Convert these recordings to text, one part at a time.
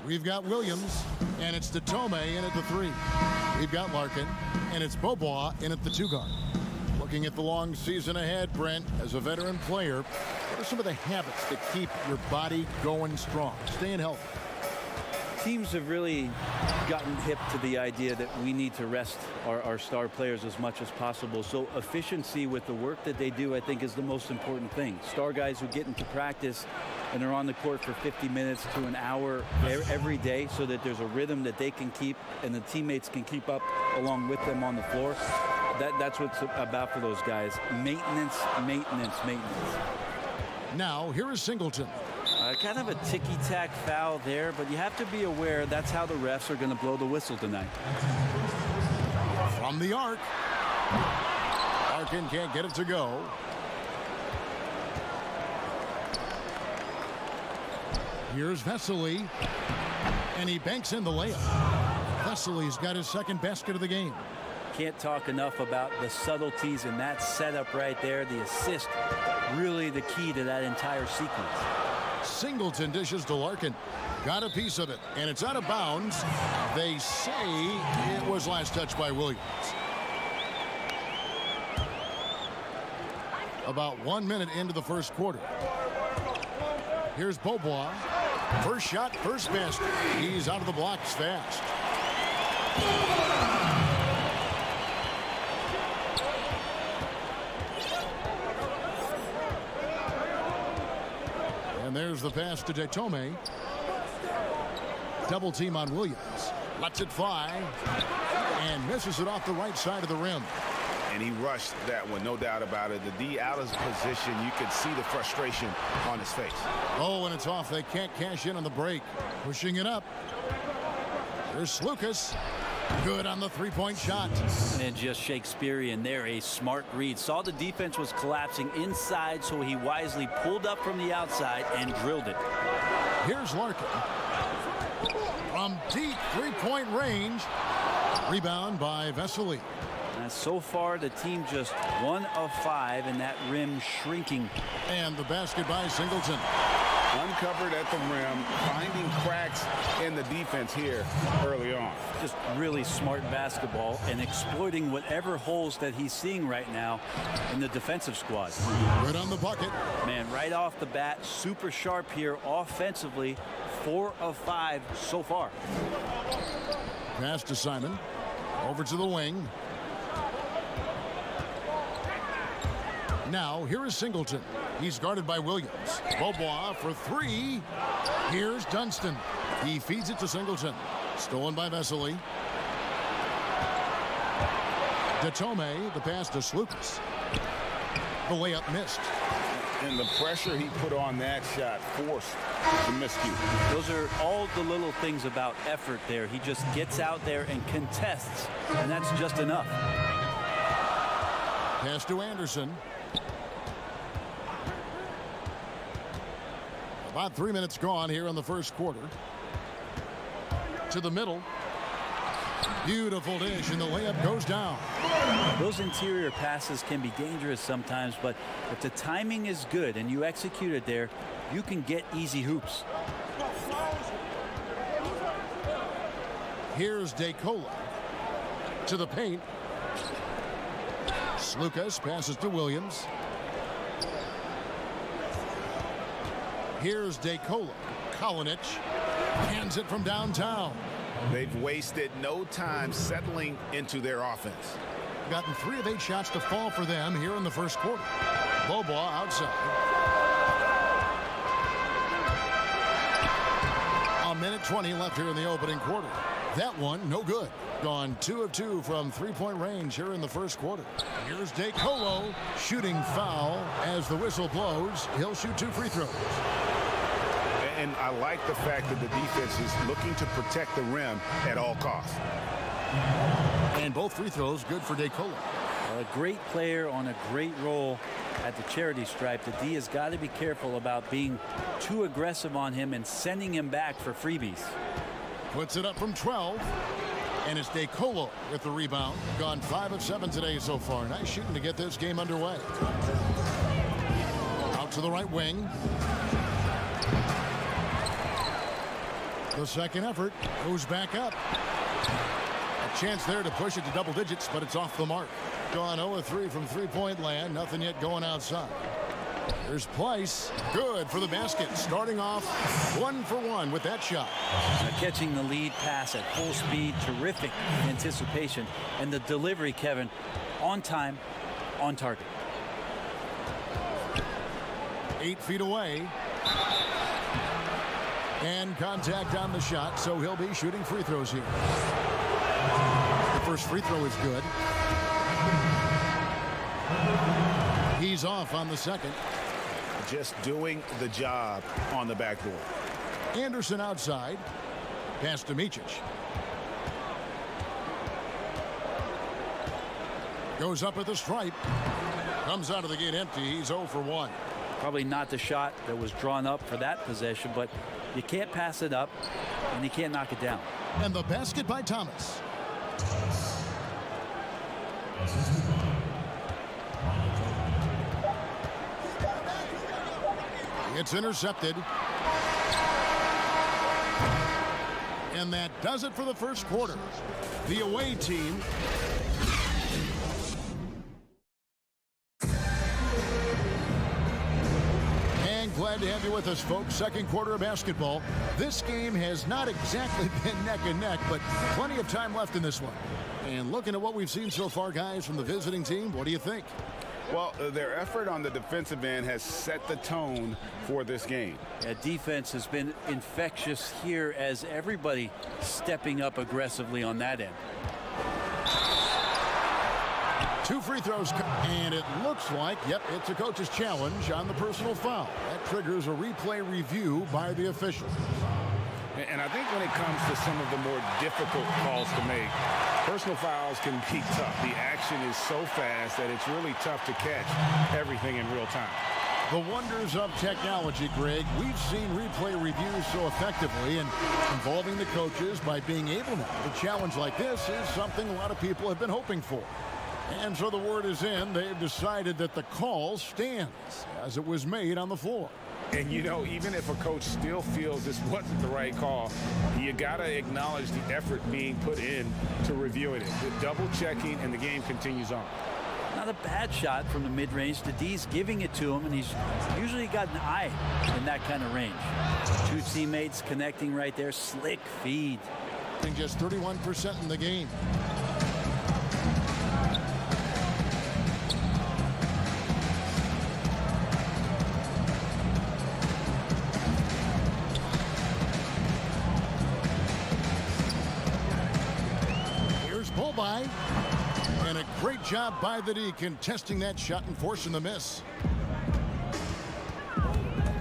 We've got Williams, and it's Datome in at the 3. We've got Larkin, and it's Bobois in at the 2 guard. Looking at the long season ahead, Brent, as a veteran player, what are some of the habits that keep your body going strong, staying healthy? Teams have really gotten hip to the idea that we need to rest our star players as much as possible. So efficiency with the work that they do, I think, is the most important thing. Star guys who get into practice and are on the court for 50 minutes to an hour every day, so that there's a rhythm that they can keep and the teammates can keep up along with them on the floor. That's what it's about for those guys. Maintenance, maintenance, maintenance. Now, here is Singleton. Kind of a ticky-tack foul there, but you have to be aware that's how the refs are going to blow the whistle tonight. From the arc. Larkin can't get it to go. Here's Vesely, and he banks in the layup. Vesely's got his second basket of the game. Can't talk enough about the subtleties in that setup right there. The assist, really the key to that entire sequence. Singleton dishes to Larkin. Got a piece of it, and it's out of bounds. They say it was last touched by Williams. About 1 minute into the first quarter. Here's Bobois. First shot, first basket. He's out of the blocks fast. And there's the pass to Datome. Double team on Williams. Lets it fly. And misses it off the right side of the rim. And he rushed that one, no doubt about it. The D out of position, you could see the frustration on his face. Oh, and it's off. They can't cash in on the break. Pushing it up. There's Lucas. Good on the three-point shot. And just Shakespearean there, a smart read. Saw the defense was collapsing inside, so he wisely pulled up from the outside and drilled it. Here's Larkin. From deep three-point range. Rebound by Vesely. So far, the team just 1 of 5, and that rim shrinking. And the basket by Singleton. Uncovered at the rim, finding cracks in the defense here early on. Just really smart basketball and exploiting whatever holes that he's seeing right now in the defensive squad. Good on the bucket. Man, right off the bat, super sharp here offensively. 4 of 5 so far. Pass to Simon. Over to the wing. Now, here is Singleton. He's guarded by Williams. Bobois for 3. Here's Dunston. He feeds it to Singleton. Stolen by Vesely. Datome, the pass to Lucas. The layup missed. And the pressure he put on that shot forced the miscue. Those are all the little things about effort there. He just gets out there and contests, and that's just enough. Pass to Anderson. About 3 minutes gone here in the first quarter. To the middle. Beautiful dish, and the layup goes down. Those interior passes can be dangerous sometimes, but if the timing is good and you execute it there, you can get easy hoops. Here's DeCola. To the paint. Lucas passes to Williams. Here's DeCola. Kalinic hands it from downtown. They've wasted no time settling into their offense. Gotten 3 of 8 shots to fall for them here in the first quarter. Bobois outside. A minute 20 left here in the opening quarter. That one, no good. Gone 2 of 2 from three-point range here in the first quarter. Here's DeColo shooting foul as the whistle blows. He'll shoot 2 free throws. And I like the fact that the defense is looking to protect the rim at all costs. And both free throws good for DeColo. A great player on a great role at the charity stripe. The D has got to be careful about being too aggressive on him and sending him back for freebies. Puts it up from 12. And it's DeColo with the rebound. Gone 5 of 7 today so far. Nice shooting to get this game underway. Out to the right wing. The second effort goes back up. A chance there to push it to double digits, but it's off the mark. Gone 0-3 from three-point land. Nothing yet going outside. There's Place. Good for the basket. Starting off 1 for 1 with that shot. Catching the lead pass at full speed. Terrific anticipation. And the delivery, Kevin, on time, on target. 8 feet away. And contact on the shot, so he'll be shooting free throws here. The first free throw is good. He's off on the second. Just doing the job on the backboard. Anderson outside. Pass to Micic. Goes up at the stripe. Comes out of the gate empty. He's 0 for 1. Probably not the shot that was drawn up for that possession, but you can't pass it up, and you can't knock it down. And the basket by Thomas. It's intercepted. And that does it for the first quarter. The away team glad to have you with us, folks. Second quarter of basketball. This game has not exactly been neck and neck, but plenty of time left in this one. And looking at what we've seen so far, guys, from the visiting team, what do you think? Well, their effort on the defensive end has set the tone for this game. Yeah, defense has been infectious here as everybody stepping up aggressively on that end. 2 free throws, and it looks like, yep, it's a coach's challenge on the personal foul. That triggers a replay review by the official. And I think when it comes to some of the more difficult calls to make, personal fouls can be tough. The action is so fast that it's really tough to catch everything in real time. The wonders of technology, Greg. We've seen replay reviews so effectively, and involving the coaches by being able now to challenge like this is something a lot of people have been hoping for. And so the word is in. They've decided that the call stands as it was made on the floor. And, you know, even if a coach still feels this wasn't the right call, you got to acknowledge the effort being put in to reviewing it. The double checking, and the game continues on. Not a bad shot from the mid-range. The D's giving it to him, and he's usually got an eye in that kind of range. 2 teammates connecting right there. Slick feed. Just 31% in the game. By and a great job by the D contesting that shot and forcing the miss.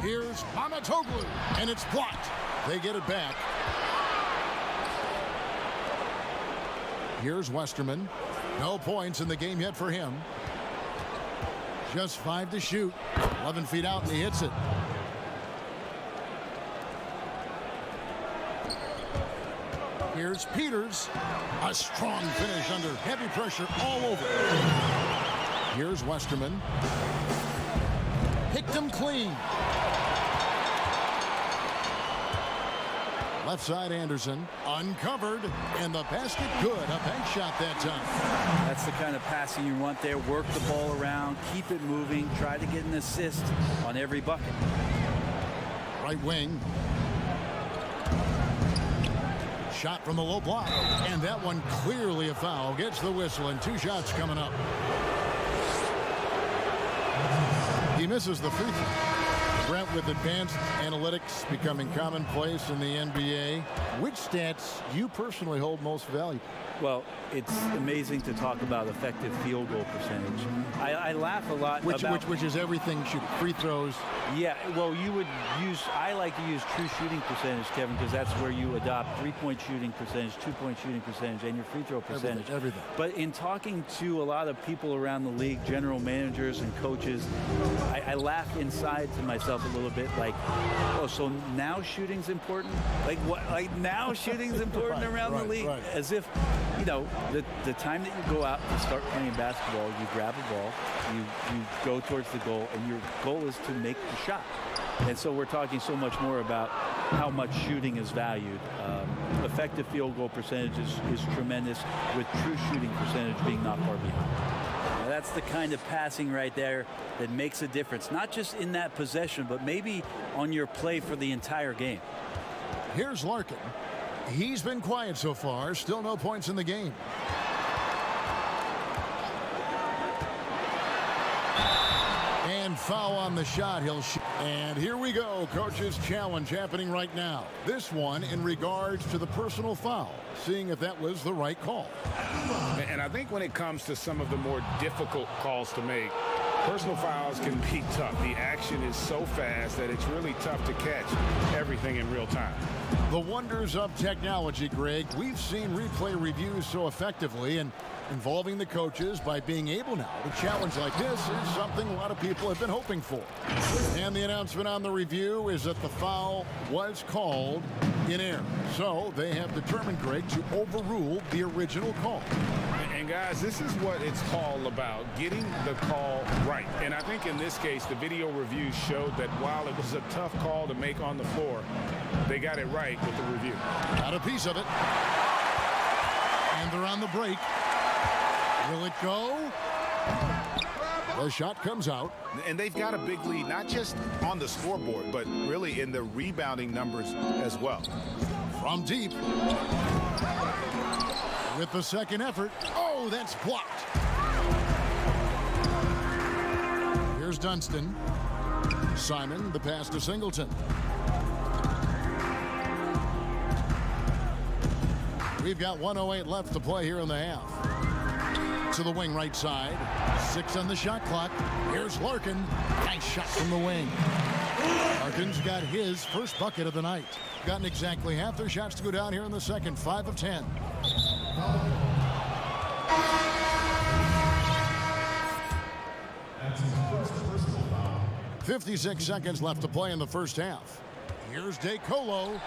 Here's Mamatoglu, and it's blocked. They get it back. Here's Westerman. No points in the game yet for him. Just 5 to shoot. 11 feet out, and he hits it. Here's Peters. A strong finish under heavy pressure all over. Here's Westerman. Picked him clean. Left side Anderson. Uncovered. And the basket good. A bank shot that time. That's the kind of passing you want there. Work the ball around. Keep it moving. Try to get an assist on every bucket. Right wing. Shot from the low block, and that one clearly a foul. Gets the whistle, and 2 shots coming up. He misses the free throw. Brent, with advanced analytics becoming commonplace in the NBA, which stats do you personally hold most valuable? Well, it's amazing to talk about effective field goal percentage. I laugh a lot about... Which is everything, free throws. Yeah, well, I like to use true shooting percentage, Kevin, because that's where you adopt 3-point shooting percentage, 2-point shooting percentage, and your free throw percentage. Everything. But in talking to a lot of people around the league, general managers and coaches, I laugh inside to myself a little bit, like, oh, so now shooting's important? Like what? Like now shooting's important around the league? Right. As if, you know, the time that you go out and start playing basketball, you grab a ball, you go towards the goal, and your goal is to make the shot. And so we're talking so much more about how much shooting is valued. Effective field goal percentage is tremendous, with true shooting percentage being not far behind. Now that's the kind of passing right there that makes a difference, not just in that possession, but maybe on your play for the entire game. Here's Larkin. He's been quiet so far. Still no points in the game. And foul on the shot. He'll shoot. And here we go. Coach's challenge happening right now. This one in regards to the personal foul. Seeing if that was the right call. And I think when it comes to some of the more difficult calls to make, personal fouls can be tough. The action is so fast that it's really tough to catch everything in real time. The wonders of technology, Greg. We've seen replay reviews so effectively, and involving the coaches by being able now to challenge like this is something a lot of people have been hoping for. And the announcement on the review is that the foul was called in error. So they have determined, Greg, to overrule the original call. And guys, this is what it's all about, getting the call right. And I think in this case, the video review showed that while it was a tough call to make on the floor, they got it right with the review. Got a piece of it. And they're on the break. Will it go? The shot comes out. And they've got a big lead, not just on the scoreboard, but really in the rebounding numbers as well. From deep. With the second effort. Oh, that's blocked. Here's Dunston. Simon, the pass to Singleton. We've got 1:08 left to play here in the half. To the wing right side. 6 on the shot clock. Here's Larkin. Nice shot from the wing. Larkin's got his first bucket of the night. Gotten exactly half their shots to go down here in the second. 5 of 10. 56 seconds left to play in the first half. Here's DeColo.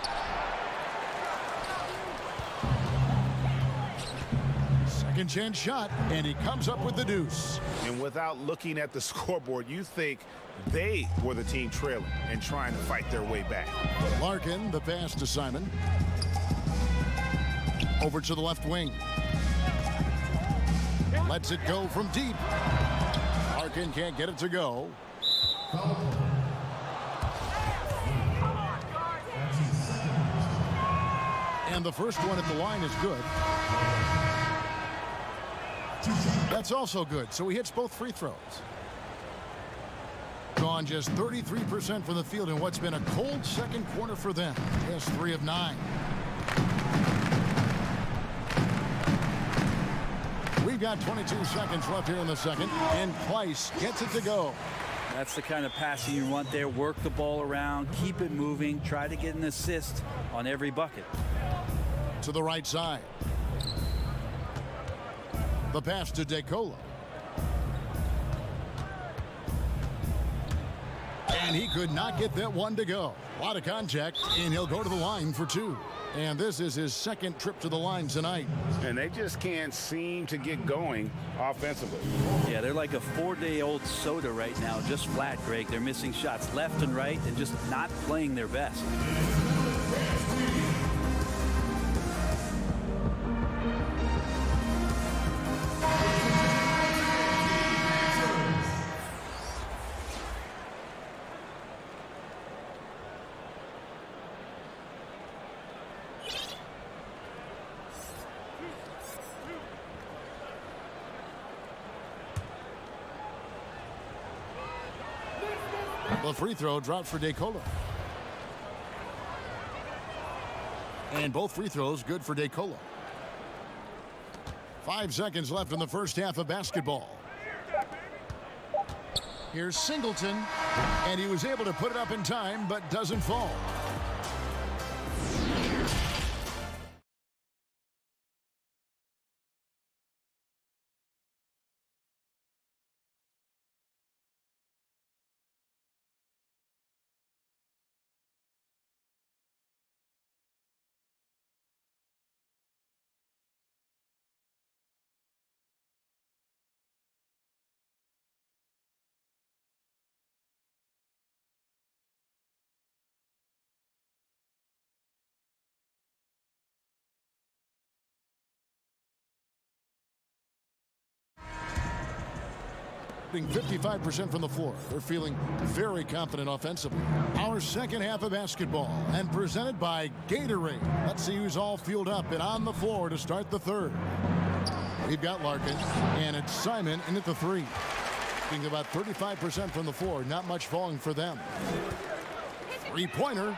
Second chance shot, and he comes up with the deuce. And without looking at the scoreboard, you think they were the team trailing and trying to fight their way back. Larkin, the pass to Simon. Over to the left wing. Lets it go from deep. Larkin can't get it to go. And the first one at the line is good. That's also good, so he hits both free throws. Gone just 33% from the field in what's been a cold second quarter for them. Yes, 3 of 9. We've got 22 seconds left here in the second, and Price gets it to go. That's the kind of passing you want there. Work the ball around, keep it moving, try to get an assist on every bucket. To the right side. The pass to DeColo. And he could not get that one to go. A lot of contact, and he'll go to the line for 2. And this is his second trip to the line tonight. And they just can't seem to get going offensively. Yeah, they're like a 4-day-old soda right now, just flat, Greg. They're missing shots left and right and just not playing their best. The free throw drops for DeColo. And both free throws good for DeColo. 5 seconds left in the first half of basketball. Here's Singleton, and he was able to put it up in time, but doesn't fall. Being 55% from the floor. They're feeling very confident offensively. Our second half of basketball, and presented by Gatorade. Let's see who's all fueled up and on the floor to start the third. We've got Larkin, and it's Simon in at the 3. Being about 35% from the floor. Not much falling for them. Three-pointer.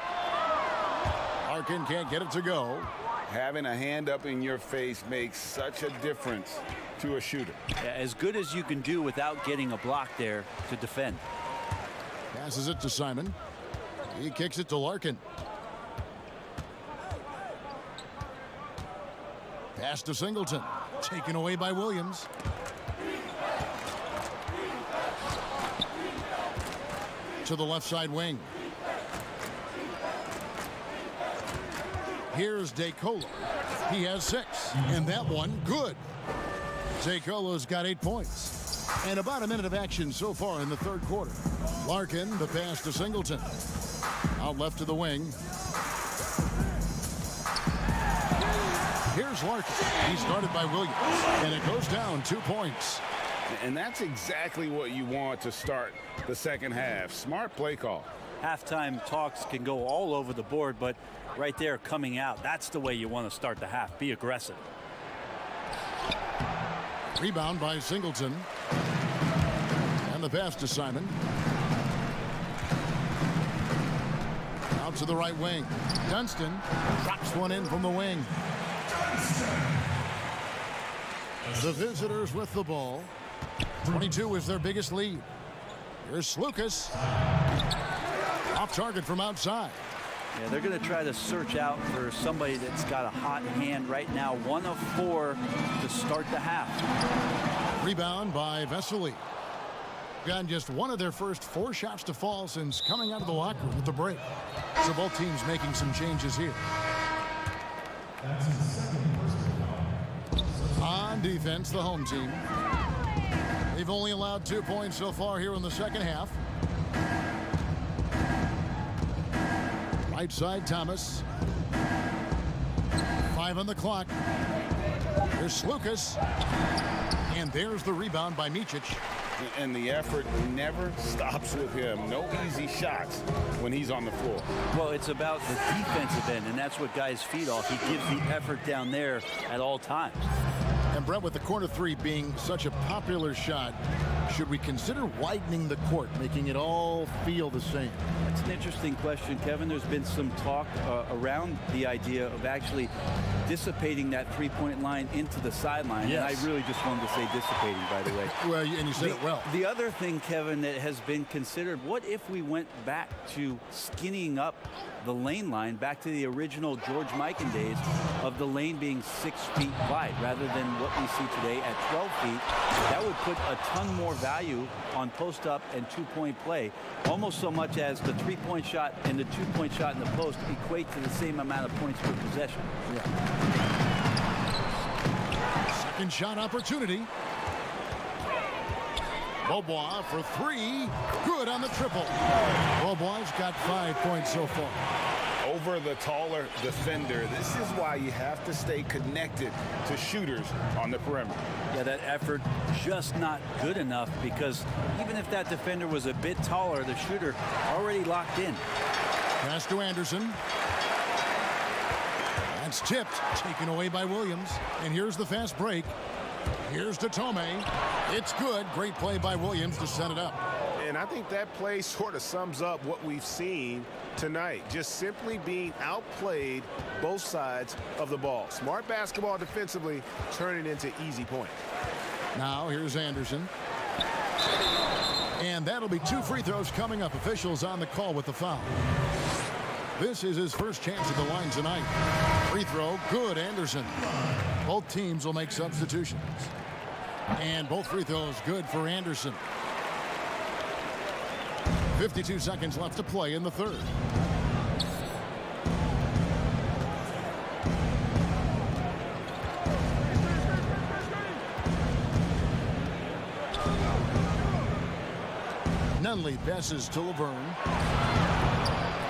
Larkin can't get it to go. Having a hand up in your face makes such a difference to a shooter. Yeah, as good as you can do without getting a block there to defend. Passes it to Simon. He kicks it to Larkin. Pass to Singleton. Taken away by Williams. To the left side wing. Here's DeColo. He has 6. And that one, good. DeColo's got 8 points. And about a minute of action so far in the third quarter. Larkin, the pass to Singleton. Out left to the wing. Here's Larkin. He's started by Williams. And it goes down 2 points. And that's exactly what you want to start the second half. Smart play call. Halftime talks can go all over the board, but right there coming out, that's the way you want to start the half. Be aggressive. Rebound by Singleton. And the pass to Simon. Out to the right wing. Dunston drops one in from the wing. The visitors with the ball. 22 is their biggest lead. Here's Lucas. Off target from outside. Yeah, they're going to try to search out for somebody that's got a hot hand right now. 1 of 4 to start the half. Rebound by Vesely. Gotten just one of their first 4 shots to fall since coming out of the locker room with the break. So both teams making some changes here. On defense, the home team. They've only allowed 2 points so far here in the second half. Right side, Thomas. 5 on the clock. There's Lucas. And there's the rebound by Micic. And the effort never stops with him. No easy shots when he's on the floor. Well, it's about the defensive end, and that's what guys feed off. He gives the effort down there at all times. And Brett, with the corner 3 being such a popular shot, should we consider widening the court, making it all feel the same? That's an interesting question, Kevin. There's been some talk around the idea of actually dissipating that three-point line into the sideline. Yes. And I really just wanted to say dissipating, by the way. Well, and you said it well. The other thing, Kevin, that has been considered, what if we went back to skinnying up the lane line, back to the original George Mikan days of the lane being 6 feet wide rather than what we see today at 12 feet. That would put a ton more value on post-up and two-point play, almost so much as the three-point shot and the two-point shot in the post equate to the same amount of points per possession. Yeah. Second shot opportunity. Beaubois for 3. Good on the triple. Beaubois got 5 points so far. Over the taller defender. This is why you have to stay connected to shooters on the perimeter. Yeah, that effort just not good enough, because even if that defender was a bit taller, the shooter already locked in. Pass to Anderson. That's tipped, taken away by Williams. And here's the fast break. Here's to Tomei. It's good. Great play by Williams to set it up. And I think that play sort of sums up what we've seen tonight. Just simply being outplayed both sides of the ball. Smart basketball defensively, turning into easy points. Now here's Anderson. And that'll be 2 free throws coming up. Officials on the call with the foul. This is his first chance at the line tonight. Free throw, good, Anderson. Both teams will make substitutions. And both free throws good for Anderson. 52 seconds left to play in the third. Nunley passes to Laverne.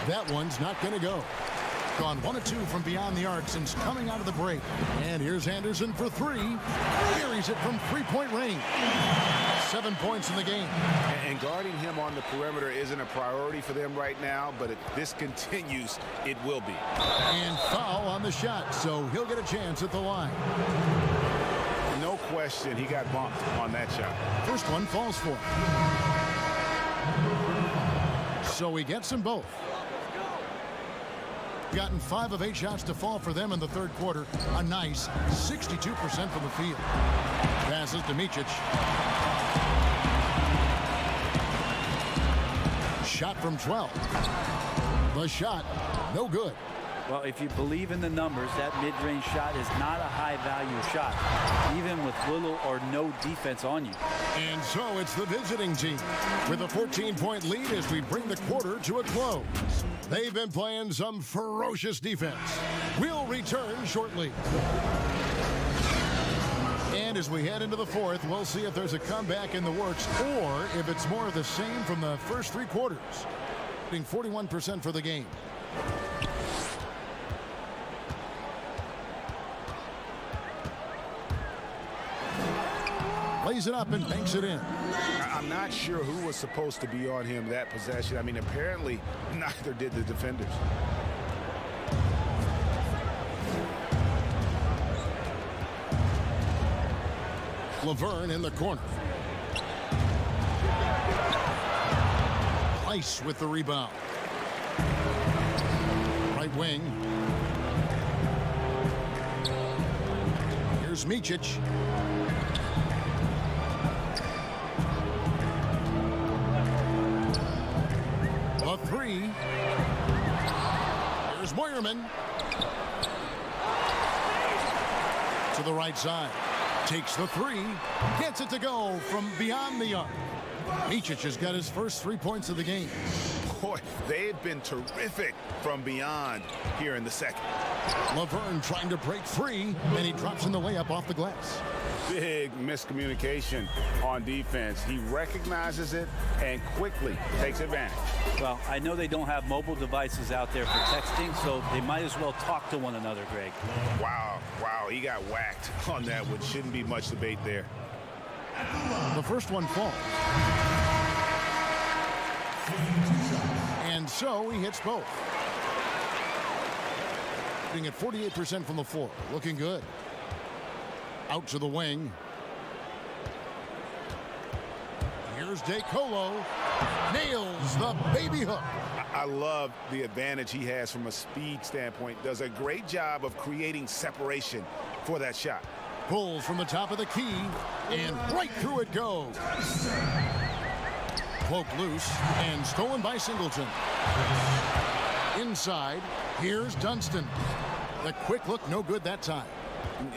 That one's not going to go. Gone 1 of 2 from beyond the arc since coming out of the break. And here's Anderson for 3. Carries it from three-point range. 7 points in the game. And guarding him on the perimeter isn't a priority for them right now, but if this continues, it will be. And foul on the shot, so he'll get a chance at the line. No question, he got bumped on that shot. First one falls for him. So he gets them both. Gotten 5 of 8 shots to fall for them in the third quarter. A nice 62% from the field. Passes to Micic. Shot from 12. The shot, no good. Well, if you believe in the numbers, that mid-range shot is not a high-value shot, even with little or no defense on you. And so it's the visiting team with a 14-point lead as we bring the quarter to a close. They've been playing some ferocious defense. We'll return shortly. And as we head into the fourth, we'll see if there's a comeback in the works or if it's more of the same from the first 3 quarters. Being 41% for the game. Lays it up and banks it in. I'm not sure who was supposed to be on him that possession. I mean, apparently neither did the defenders. Laverne in the corner. Ice with the rebound. Right wing. Here's Micic. A 3. Here's Moyerman. To the right side. Takes the 3. Gets it to go from beyond the arc. Micic has got his first 3 points of the game. Boy, they've been terrific from beyond here in the second. Laverne trying to break free, and he drops in the layup off the glass. Big miscommunication on defense. He recognizes it and quickly takes advantage. Well, I know they don't have mobile devices out there for texting, so they might as well talk to one another, Greg. Wow, he got whacked on that one. Shouldn't be much debate there. The first one falls. And so he hits both. Being at 48% from the floor. Looking good. Out to the wing. Here's DeColo. Nails the baby hook. I love the advantage he has from a speed standpoint. Does a great job of creating separation for that shot. Pulls from the top of the key, and right through it goes. Poked loose and stolen by Singleton. Inside, here's Dunston. The quick look, no good that time.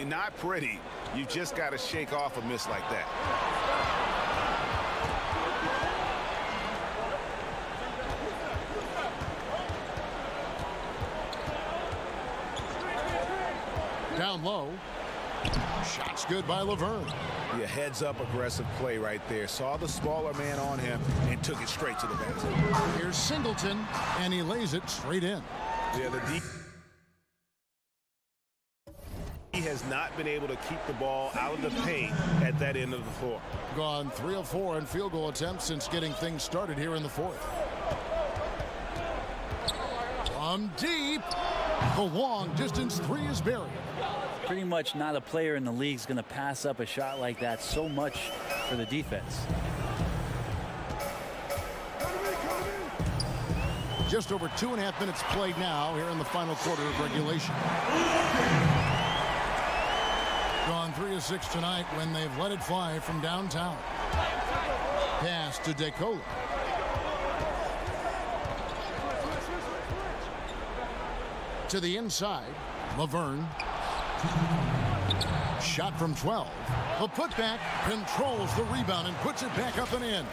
Not pretty. You just got to shake off a miss like that. Down low. Shot's good by Laverne. Yeah, heads-up aggressive play right there. Saw the smaller man on him and took it straight to the basket. Here's Singleton, and he lays it straight in. Yeah, he has not been able to keep the ball out of the paint at that end of the floor. Gone 3 of 4 in field goal attempts since getting things started here in the fourth. From deep, the long distance 3 is buried. Pretty much not a player in the league is going to pass up a shot like that so much for the defense. Just over 2.5 minutes played now here in the final quarter of regulation. Gone 3 of 6 tonight when they've let it fly from downtown. Pass to DeColo. To the inside, Laverne. Shot from 12. The putback controls the rebound and puts it back up and in.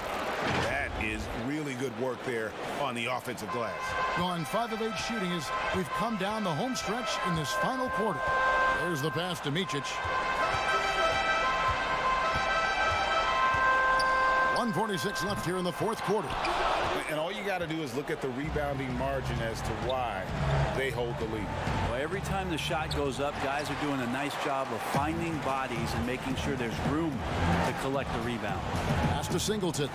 That is really good work there on the offensive glass. Gone 5 of 8 shooting as we've come down the home stretch in this final quarter. There's the pass to Micic. 1:46 left here in the fourth quarter. And all you got to do is look at the rebounding margin as to why they hold the lead. Well, every time the shot goes up, guys are doing a nice job of finding bodies and making sure there's room to collect the rebound. Pass to Singleton.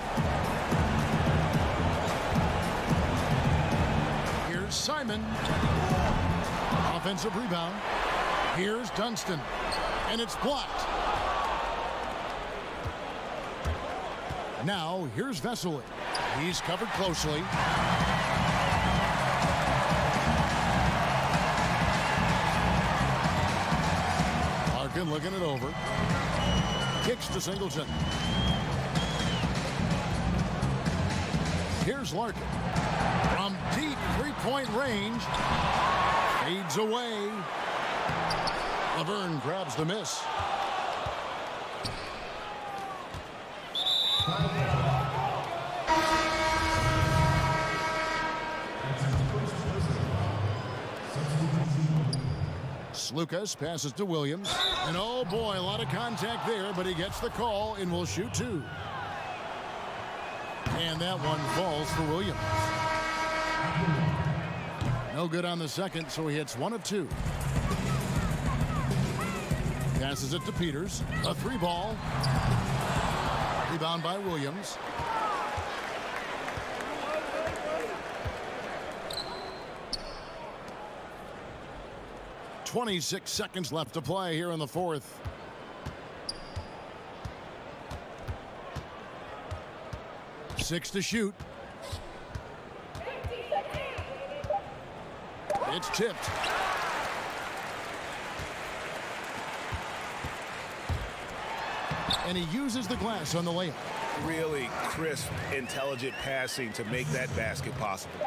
Here's Simon. Offensive rebound. Here's Dunston. And it's blocked. Now, here's Vesely. He's covered closely. Larkin looking it over. Kicks to Singleton. Here's Larkin. From deep three-point range. Fades away. Laverne grabs the miss. Lucas passes to Williams. And oh boy, a lot of contact there, but he gets the call and will shoot two. And that one falls for Williams. No good on the second, so he hits 1 of 2. Passes it to Peters. A 3-ball. Rebound by Williams. .26 seconds left to play here in the fourth. Six to shoot. It's tipped. And he uses the glass on the layup. Really crisp, intelligent passing to make that basket possible.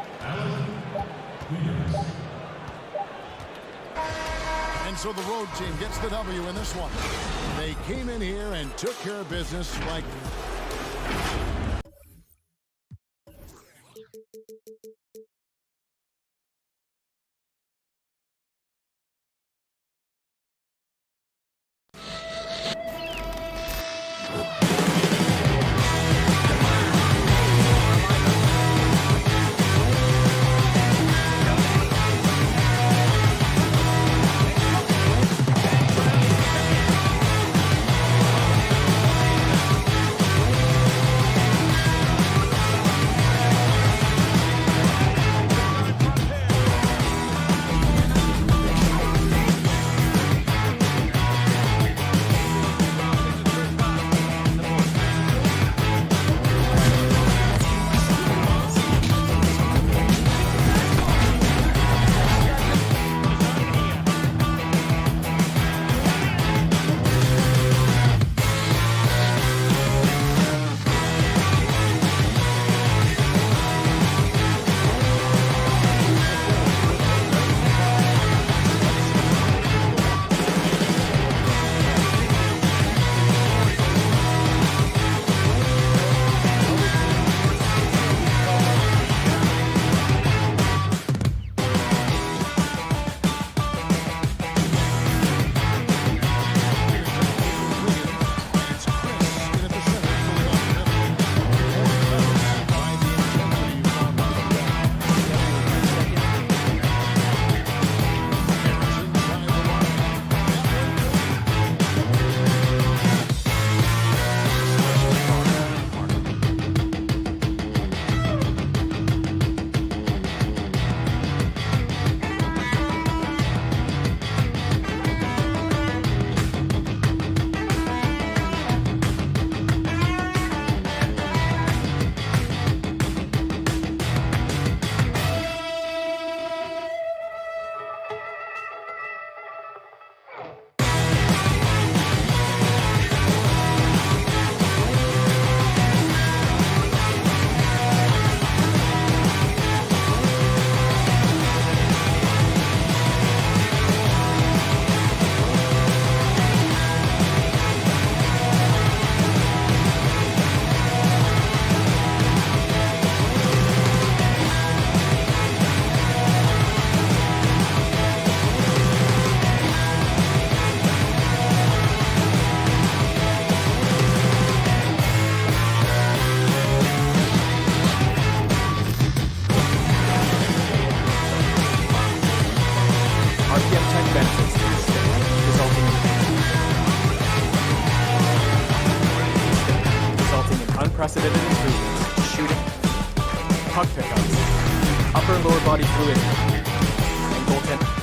And so the road team gets the W in this one. They came in here and took care of business like... shooting, puck pickups, upper and lower body fluidity, and goaltending.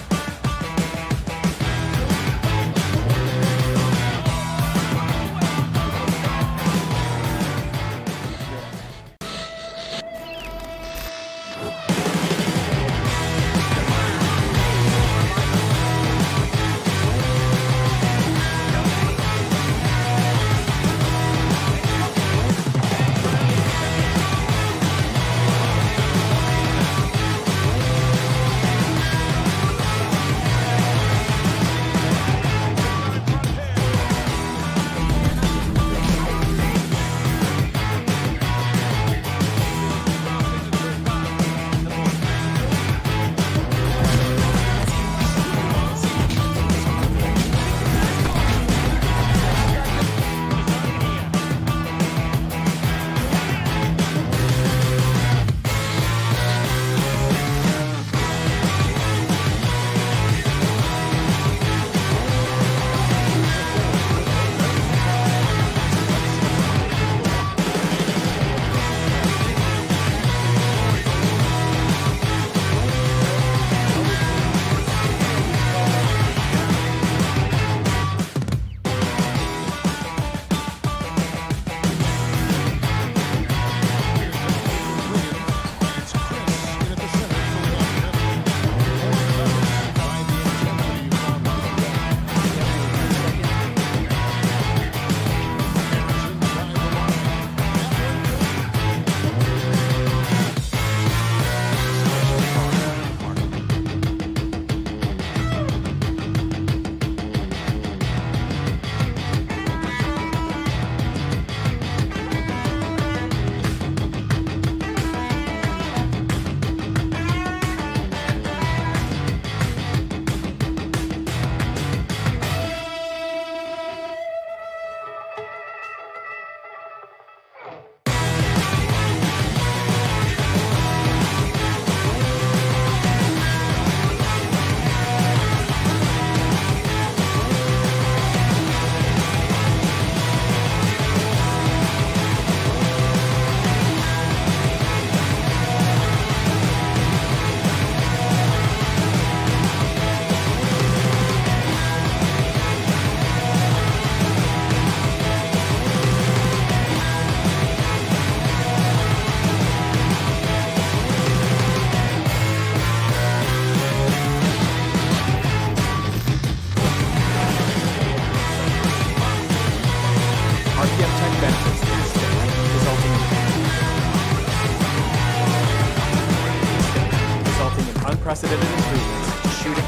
Unprecedented improvements to shooting,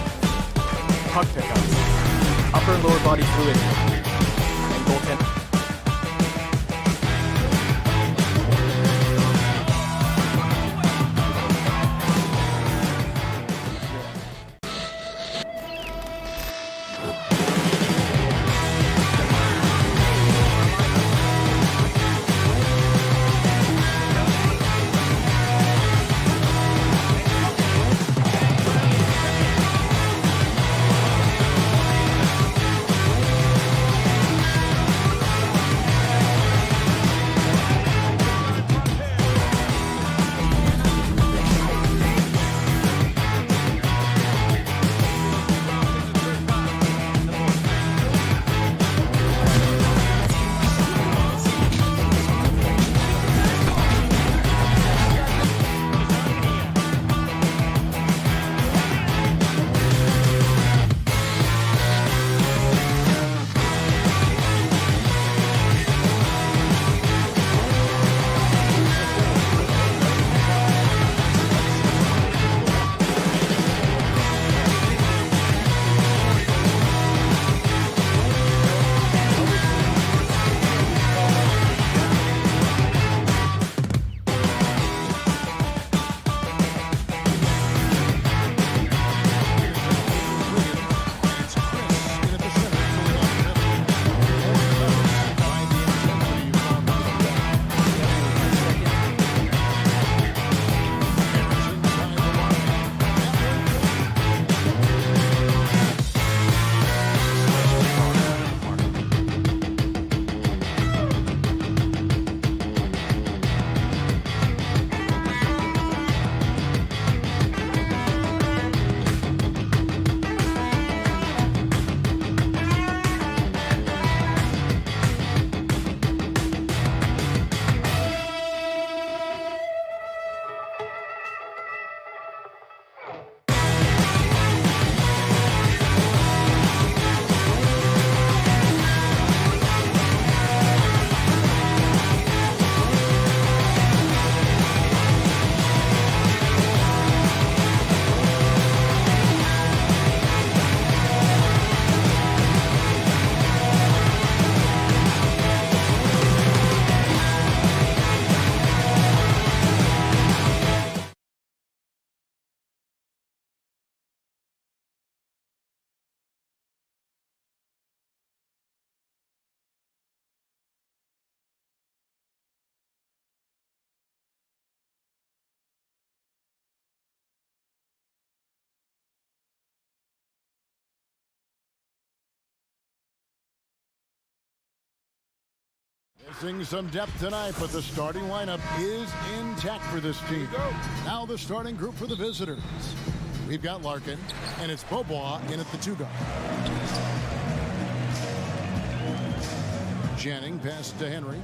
puck pickups, upper and lower body fluidity, and goaltending. Missing some depth tonight, but the starting lineup is intact for this team. Now the starting group for the visitors. We've got Larkin, and it's Beaubois in at the 2 guard. Janning passes to Henry.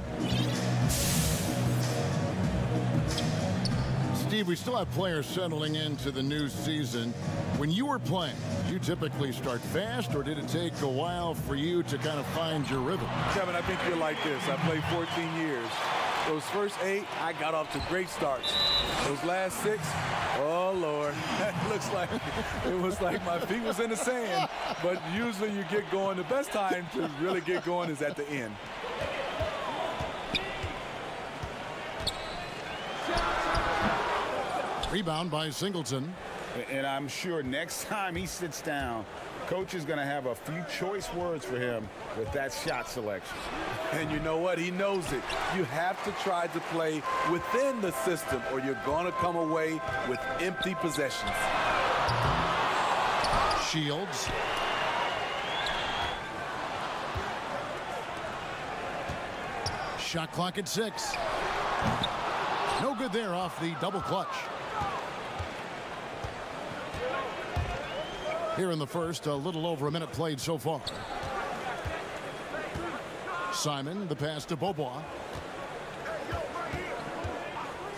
Steve, we still have players settling into the new season. When you were playing, did you typically start fast, or did it take a while for you to kind of find your rhythm? Kevin, I think you're like this. I played 14 years. Those first 8, I got off to great starts. Those last 6, oh, Lord. It was like my feet was in the sand. But usually you get going. The best time to really get going is at the end. Rebound by Singleton. And I'm sure next time he sits down, coach is going to have a few choice words for him with that shot selection. And you know what? He knows it. You have to try to play within the system, or you're going to come away with empty possessions. Shields. Shot clock at 6. No good there off the double clutch. Here in the first, a little over a minute played so far. Simon, the pass to Beaubois.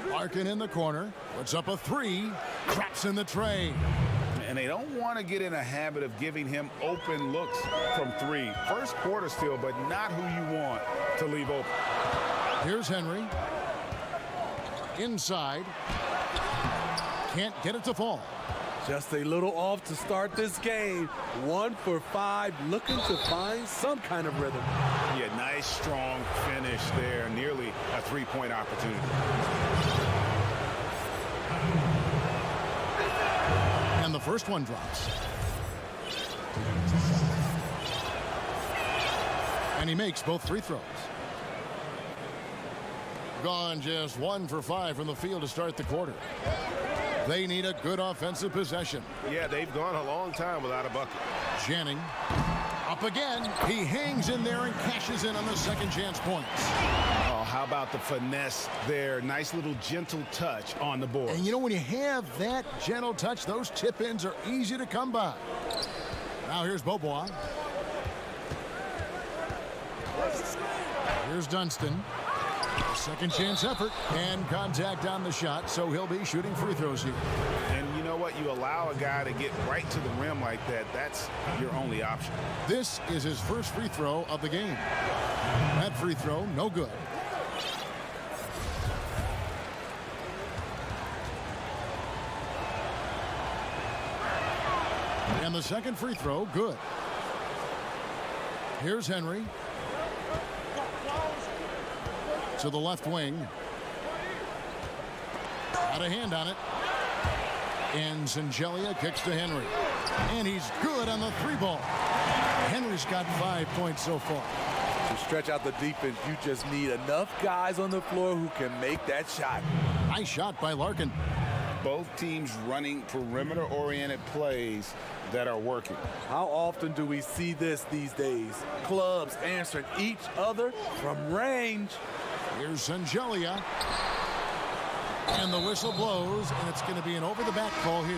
Larkin in the corner, puts up a 3, traps in the tray. And they don't want to get in a habit of giving him open looks from 3. First quarter still, but not who you want to leave open. Here's Henry. Inside. Can't get it to fall. Just a little off to start this game. 1 for 5, looking to find some kind of rhythm. Yeah, nice, strong finish there. Nearly a 3-point opportunity. And the first one drops. And he makes both free throws. Gone just 1 for 5 from the field to start the quarter. They need a good offensive possession. Yeah, they've gone a long time without a bucket. Janning up again. He hangs in there and cashes in on the second chance points. Oh, how about the finesse there? Nice little gentle touch on the board. And you know, when you have that gentle touch, those tip-ins are easy to come by. Now here's Beaubois. Here's Dunston. Second chance effort and contact on the shot, so he'll be shooting free throws here. And you know what? You allow a guy to get right to the rim like that, that's your only option. This is his first free throw of the game. That free throw, no good. And the second free throw, good. Here's Henry. To the left wing. Got a hand on it. And Sangelia kicks to Henry. And he's good on the 3-ball. Henry's got 5 points so far. To stretch out the defense, you just need enough guys on the floor who can make that shot. Nice shot by Larkin. Both teams running perimeter-oriented plays that are working. How often do we see this these days? Clubs answering each other from range. Here's Sangelia. And the whistle blows, and it's going to be an over-the-back call here.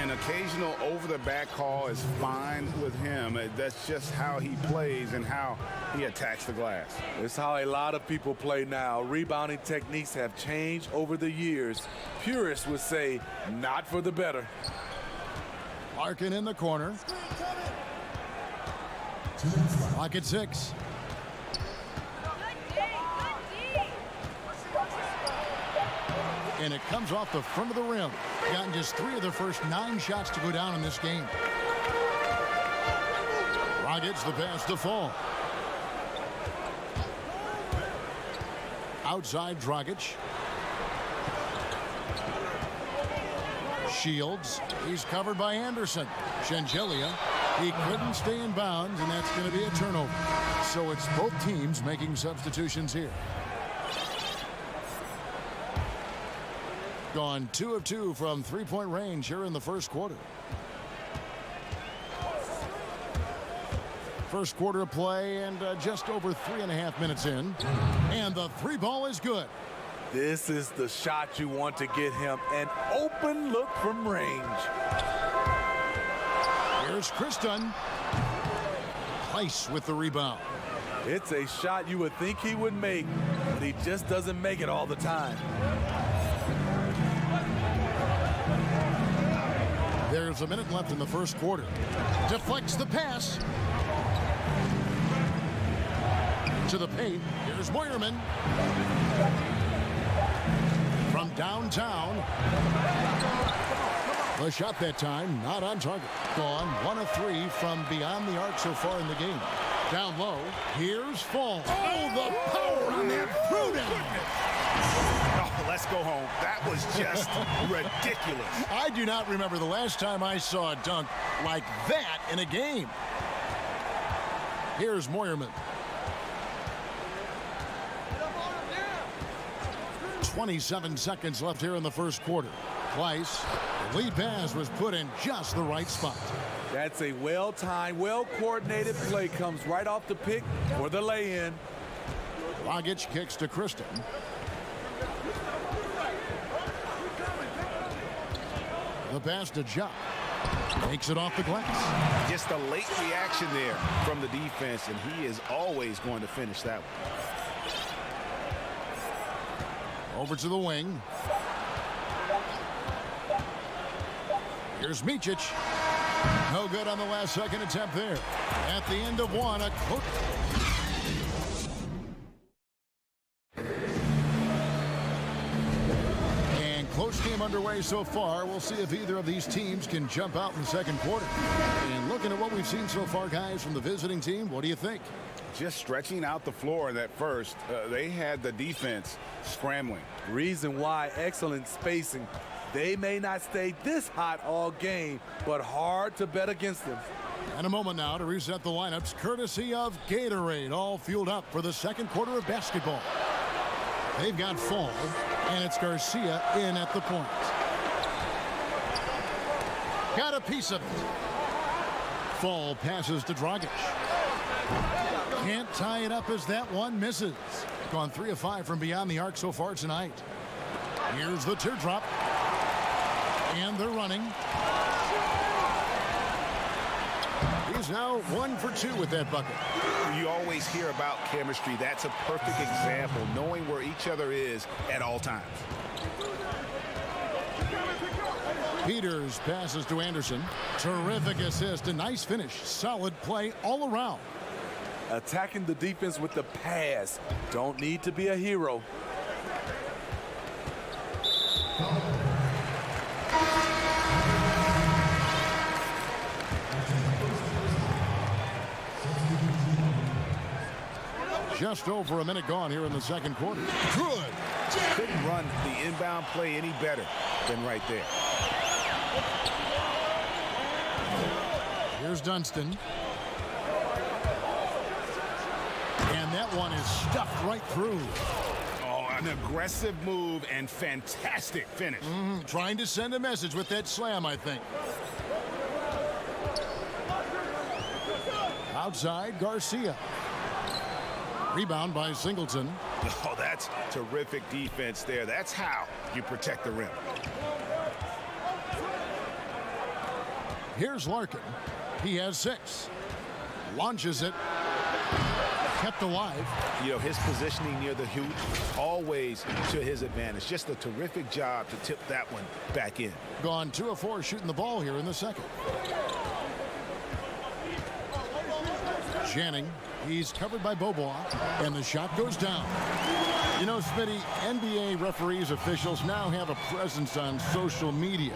An occasional over-the-back call is fine with him. That's just how he plays and how he attacks the glass. It's how a lot of people play now. Rebounding techniques have changed over the years. Purists would say, not for the better. Larkin in the corner. Clock at 6. And it comes off the front of the rim. Gotten just 3 of the first 9 shots to go down in this game. Rockets the pass to Fall. Outside Dragic. Shields. He's covered by Anderson. Sangelia. He couldn't stay in bounds, and that's going to be a turnover. So it's both teams making substitutions here. Gone 2 of 2 from 3-point range here in the first quarter. First quarter of play and just over 3.5 minutes in. And the three ball is good. This is the shot you want to get him. An open look from range. Here's Kristen. Price with the rebound. It's a shot you would think he would make, but he just doesn't make it all the time. There's a minute left in the first quarter. Deflects the pass. To the paint. Here's Moyerman. From downtown. The shot that time, not on target. Gone 1 of 3 from beyond the arc so far in the game. Down low, here's Fall. Oh, the power on that throwdown. Oh, let's go home. That was just ridiculous. I do not remember the last time I saw a dunk like that in a game. Here's Moyerman. 27 seconds left here in the first quarter. Twice, the lead pass was put in just the right spot. That's a well-timed, well-coordinated play. Comes right off the pick for the lay-in. Dragic kicks to Kristen. The pass to Jock. Takes it off the glass. Just a late reaction there from the defense, and he is always going to finish that one. Over to the wing. Here's Micic. No good on the last second attempt there. At the end of one, a close. And close game underway so far. We'll see if either of these teams can jump out in the second quarter. And looking at what we've seen so far, guys, from the visiting team, what do you think? Just stretching out the floor in that first. They had the defense scrambling. Reason why, excellent spacing. They may not stay this hot all game, but hard to bet against them. And a moment now to reset the lineups, courtesy of Gatorade, all fueled up for the second quarter of basketball. They've got Fall, and it's Garcia in at the point. Got a piece of it. Fall passes to Dragic. Can't tie it up as that one misses. Gone 3 of 5 from beyond the arc so far tonight. Here's the teardrop. And they're running. He's now 1 for 2 with that bucket. You always hear about chemistry. That's a perfect example, knowing where each other is at all times. Peters passes to Anderson. Terrific assist, a nice finish. Solid play all around. Attacking the defense with the pass. Don't need to be a hero. Just over a minute gone here in the second quarter. Good. Couldn't run the inbound play any better than right there. Here's Dunston. And that one is stuffed right through. Oh, an aggressive move and fantastic finish. Trying to send a message with that slam, I think. Outside, Garcia. Rebound by Singleton. Oh, that's terrific defense there. That's how you protect the rim. Here's Larkin. He has 6. Launches it. Kept alive. You know, his positioning near the hoop, always to his advantage. Just a terrific job to tip that one back in. Gone 2 of 4 shooting the ball here in the second. Janning. He's covered by Beaubois, and the shot goes down. You know, Smitty, NBA referees, officials now have a presence on social media,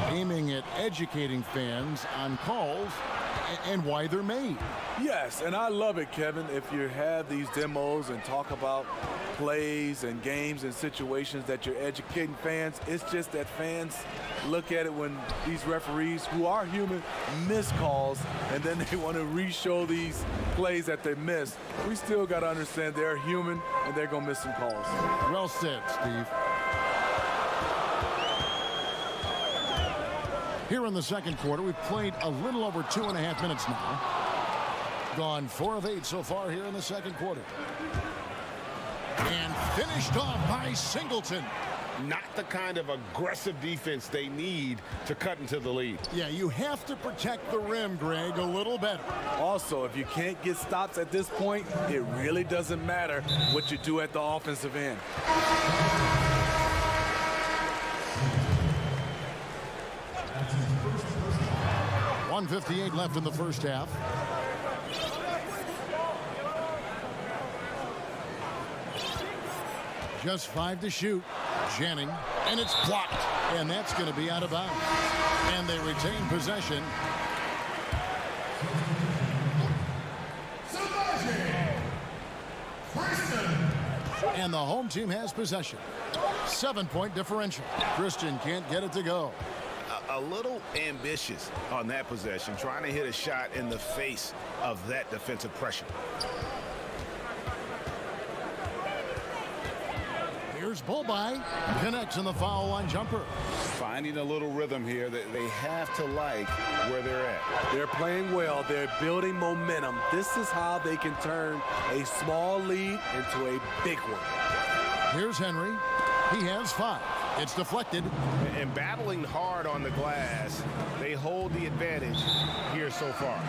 aiming at educating fans on calls and why they're made. Yes, and I love it, Kevin. If you have these demos and talk about plays and games and situations that you're educating fans, it's just that fans look at it when these referees, who are human, miss calls, and then they want to re-show these plays that they missed. We still got to understand they're human and they're going to miss some calls. Well said, Steve. Here in the second quarter, we've played a little over 2.5 minutes now. Gone 4 of 8 so far here in the second quarter. And finished off by Singleton. Not the kind of aggressive defense they need to cut into the lead. Yeah, you have to protect the rim, Greg, a little better. Also, if you can't get stops at this point, it really doesn't matter what you do at the offensive end. 1:58 left in the first half. Just 5 to shoot. Jennings, and it's blocked, and that's going to be out of bounds. And they retain possession. And the home team has possession. 7-point differential. Christian can't get it to go. A little ambitious on that possession, trying to hit a shot in the face of that defensive pressure. Here's Bullby. Connects on the foul line jumper. Finding a little rhythm here that they have to like where they're at. They're playing well. They're building momentum. This is how they can turn a small lead into a big one. Here's Henry. He has 5. It's deflected. And battling hard on the glass, they hold the advantage here so far.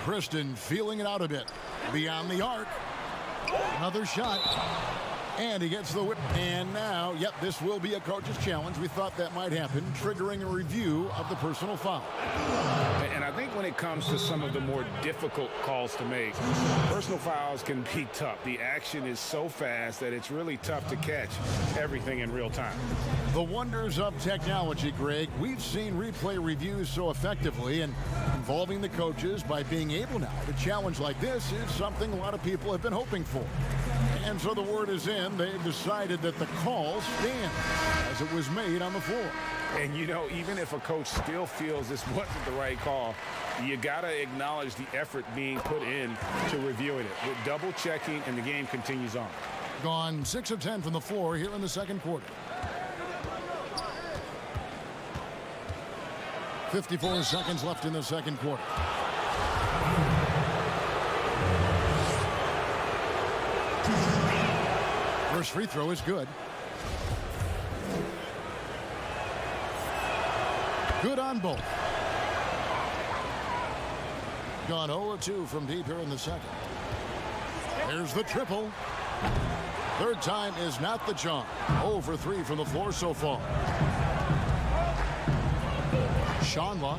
Kristen feeling it out a bit. Beyond the arc. Another shot. And he gets the whip. And now, yep, this will be a coach's challenge. We thought that might happen, triggering a review of the personal foul. And I think when it comes to some of the more difficult calls to make, personal fouls can be tough. The action is so fast that it's really tough to catch everything in real time. The wonders of technology, Greg. We've seen replay reviews so effectively, and involving the coaches by being able now to challenge like this is something a lot of people have been hoping for. And so the word is in. They've decided that the call stands as it was made on the floor. And, you know, even if a coach still feels this wasn't the right call, you got to acknowledge the effort being put in to reviewing it. With double checking, and the game continues on. Gone 6 of 10 from the floor here in the second quarter. 54 seconds left in the second quarter. First free throw is good. Good on both. Gone 0 of 2 from deep here in the second. There's the triple. Third time is not the charm. 0 for 3 from the floor so far. Shonla,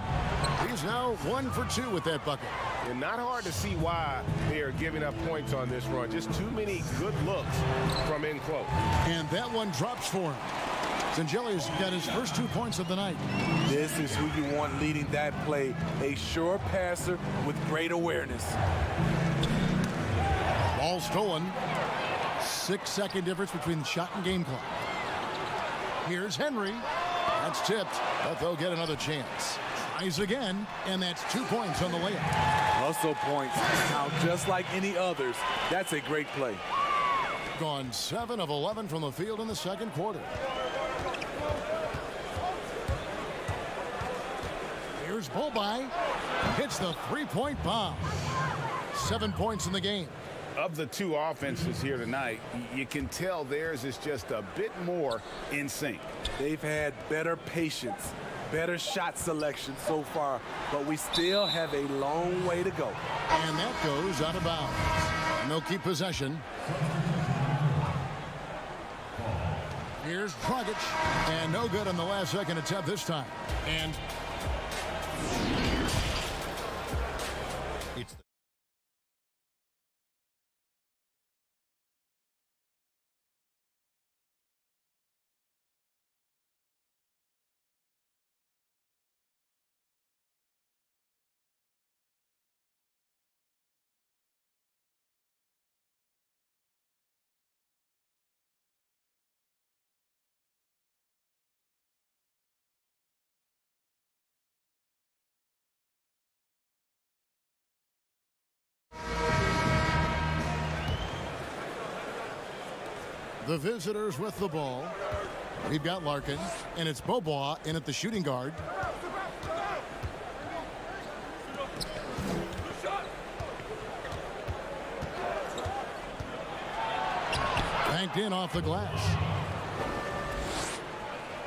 he's now 1 for 2 with that bucket. And not hard to see why they are giving up points on this run. Just too many good looks from in close. And that one drops for him. Zangeli's got his first 2 points of the night. This is who you want leading that play. A sure passer with great awareness. Ball stolen. 6-second difference between the shot and game clock. Here's Henry. That's tipped, but they'll get another chance. Tries again, and that's 2 points on the layup. Hustle points. Now, just like any others, that's a great play. Gone 7 of 11 from the field in the second quarter. Here's Bullby. Hits the 3-point bomb. 7 points in the game. Of the two offenses here tonight, you can tell theirs is just a bit more in sync. They've had better patience, better shot selection so far, but we still have a long way to go. And that goes out of bounds. And they'll keep possession. Here's Dragic. And no good on the last second attempt this time. And it's The visitors with the ball. We've got Larkin, and it's Beaubois in at the shooting guard. Banked in off the glass.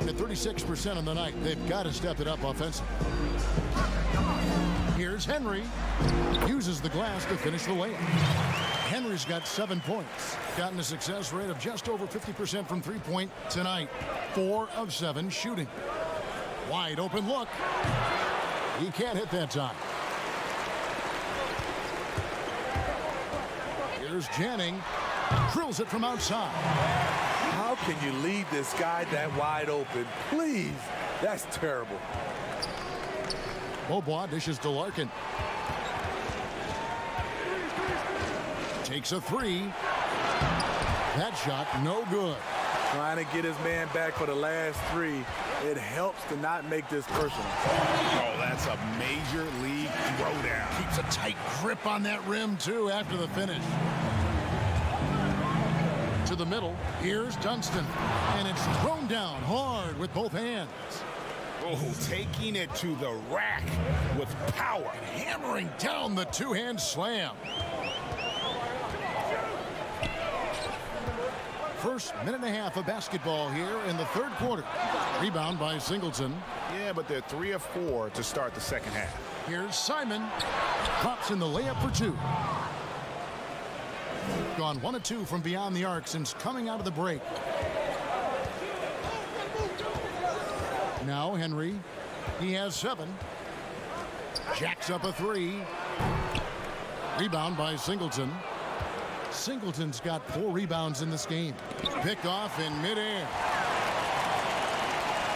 At 36% on the night, they've got to step it up offensively. Here's Henry. Uses the glass to finish the layup. Henry's got 7 points. Gotten a success rate of just over 50% from three-point tonight. 4 of 7 shooting. Wide open look. He can't hit that time. Here's Janning. Drills it from outside. How can you leave this guy that wide open? Please. That's terrible. Beaubois dishes to Larkin. Takes a three. That shot no good. Trying to get his man back for the last three. It helps to not make this personal. Oh, that's a major league throwdown. Keeps a tight grip on that rim, too, after the finish. To the middle. Here's Dunston. And it's thrown down hard with both hands. Oh, taking it to the rack with power. Hammering down the two-hand slam. First minute and a half of basketball here in the third quarter. Rebound by Singleton. Yeah, but they're 3 of 4 to start the second half. Here's Simon. Drops in the layup for 2. Gone 1 of 2 from beyond the arc since coming out of the break. Now Henry. He has 7. Jacks up a 3. Rebound by Singleton. Singleton's got 4 rebounds in this game. Picked off in midair.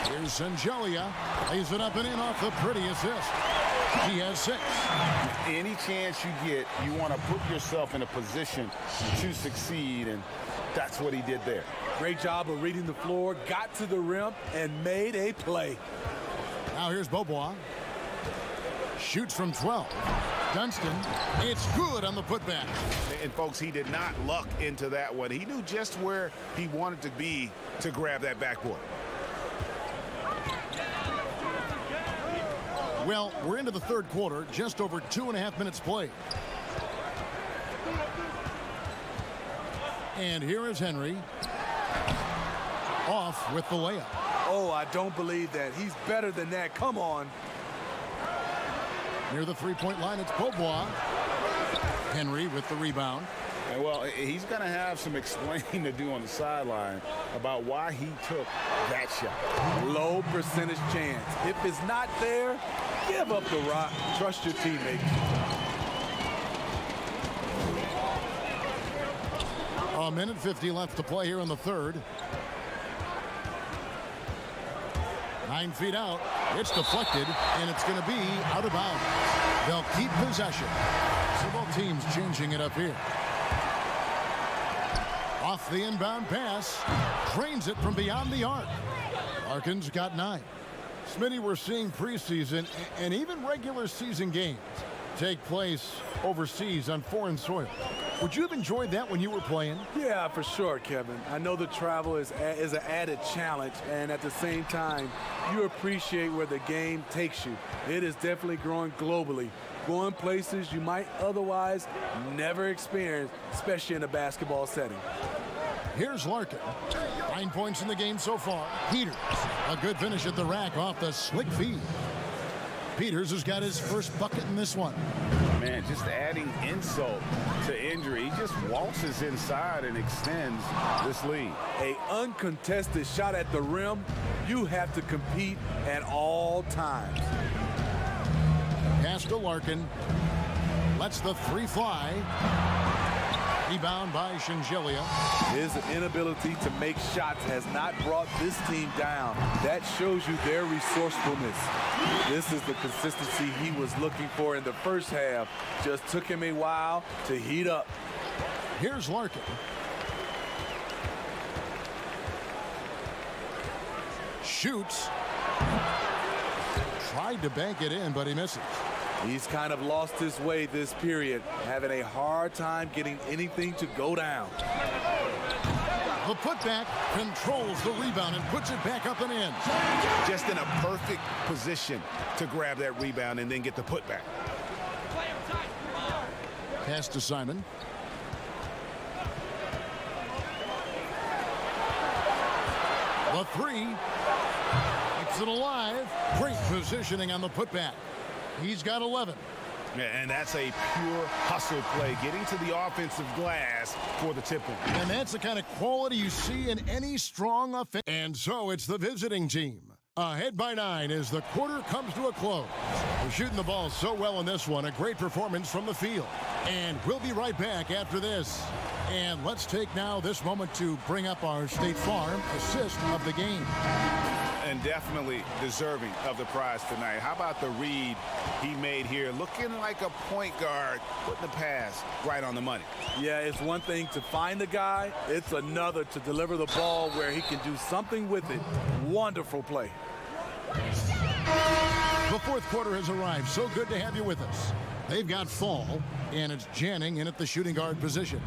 Here's Sangelia. Lays it up and in off the pretty assist. He has 6. Any chance you get, you want to put yourself in a position to succeed, and that's what he did there. Great job of reading the floor, got to the rim, and made a play. Now here's Beaubois. Shoots from 12. Dunston, it's good on the putback. And folks, he did not luck into that one. He knew just where he wanted to be to grab that backboard. Well, we're into the third quarter, just over 2.5 minutes played. And here is Henry. Off with the layup. Oh, I don't believe that. He's better than that. Come on. Near the three-point line, it's Beaubois. Henry with the rebound. And well, he's going to have some explaining to do on the sideline about why he took that shot. Low percentage chance. If it's not there, give up the rock. Trust your teammates. A minute 50 left to play here in the third. 9 feet out. It's deflected, and it's going to be out of bounds. They'll keep possession. So both teams changing it up here. Off the inbound pass. Drains it from beyond the arc. Larkin's got 9. Smitty, we're seeing preseason and even regular season games take place overseas on foreign soil. Would you have enjoyed that when you were playing? Yeah, for sure, Kevin. I know the travel is an added challenge, and at the same time, you appreciate where the game takes you. It is definitely growing globally, going places you might otherwise never experience, especially in a basketball setting. Here's Larkin. 9 points in the game so far. Peters, a good finish at the rack off the slick feed. Peters has got his first bucket in this one. Man, just adding insult to injury. He just waltzes inside and extends this lead. A uncontested shot at the rim, you have to compete at all times. Pass to Larkin. Lets the 3 fly. Rebound by Shingelia. His inability to make shots has not brought this team down. That shows you their resourcefulness. This is the consistency he was looking for in the first half. Just took him a while to heat up. Here's Larkin. Shoots. Tried to bank it in, but he misses. He's kind of lost his way this period, having a hard time getting anything to go down. The putback controls the rebound and puts it back up and in. Just in a perfect position to grab that rebound and then get the putback. Pass to Simon. The three. Keeps it alive. Great positioning on the putback. He's got 11. And that's a pure hustle play, getting to the offensive glass for the tip-in. And that's the kind of quality you see in any strong offense. And so it's the visiting team. Ahead by 9 as the quarter comes to a close. We're shooting the ball so well in this one. A great performance from the field. And we'll be right back after this. And let's take now this moment to bring up our State Farm assist of the game. And definitely deserving of the prize tonight. How about the read he made here? Looking like a point guard, putting the pass right on the money. Yeah, it's one thing to find the guy. It's another to deliver the ball where he can do something with it. Wonderful play. The fourth quarter has arrived. So good to have you with us. They've got Fall, and it's Janning in at the shooting guard position.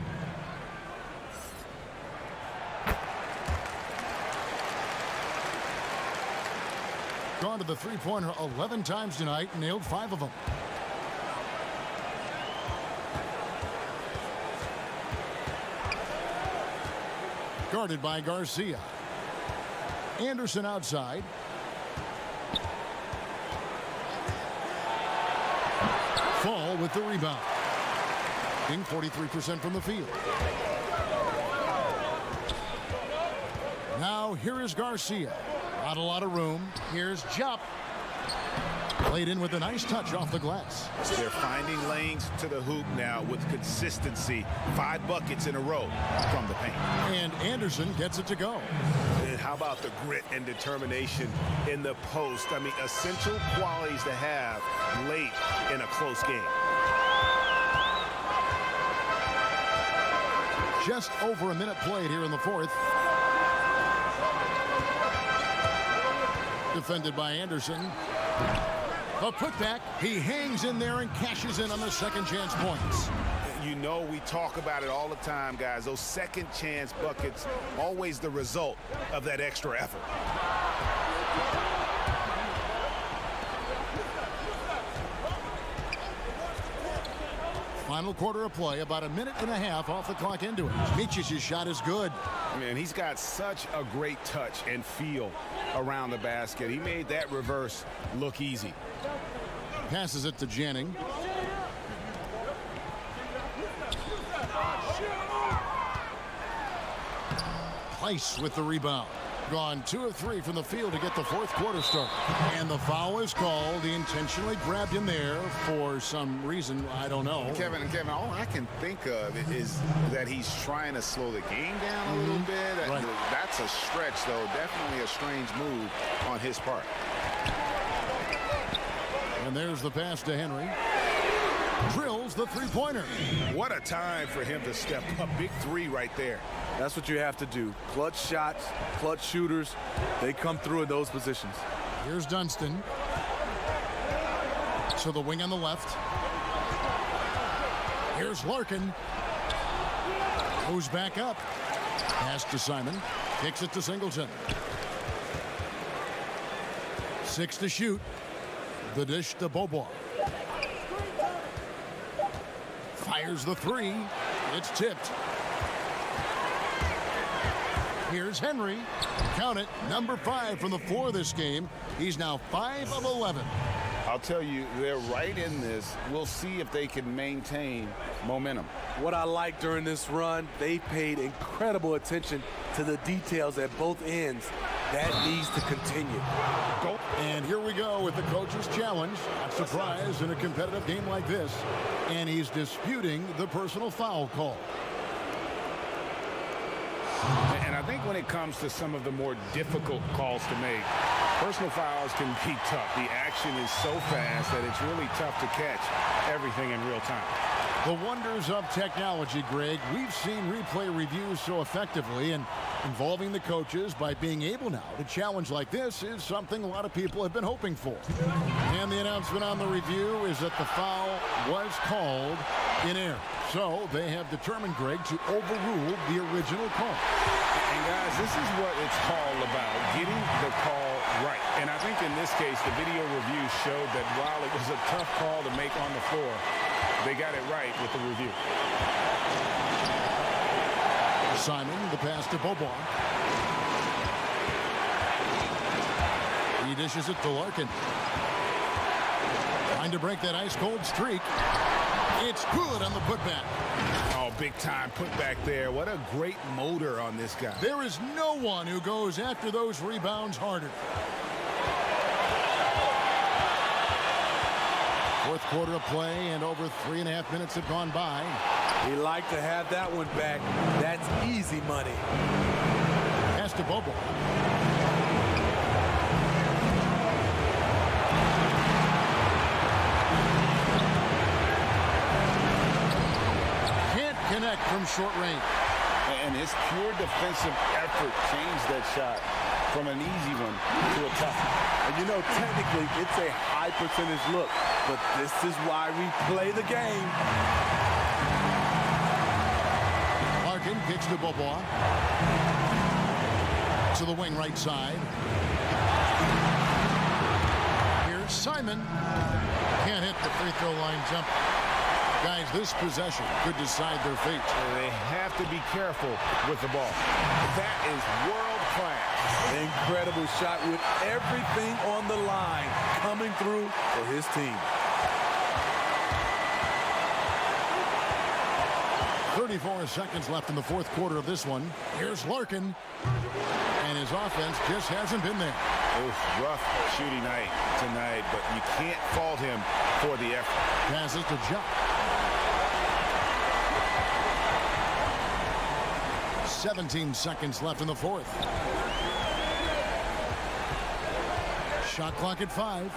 Gone to the three-pointer 11 times tonight, nailed 5 of them. Guarded by Garcia. Anderson outside. Fall with the rebound. Being 43% from the field. Now here is Garcia. Not a lot of room. Here's Jupp. Played in with a nice touch off the glass. They're finding lanes to the hoop now with consistency. 5 buckets in a row from the paint. And Anderson gets it to go. And how about the grit and determination in the post? I mean, essential qualities to have late in a close game. Just over a minute played here in the fourth. Defended by Anderson. A putback. He hangs in there and cashes in on the second chance points. You know, we talk about it all the time, guys. Those second chance buckets, always the result of that extra effort. Final quarter of play, about a minute and a half off the clock into it. Michic's shot is good. Man, he's got such a great touch and feel around the basket. He made that reverse look easy. Passes it to Janning. Place with the rebound. Gone 2 of 3 from the field to get the fourth quarter start. And the foul is called. He intentionally grabbed him there for some reason. I don't know. Kevin, all I can think of is that he's trying to slow the game down a little bit. Right. That's a stretch, though. Definitely a strange move on his part. And there's the pass to Henry. Drills the three-pointer. What a time for him to step up. Big 3 right there. That's what you have to do. Clutch shots, clutch shooters, they come through in those positions. Here's Dunston. So the wing on the left. Here's Larkin. Goes back up. Pass to Simon. Kicks it to Singleton. 6 to shoot. The dish to Bobois. Fires the 3. It's tipped. Here's Henry. Count it. Number 5 from the floor this game. He's now 5 of 11. I'll tell you, they're right in this. We'll see if they can maintain momentum. What I like during this run, they paid incredible attention to the details at both ends. That needs to continue. And here we go with the coach's challenge. Not surprised in a competitive game like this. And he's disputing the personal foul call. And I think when it comes to some of the more difficult calls to make, personal fouls can be tough. The action is so fast that it's really tough to catch everything in real time. The wonders of technology, Greg. We've seen replay reviews so effectively, and involving the coaches by being able now to challenge like this is something a lot of people have been hoping for. And the announcement on the review is that the foul was called in air. So they have determined, Greg, to overrule the original call. And guys, this is what it's all about, getting the call right. And I think in this case, the video review showed that while it was a tough call to make on the floor, they got it right with the review. Simon, the pass to Beaubois. He dishes it to Larkin. Trying to break that ice-cold streak. It's good on the putback. Oh, big time putback there. What a great motor on this guy. There is no one who goes after those rebounds harder. Fourth quarter of play, and over 3.5 minutes have gone by. He liked to have that one back. That's easy money. Pass to Bobo. Can't connect from short range. And his pure defensive effort changed that shot from an easy one to a tough one. And you know, technically, it's a high percentage look, but this is why we play the game. Larkin kicks to Beaubois. To the wing right side. Here's Simon. Can't hit the free throw line jump. Guys, this possession could decide their fate. They have to be careful with the ball. That is world class. Incredible shot with everything on the line coming through for his team. 34 seconds left in the fourth quarter of this one. Here's Larkin. And his offense just hasn't been there. Rough shooting night tonight, but you can't fault him for the effort. Passes to Jock. 17 seconds left in the fourth. Shot clock at 5.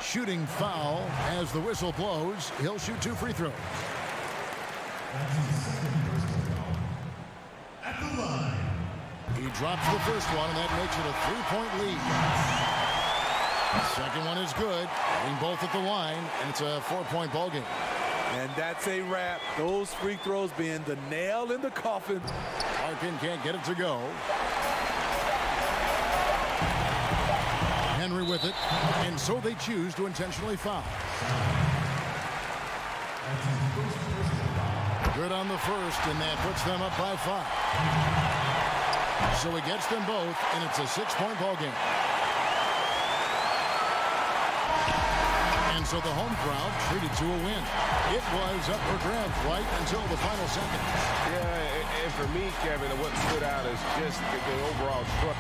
Shooting foul as the whistle blows. He'll shoot 2 free throws. He drops the first one, and that makes it a 3-point lead. The second one is good. Getting both at the line, and it's a 4-point ball game. And that's a wrap. Those free throws being the nail in the coffin. Larkin can't get it to go. Henry with it, and so they choose to intentionally foul. Good on the first, and that puts them up by 5. So he gets them both, and it's a 6-point ball game. And so the home crowd treated to a win. It was up for grabs right until the final seconds. Yeah, and for me, Kevin, what stood out is just the overall trust.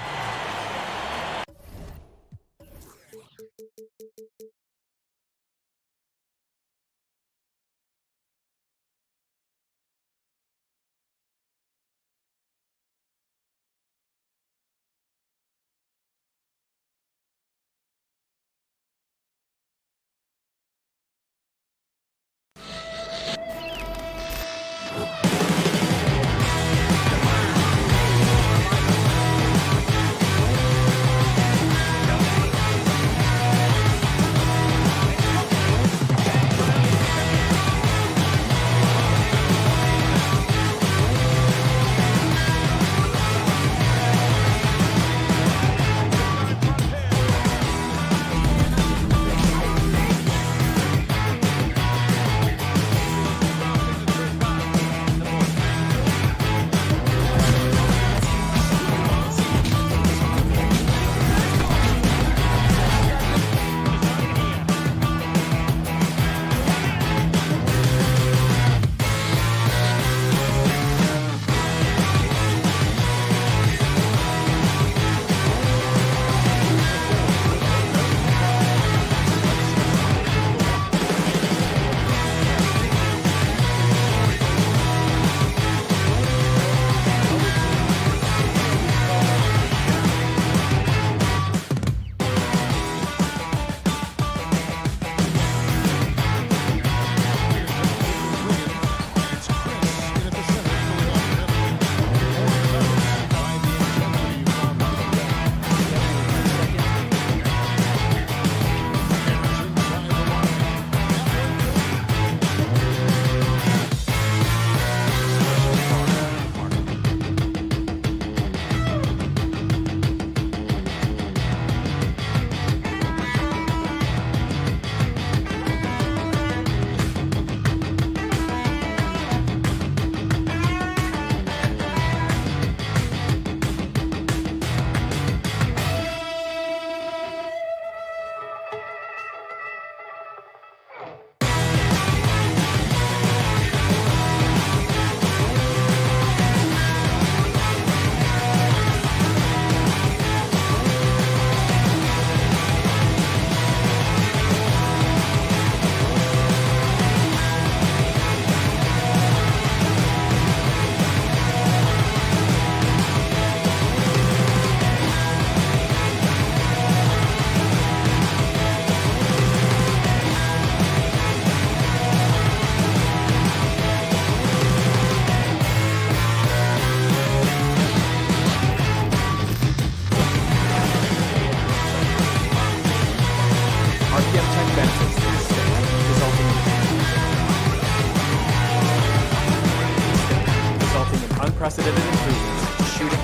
unprecedented improvements. Shooting,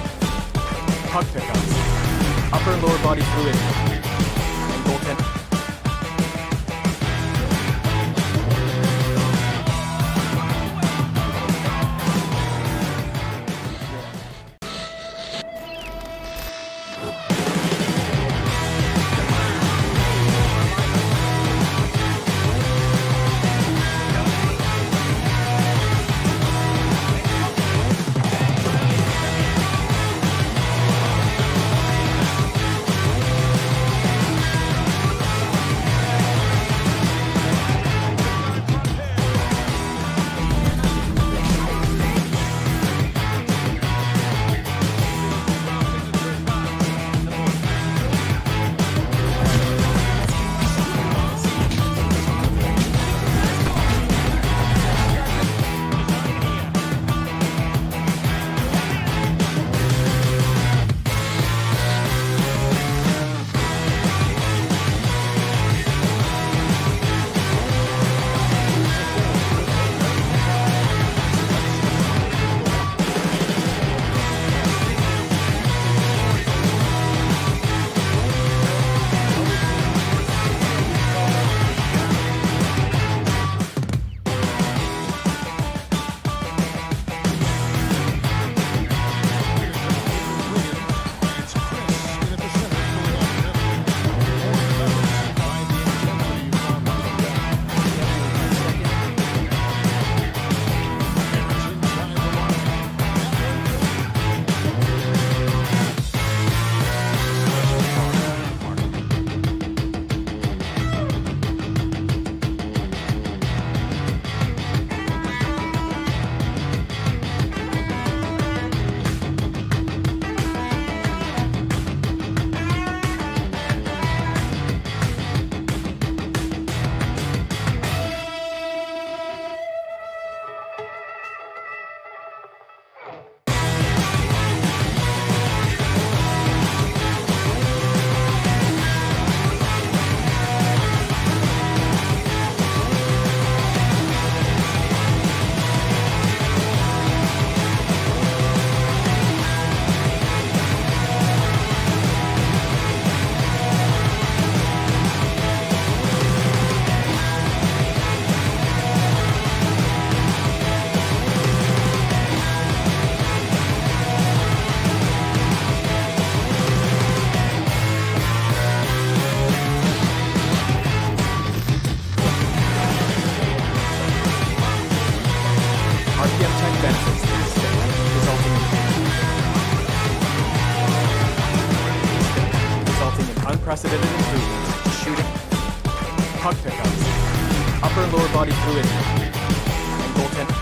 puck pickups, upper and lower body fluidity, and goaltending. Unprecedented improvements. Shooting, puck pickups, upper and lower body fluidity, and goaltending.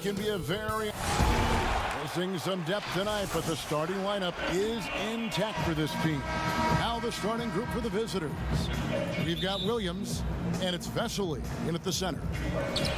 can be a very... Missing some depth tonight, but the starting lineup is intact for this team. Now the starting group for the visitors. We've got Williams, and it's Vesely in at the center.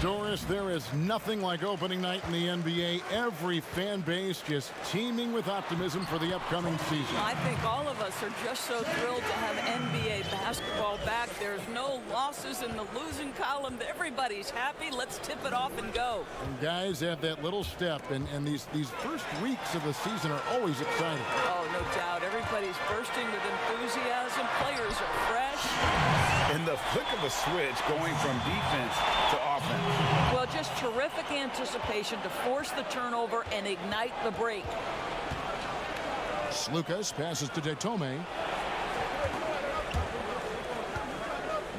Doris, there is nothing like opening night in the NBA. Every fan base just teeming with optimism for the upcoming season. I think all of us are just so thrilled to have NBA basketball back. There's no losses in the losing column. Everybody's happy. Let's tip it off and go. And guys have that little step, and these first weeks of the season are always exciting. Oh, no doubt. Everybody's bursting with enthusiasm. Players are fresh. In the flick of a switch, going from defense to offense. Well, just terrific anticipation to force the turnover and ignite the break. Slukas passes to Detome.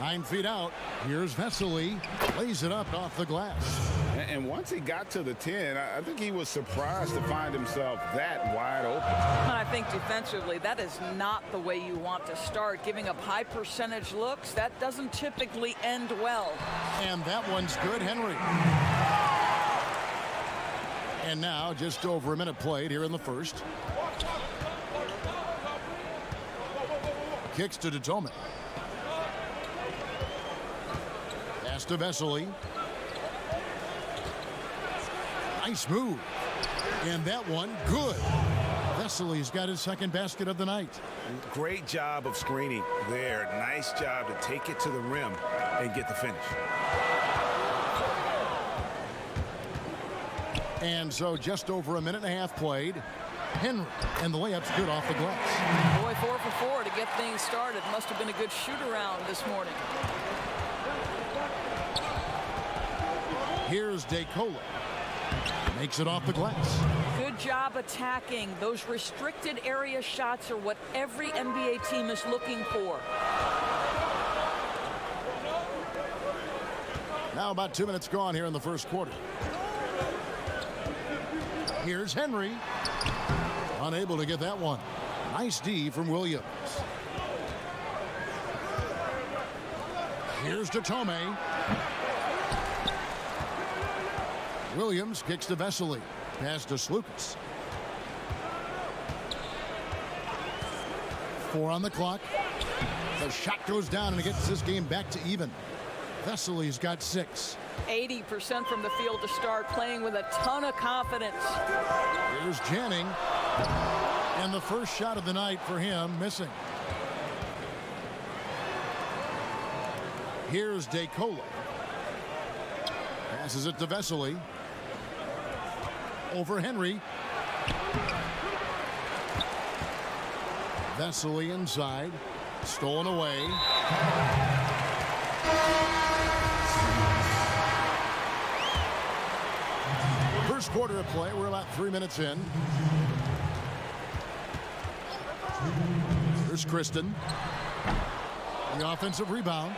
9 feet out. Here's Vesely. Lays it up off the glass. And once he got to the 10, I think he was surprised to find himself that wide open. And I think defensively, that is not the way you want to start. Giving up high percentage looks, that doesn't typically end well. And that one's good, Henry. And now just over a minute played here in the first. Kicks to Detome. Pass to Vesely. Nice move. And that one, good. Vesely's got his second basket of the night. Great job of screening there. Nice job to take it to the rim and get the finish. And so just over a minute and a half played. Henry, and the layup's good off the glass. Boy, 4 for 4 to get things started. Must have been a good shoot-around this morning. Here's DeCola. Makes it off the glass. Good job attacking. Those restricted area shots are what every NBA team is looking for. Now about 2 minutes gone here in the first quarter. Here's Henry. Unable to get that one. Nice D from Williams. Here's Detome. Williams kicks to Vesely. Pass to Slukas. 4 on the clock. The shot goes down and it gets this game back to even. Vesely's got 6. 80% from the field to start, playing with a ton of confidence. Here's Janning. And the first shot of the night for him, missing. Here's DeCola. Passes it to Vesely. Over Henry. Vesely inside. Stolen away. First quarter of play. We're about 3 minutes in. Here's Kristen. The offensive rebound.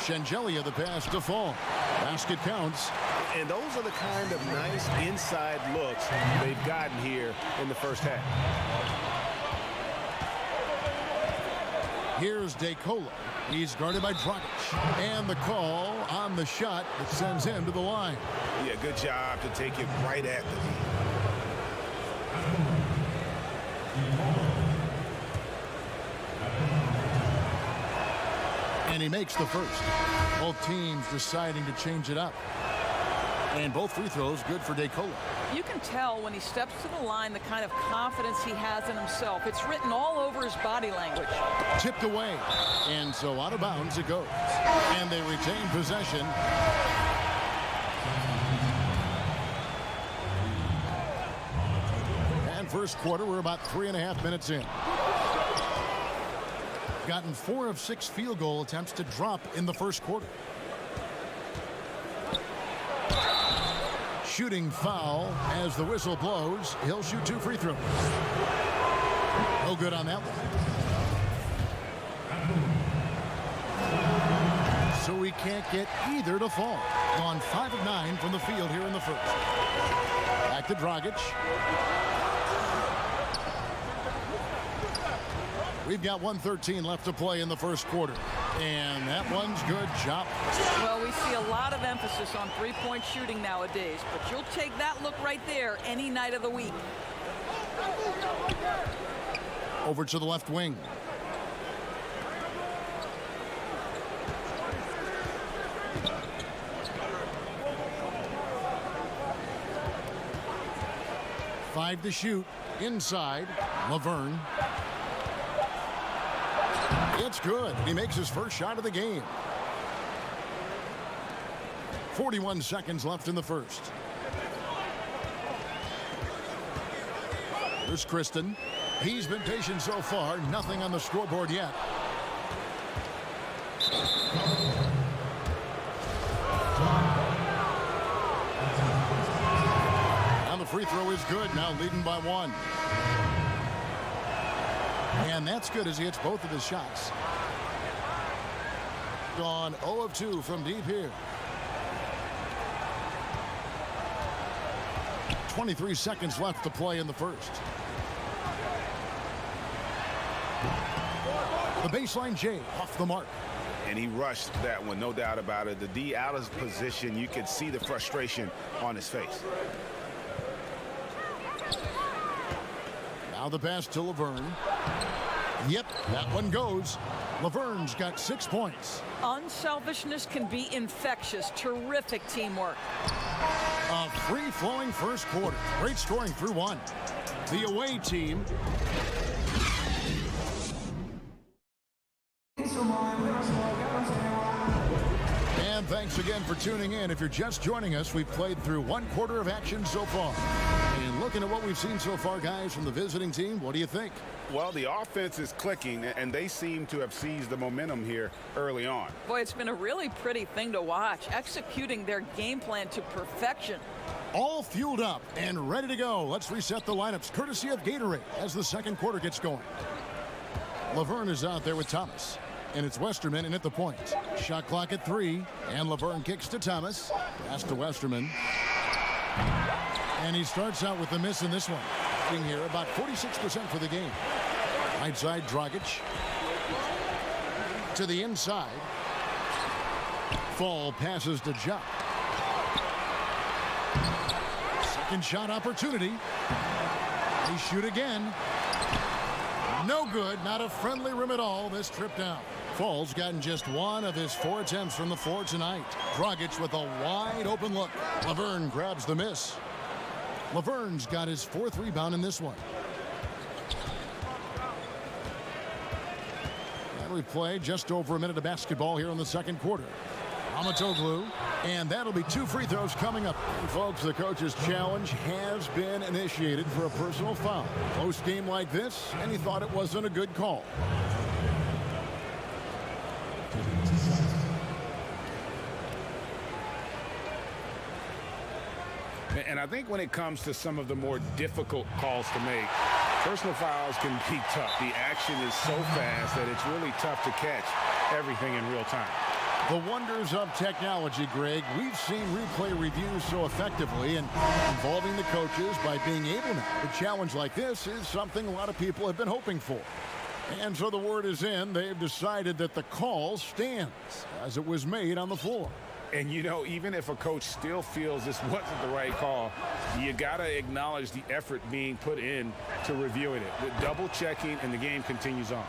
Shengelia the pass to Fall. Basket counts. And those are the kind of nice inside looks they've gotten here in the first half. Here's DeCola. He's guarded by Dragic. And the call on the shot that sends him to the line. Yeah, good job to take it right at the knee. And he makes the first. Both teams deciding to change it up. And both free throws good for DeCola. You can tell when he steps to the line the kind of confidence he has in himself. It's written all over his body language. Tipped away. And so out of bounds it goes. And they retain possession. And first quarter, we're about 3.5 minutes in. Gotten 4 of 6 field goal attempts to drop in the first quarter. Shooting foul as the whistle blows. He'll shoot 2 free throws. No good on that one. So we can't get either to fall. Gone 5 of 9 from the field here in the first. Back to Dragic. We've got 1:13 left to play in the first quarter. And that one's good. Job. Well, we see a lot of emphasis on three-point shooting nowadays, but you'll take that look right there any night of the week. Over to the left wing. Five to shoot. Inside. Laverne. It's good. He makes his first shot of the game. 41 seconds left in the first. There's Kristen. He's been patient so far. Nothing on the scoreboard yet. And the free throw is good. Now leading by one. And that's good as he hits both of his shots. Gone 0 of 2 from deep here. 23 seconds left to play in the first. The baseline J off the mark. And he rushed that one, no doubt about it. The D out of position. You could see the frustration on his face. Now the pass to Laverne. Yep, that one goes. Laverne's got 6 points. Unselfishness can be infectious. Terrific teamwork. A free-flowing first quarter. Great scoring through one. The away team. And thanks again for tuning in. If you're just joining us, we've played through one quarter of action so far. And looking at what we've seen so far, guys, from the visiting team, what do you think? Well, the offense is clicking, and they seem to have seized the momentum here early on. Boy, it's been a really pretty thing to watch, executing their game plan to perfection. All fueled up and ready to go. Let's reset the lineups, courtesy of Gatorade, as the second quarter gets going. Laverne is out there with Thomas. And it's Westerman in at the point. Shot clock at 3. And Laverne kicks to Thomas. Pass to Westerman. And he starts out with the miss in this one. Being here about 46% for the game. Right side, Dragic. To the inside. Fall passes to Jock. Second shot opportunity. They shoot again. No good. Not a friendly rim at all this trip down. Fall's gotten just one of his 4 attempts from the floor tonight. Dragic with a wide open look. Laverne grabs the miss. Laverne's got his 4th rebound in this one. And we've played just over a minute of basketball here in the second quarter. Amatoglu, and that'll be 2 free throws coming up. And folks, the coach's challenge has been initiated for a personal foul. Close game like this, and he thought it wasn't a good call. And I think when it comes to some of the more difficult calls to make, personal fouls can be tough. The action is so fast that it's really tough to catch everything in real time. The wonders of technology, Greg. We've seen replay reviews so effectively and involving the coaches by being able now. A challenge like this is something a lot of people have been hoping for. And so the word is in. They've decided that the call stands as it was made on the floor. And, you know, even if a coach still feels this wasn't the right call, you got to acknowledge the effort being put in to reviewing it. With double checking, and the game continues on.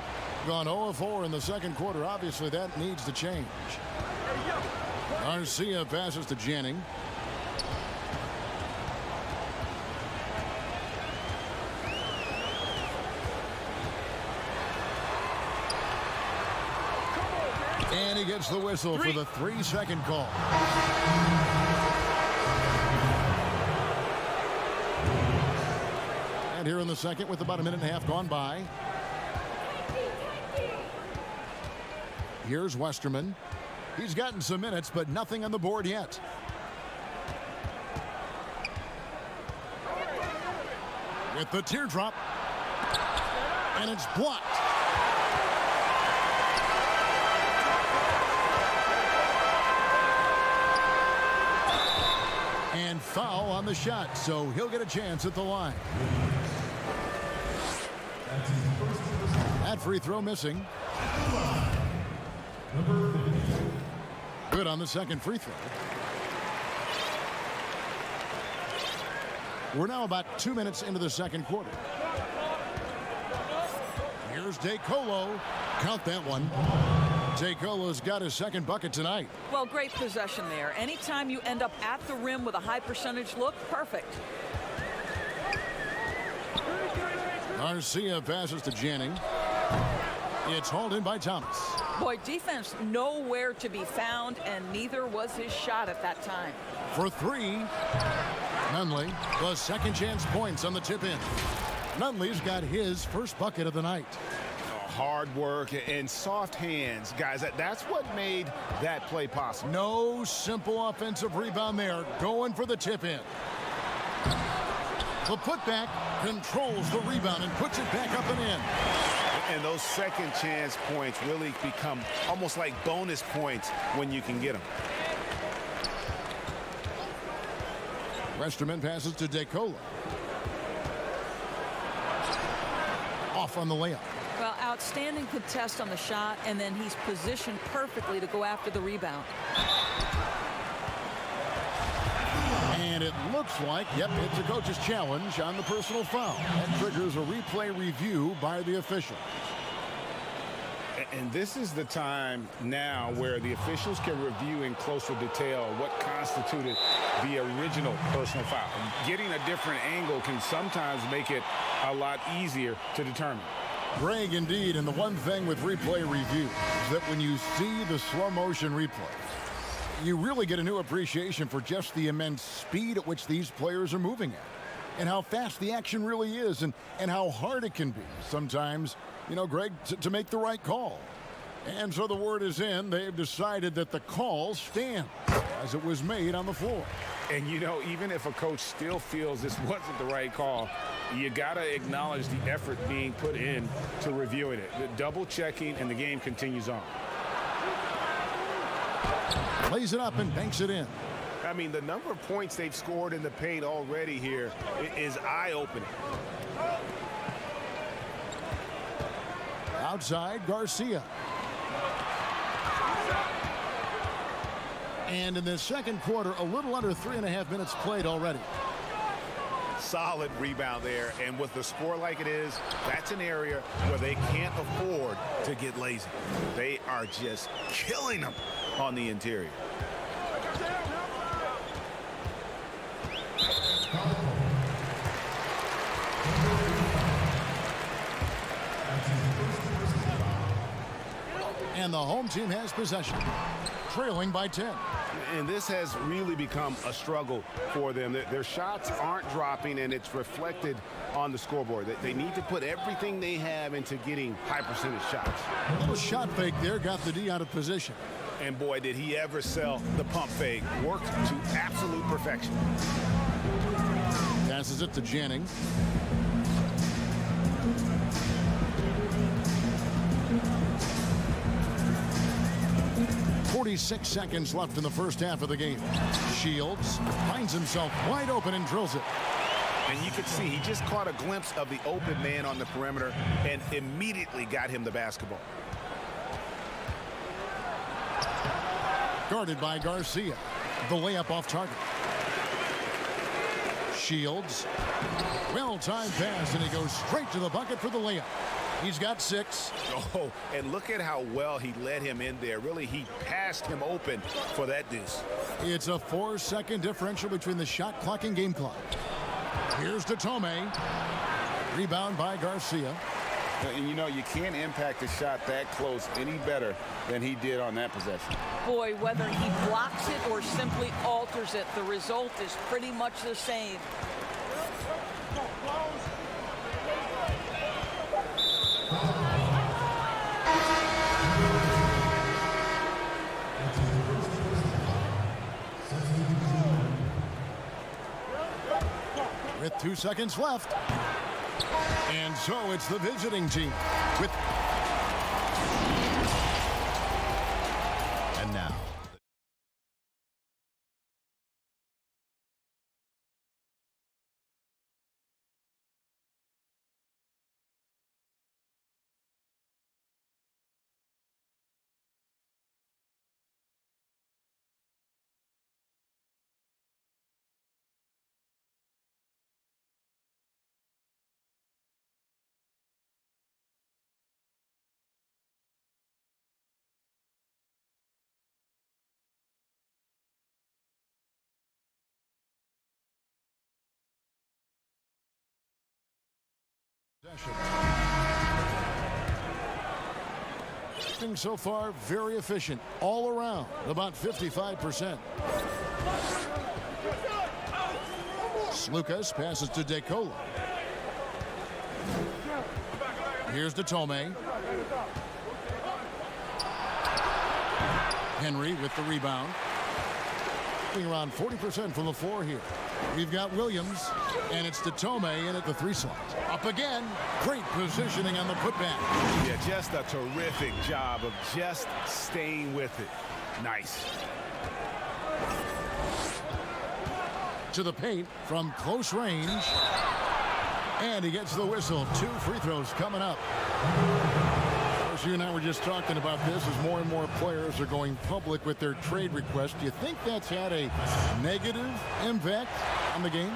Gone 0 of 4 in the second quarter. Obviously, that needs to change. Garcia passes to Janning. And he gets the whistle for the 3-second call. And here in the second with about a minute and a half gone by. Here's Westerman. He's gotten some minutes, but nothing on the board yet. With the teardrop. And it's blocked. And foul on the shot, so he'll get a chance at the line. That free throw missing. Good on the second free throw. We're now about 2 minutes into the second quarter. Here's DeColo. Count that one. DeColo's got his second bucket tonight. Well, great possession there. Anytime you end up at the rim with a high percentage look, perfect. Garcia passes to Janning. It's hauled in by Thomas. Boy, defense nowhere to be found, and neither was his shot at that time. For three, Nunley, the second chance points on the tip in. Nunley's got his first bucket of the night. Hard work and soft hands, guys. That's what made that play possible. No simple offensive rebound there. Going for the tip in. The putback controls the rebound and puts it back up and in. And those second chance points really become almost like bonus points when you can get them. Westerman passes to DeColo. Off on the layup. Well, outstanding contest on the shot, and then he's positioned perfectly to go after the rebound. And it looks like, yep, it's a coach's challenge on the personal foul. That triggers a replay review by the official. And this is the time now where the officials can review in closer detail what constituted the original personal foul. Getting a different angle can sometimes make it a lot easier to determine. Greg, indeed, and the one thing with replay review is that when you see the slow motion replay, you really get a new appreciation for just the immense speed at which these players are moving at, and how fast the action really is, and how hard it can be sometimes, you know, Greg, to make the right call. And so the word is in. They've decided that the call stands as it was made on the floor. And, you know, even if a coach still feels this wasn't the right call, you got to acknowledge the effort being put in to reviewing it. The double checking, and the game continues on. Plays it up and banks it in. I mean, the number of points they've scored in the paint already here is eye-opening. Outside, Garcia. And in the second quarter, a little under 3.5 minutes played already. Solid rebound there, and with the score like it is, that's an area where they can't afford to get lazy. They are just killing them on the interior. And the home team has possession, trailing by 10. And this has really become a struggle for them. Their shots aren't dropping, and it's reflected on the scoreboard. They need to put everything they have into getting high percentage shots. A little shot fake there got the D out of position. And boy, did he ever sell the pump fake. Worked to absolute perfection. Passes it to Janning. .46 seconds left in the first half of the game. Shields finds himself wide open and drills it. And you could see he just caught a glimpse of the open man on the perimeter and immediately got him the basketball. Guarded by Garcia. The layup off target. Shields. Well-timed pass, and he goes straight to the bucket for the layup. He's got 6. Oh, and look at how well he led him in there. Really, he passed him open for that deuce. It's a 4-second differential between the shot clock and game clock. Here's to Tomei. Rebound by Garcia. And, you know, you can't impact a shot that close any better than he did on that possession. Boy, whether he blocks it or simply alters it, the result is pretty much the same. With 2 seconds left. And so it's the visiting team with So far, very efficient all around, about 55%. Slucas passes to DeColo. Here's to Tomei. Henry with the rebound. Around 40% from the floor here. We've got Williams, and it's to Tomei in at the 3 slot. Up again. Great positioning on the putback. Yeah, just a terrific job of just staying with it. Nice. To the paint from close range. And he gets the whistle. 2 free throws coming up. As you and I were just talking about this, as more and more players are going public with their trade requests, do you think that's had a negative impact on the game?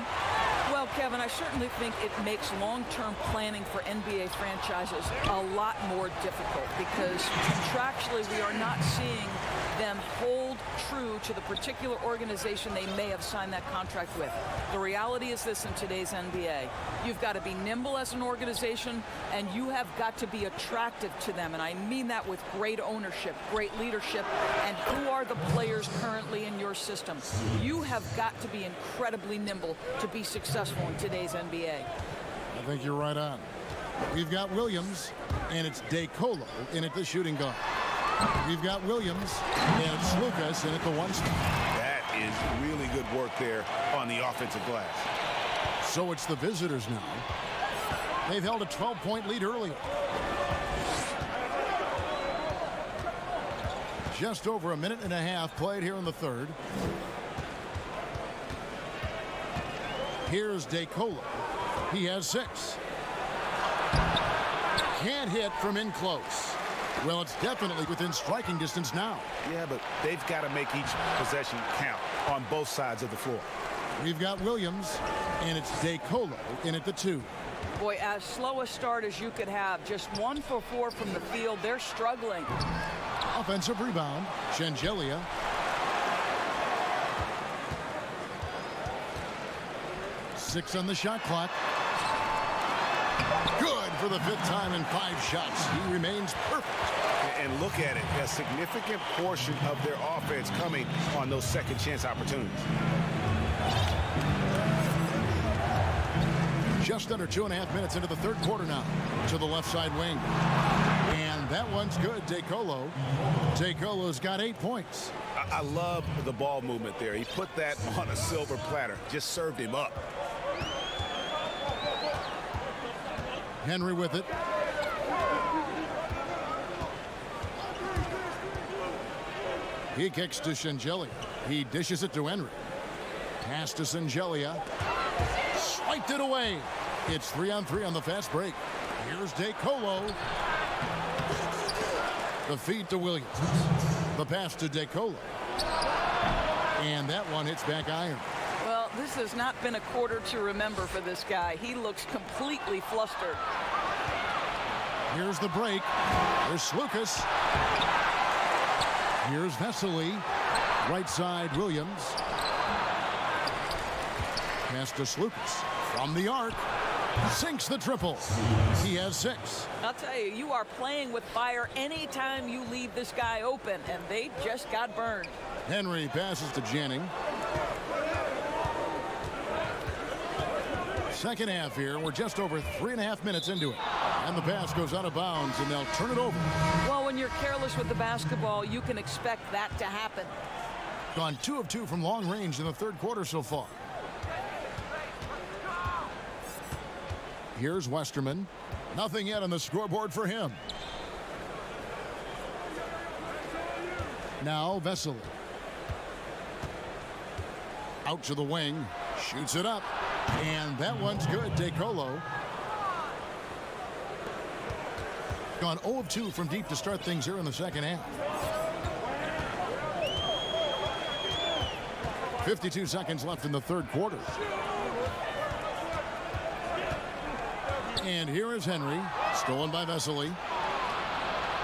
Well, Kevin, I certainly think it makes long-term planning for NBA franchises a lot more difficult because contractually we are not seeing them hold true to the particular organization they may have signed that contract with. The reality is this in today's NBA. You've got to be nimble as an organization, and you have got to be attractive to them. And I mean that with great ownership, great leadership, and who are the players currently in your system. You have got to be incredibly nimble to be successful in today's NBA. I think you're right on. We've got Williams, and it's DeColo in at the shooting guard. We've got Williams, and it's Lucas in at the 1 spot. That is really good work there on the offensive glass. So it's the visitors now. They've held a 12-point lead earlier. Just over a minute and a half played here in the third. Here's DeColo. He has 6. Can't hit from in close. Well, it's definitely within striking distance now. Yeah, but they've got to make each possession count on both sides of the floor. We've got Williams, and it's DeColo in at the 2. Boy, as slow a start as you could have. Just 1 for 4 from the field. They're struggling. Offensive rebound, Shengelia. Six on the shot clock. Good for the 5th time in 5 shots. He remains perfect. And look at it, a significant portion of their offense coming on those second chance opportunities. Just under 2.5 minutes into the third quarter now. To the left side wing. And that one's good, DeColo. DeColo's got 8 points. I love the ball movement there. He put that on a silver platter. Just served him up. Henry with it. He kicks to Shengelia. He dishes it to Henry. Pass to Shengelia. Swiped it away. It's 3-on-3 on the fast break. Here's DeColo. The feed to Williams. The pass to DeColo. And that one hits back iron. Well, this has not been a quarter to remember for this guy. He looks completely flustered. Here's the break. There's Lucas. Here's Vesely. Right side, Williams. Pass to Slucas. From the arc. Sinks the triple. He has 6. I'll tell you, you are playing with fire anytime you leave this guy open, and they just got burned. Henry passes to Janning. Second half here. We're just over 3.5 minutes into it. And the pass goes out of bounds, and they'll turn it over. Well, when you're careless with the basketball, you can expect that to happen. Gone 2 of 2 from long range in the third quarter so far. Here's Westerman. Nothing yet on the scoreboard for him. Now Vesely. Out to the wing. Shoots it up. And that one's good. DeColo. Gone 0 of 2 from deep to start things here in the second half. 52 seconds left in the third quarter. And here is Henry. Stolen by Vesely.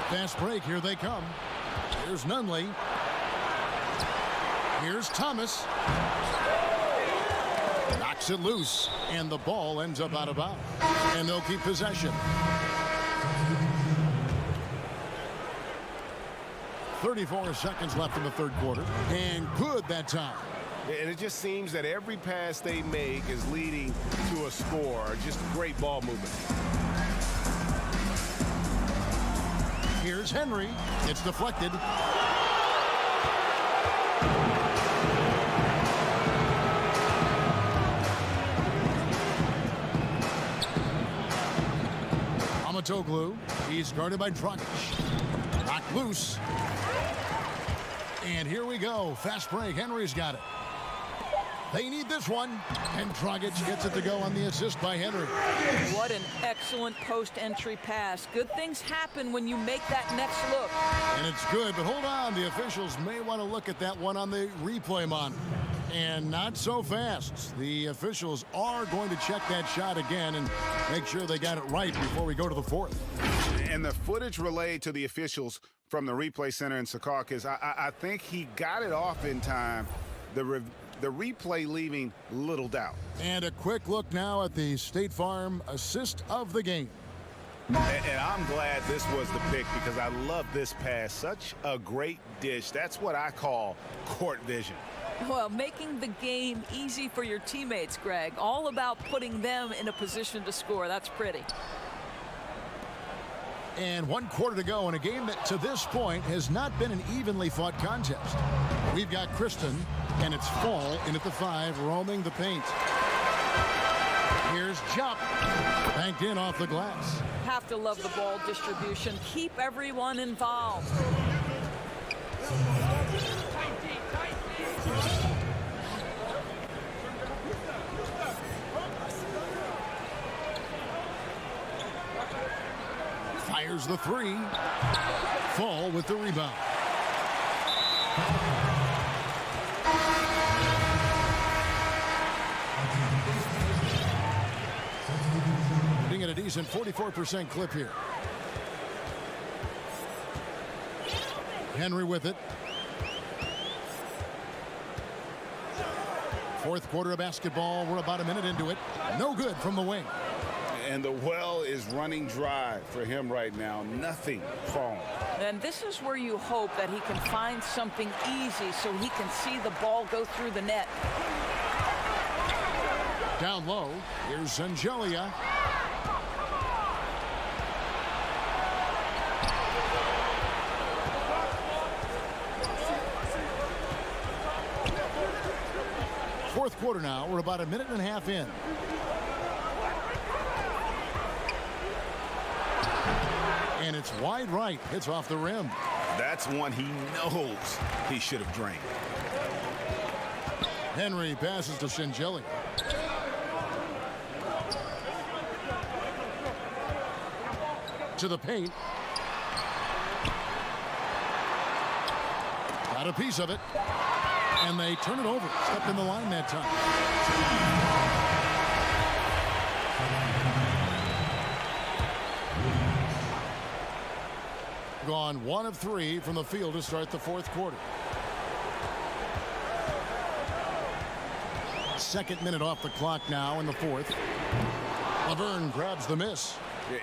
Fast break. Here they come. Here's Nunley. Here's Thomas. Knocks it loose, and the ball ends up out of bounds. And they'll keep possession. 34 seconds left in the third quarter. And good that time. And it just seems that every pass they make is leading to a score. Just great ball movement. Here's Henry. It's deflected. Amatoglu. He's guarded by Dragic. Knocked loose. And here we go. Fast break. Henry's got it. They need this one. And Dragic gets it to go on the assist by Henry. What an excellent post-entry pass. Good things happen when you make that next look. And it's good, but hold on. The officials may want to look at that one on the replay monitor. And not so fast. The officials are going to check that shot again and make sure they got it right before we go to the fourth. And the footage relayed to the officials from the replay center in Secaucus, I think he got it off in time. The replay leaving little doubt. And a quick look now at the State Farm assist of the game. And I'm glad this was the pick because I love this pass. Such a great dish. That's what I call court vision. Well, making the game easy for your teammates, Greg. All about putting them in a position to score. That's pretty. And 1 quarter to go in a game that to this point has not been an evenly fought contest. We've got Kristen, and it's Fall in at the 5, roaming the paint. Here's Jump, banked in off the glass. Have to love the ball distribution. Keep everyone involved. Fires the 3. Fall with the rebound. Getting at a decent 44% clip here. Henry with it. Fourth quarter of basketball. We're about a minute into it. No good from the wing. And the well is running dry for him right now. Nothing falling. And this is where you hope that he can find something easy so he can see the ball go through the net. Down low, here's Zangelia. Fourth quarter now. We're about a minute and a half in. And it's wide right. Hits off the rim. That's one he knows he should have drained. Henry passes to Shingelli. To the paint. Got a piece of it. And they turn it over. Stepped in the line that time. Gone 1 of 3 from the field to start the fourth quarter. Second minute off the clock now in the fourth. Laverne grabs the miss.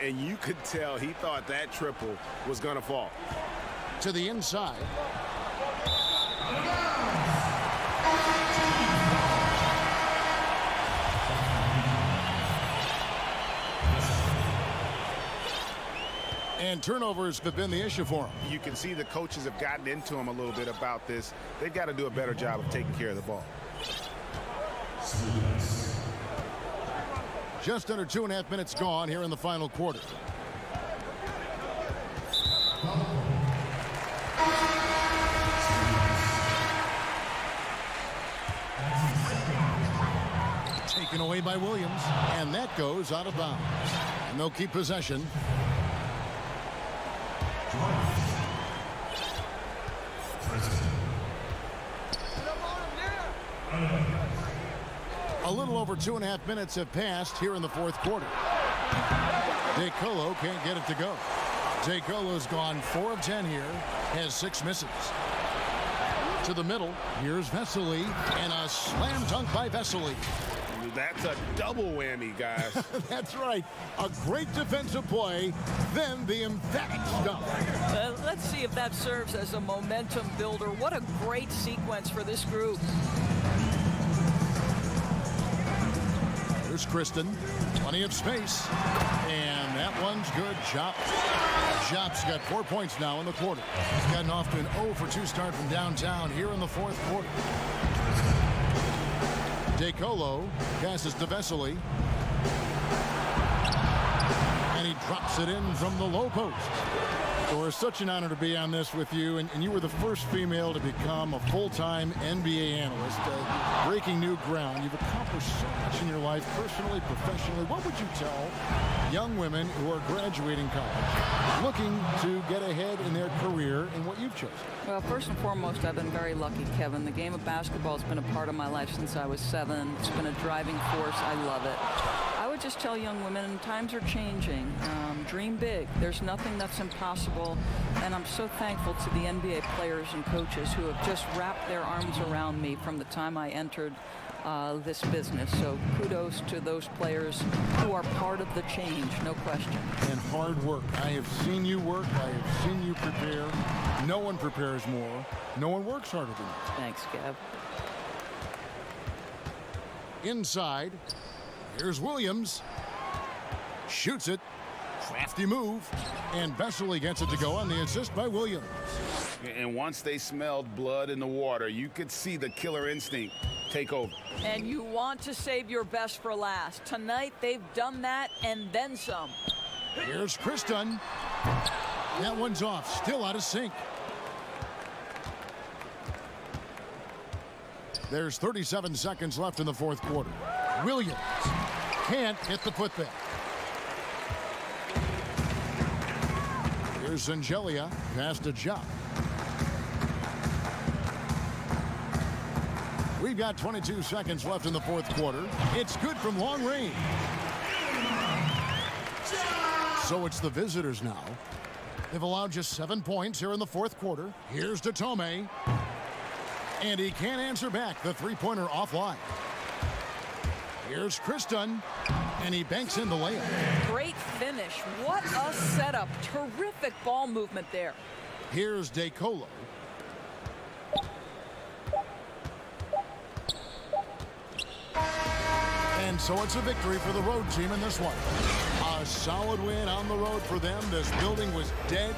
And you could tell he thought that triple was going to fall. To the inside. And turnovers have been the issue for him. You can see the coaches have gotten into him a little bit about this. They've got to do a better job of taking care of the ball. Just under 2.5 minutes gone here in the final quarter. Taken away by Williams, and that goes out of bounds. And they'll keep possession. A little over 2.5 minutes have passed here in the fourth quarter. DeColo can't get it to go. DeColo's gone 4 of 10 here, has 6 misses. To the middle, here's Vesely, and a slam dunk by Vesely. That's a double whammy, guys. That's right. A great defensive play, then the emphatic stop. Let's see if that serves as a momentum builder. What a great sequence for this group. Here's Kristen. Plenty of space. And that one's good. Jop's got 4 points now in the quarter. He's gotten off to an 0 for 2 start from downtown here in the fourth quarter. DeColo passes to Vesely. And he drops it in from the low post. So it's such an honor to be on this with you. And you were the first female to become a full-time NBA analyst. Breaking new ground. You've accomplished so much in your life, personally, professionally. What would you tell young women who are graduating college, looking to get ahead in their career in what you've chosen? Well, first and foremost, I've been very lucky, Kevin. The game of basketball has been a part of my life since I was 7. It's been a driving force. I love it. I would just tell young women, times are changing. Dream big. There's nothing that's impossible. And I'm so thankful to the NBA players and coaches who have just wrapped their arms around me from the time I entered this business. So kudos to those players who are part of the change, no question. And hard work. I have seen you work. I have seen you prepare. No one prepares more. No one works harder than you. Thanks, Kev. Inside. Here's Williams. Shoots it. Crafty move. And Vesely gets it to go on the assist by Williams. And once they smelled blood in the water, you could see the killer instinct take over. And you want to save your best for last. Tonight, they've done that and then some. Here's Kristen. That one's off. Still out of sync. There's 37 seconds left in the fourth quarter. Williams can't hit the putback. Here's Zangelia. Pass to Jop. We've got 22 seconds left in the fourth quarter. It's good from long range. So it's the visitors now. They've allowed just 7 points here in the fourth quarter. Here's Datome. And he can't answer back. The three-pointer offline. Here's Kristen. And he banks in the layup. Great finish. What a setup. Terrific ball movement there. Here's DeColo. And so it's a victory for the road team in this one. A solid win on the road for them. This building was dead.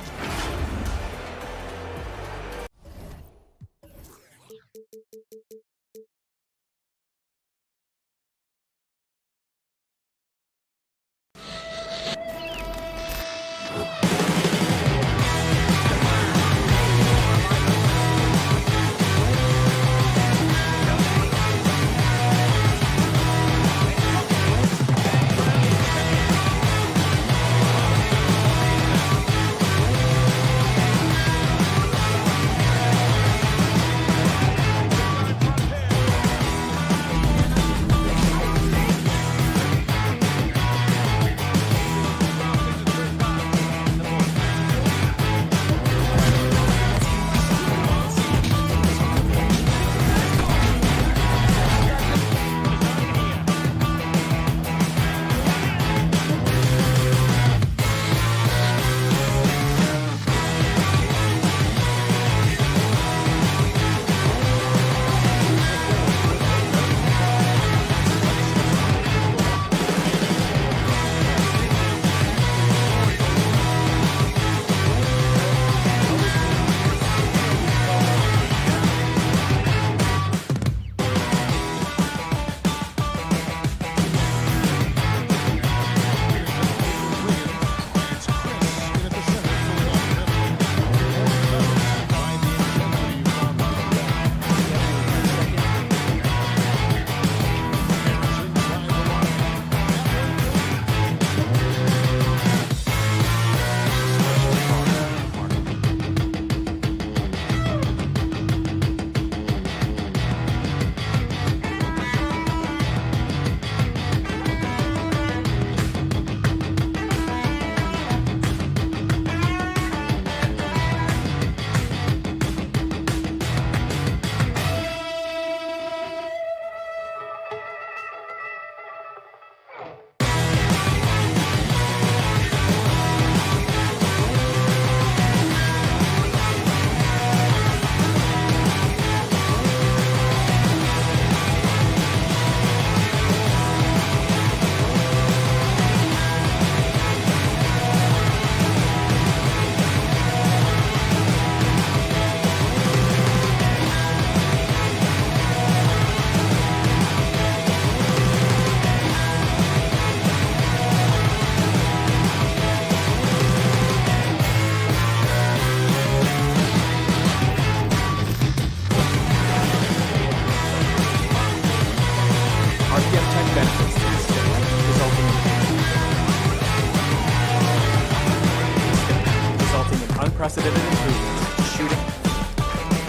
unprecedented improvements. Shooting,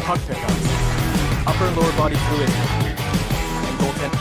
puck pickups, upper and lower body fluidity, and goaltending.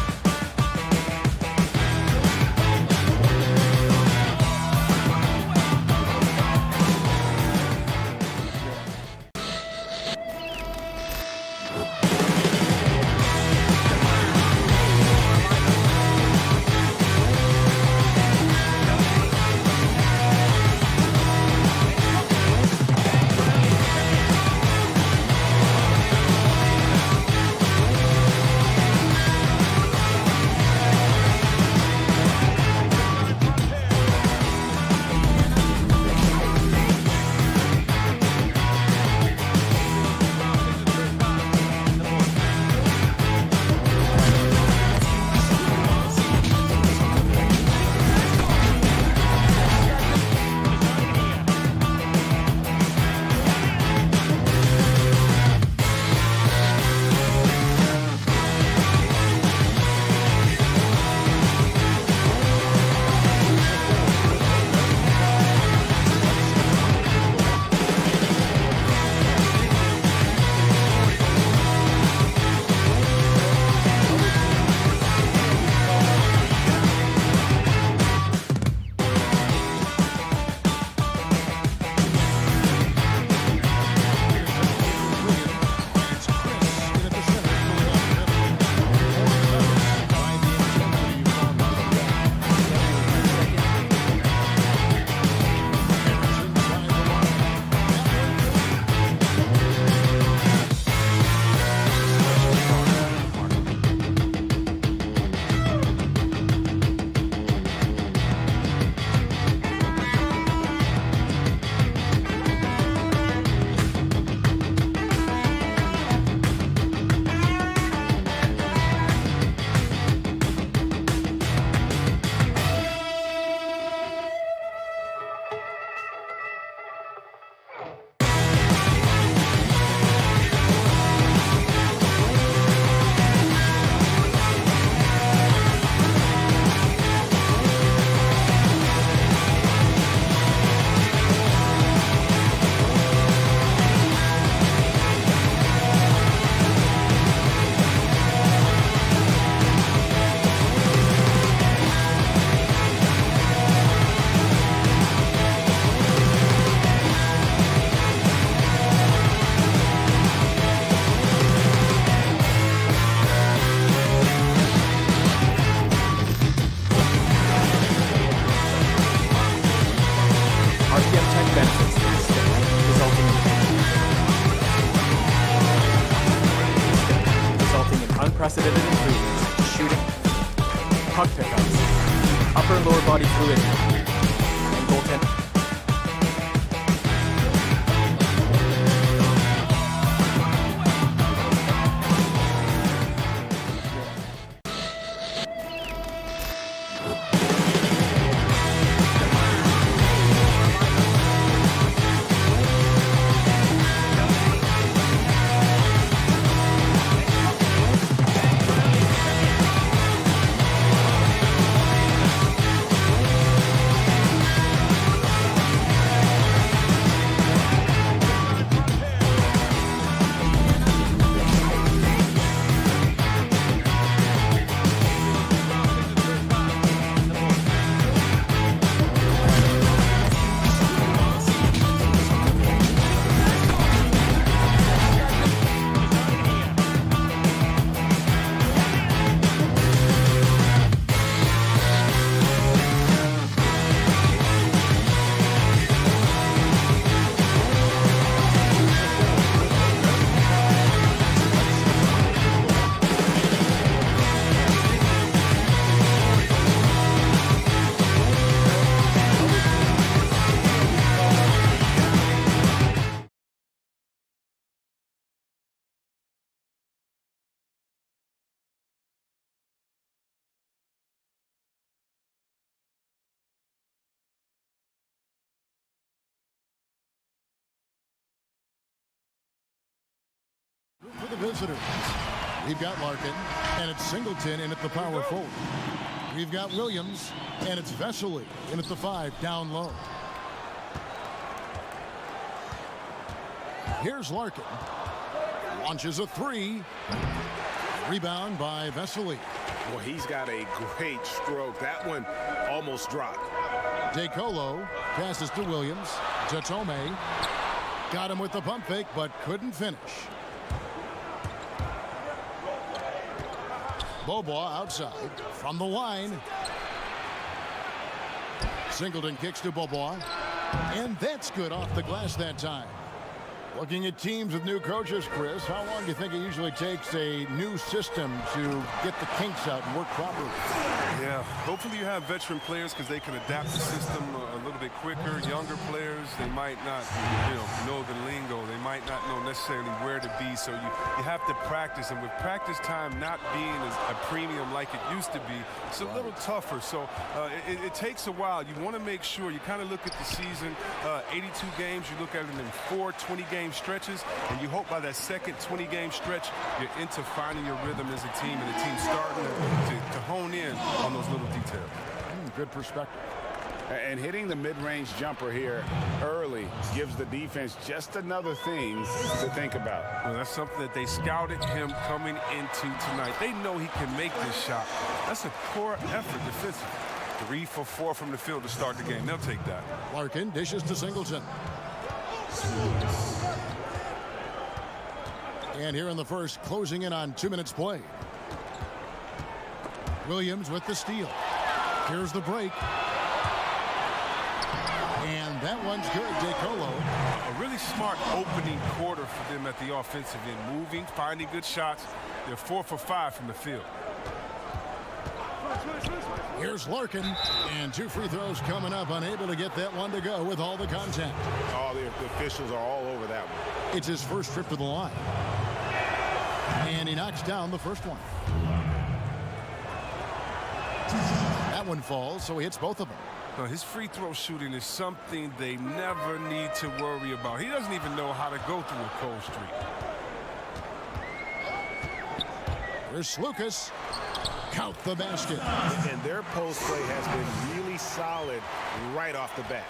Unprecedented improvements. Shooting, puck pickups, upper and lower body fluidity, and goaltending. For the visitors, we've got Larkin, and it's Singleton in at the power forward. We've got Williams, and it's Vesely in at the 5 down low. Here's Larkin. Launches a three. Rebound by Vesely. Well, he's got a great stroke. That one almost dropped. DeColo passes to Williams. Jatome got him with the pump fake, but couldn't finish. Bobois outside from the line. Singleton kicks to Bobois, and that's good off the glass that time. Looking at teams with new coaches, Chris, how long do you think it usually takes a new system to get the kinks out and work properly? Yeah, hopefully you have veteran players because they can adapt the system a little bit quicker. Younger players, they might not, know the lingo. They might not know necessarily where to be. So you have to practice, and with practice time not being a premium like it used to be, it's a little tougher. So it takes a while. You want to make sure you kind of look at the season, 82 games. You look at it in 4 20-game stretches, and you hope by that second 20-game stretch you're into finding your rhythm as a team, and the team starting to hone in on those little details. Good perspective. And hitting the mid-range jumper here early gives the defense just another thing to think about. Well, that's something that they scouted him coming into tonight. They know he can make this shot. That's a core effort defensively. 3 for 4 from the field to start the game. They'll take that. Larkin dishes to Singleton. And here in the first, closing in on 2 minutes play. Williams with the steal. Here's the break. And that one's good, DeColo. A really smart opening quarter for them at the offensive end. Moving, finding good shots. They're 4 for 5 from the field. Here's Larkin. And 2 free throws coming up. Unable to get that one to go with all the contact. Oh, the officials are all over that one. It's his first trip to the line. And he knocks down the first one. That one falls, so he hits both of them. Now, his free throw shooting is something they never need to worry about. He doesn't even know how to go through a cold streak. Here's Lucas. Count the basket. And their post play has been really solid right off the bat.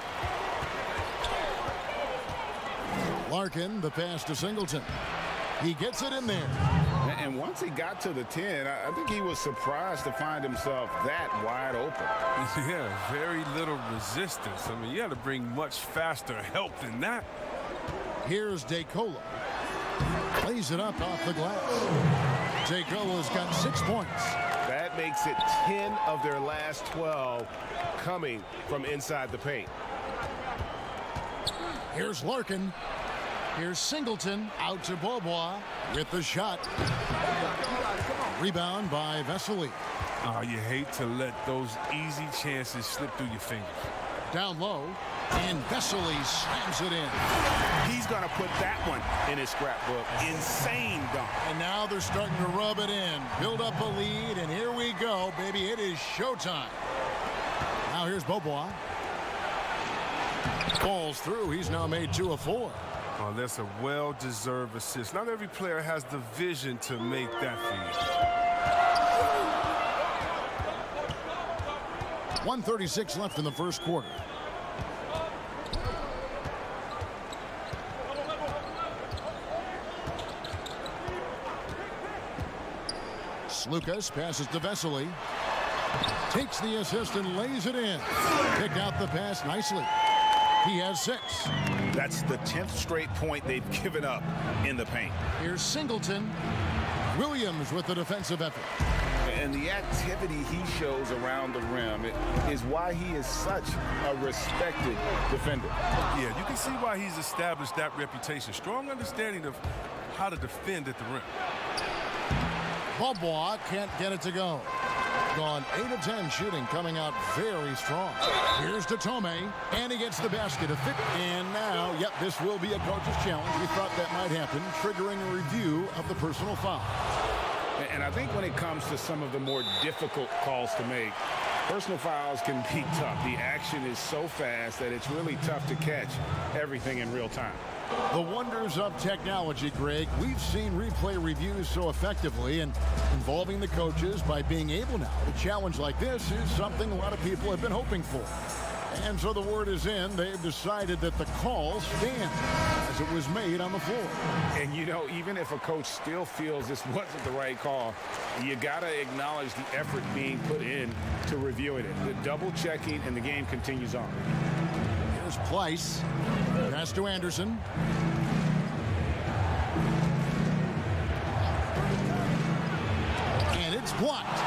Larkin, the pass to Singleton. He gets it in there. And once he got to the 10, I think he was surprised to find himself that wide open. Yeah, very little resistance. I mean, you got to bring much faster help than that. Here's DeColo. Plays it up off the glass. DeColo's got 6 points. That makes it 10 of their last 12 coming from inside the paint. Here's Larkin. Here's Singleton out to Bobois with the shot. Rebound by Vesely. Oh, you hate to let those easy chances slip through your fingers. Down low, and Vesely slams it in. He's going to put that one in his scrapbook. Insane dunk. And now they're starting to rub it in. Build up a lead, and here we go, baby. It is showtime. Now here's Bobois. Falls through. He's now made 2 of 4. Oh, that's a well-deserved assist. Not every player has the vision to make that feed. 1:36 left in the first quarter. Lucas passes to Vesely. Takes the assist and lays it in. Pick out the pass nicely. He has 6. That's the 10th straight point they've given up in the paint. Here's Singleton. Williams with the defensive effort. And the activity he shows around the rim is why he is such a respected defender. Yeah, you can see why he's established that reputation. Strong understanding of how to defend at the rim. Bobois can't get it to go. Gone 8 of 10 shooting, coming out very strong. Here's Jatome, and he gets the basket. And now, yep, this will be a coach's challenge. We thought that might happen, triggering a review of the personal foul. And I think when it comes to some of the more difficult calls to make, personal fouls can be tough. The action is so fast that it's really tough to catch everything in real time. The wonders of technology, Greg. We've seen replay reviews so effectively, and involving the coaches by being able now to challenge like this is something a lot of people have been hoping for. And so the word is in. They've decided that the call stands as it was made on the floor. And, you know, even if a coach still feels this wasn't the right call, you got to acknowledge the effort being put in to reviewing it. The double checking, and the game continues on. Here's Pleiss. Pass to Anderson. And it's blocked.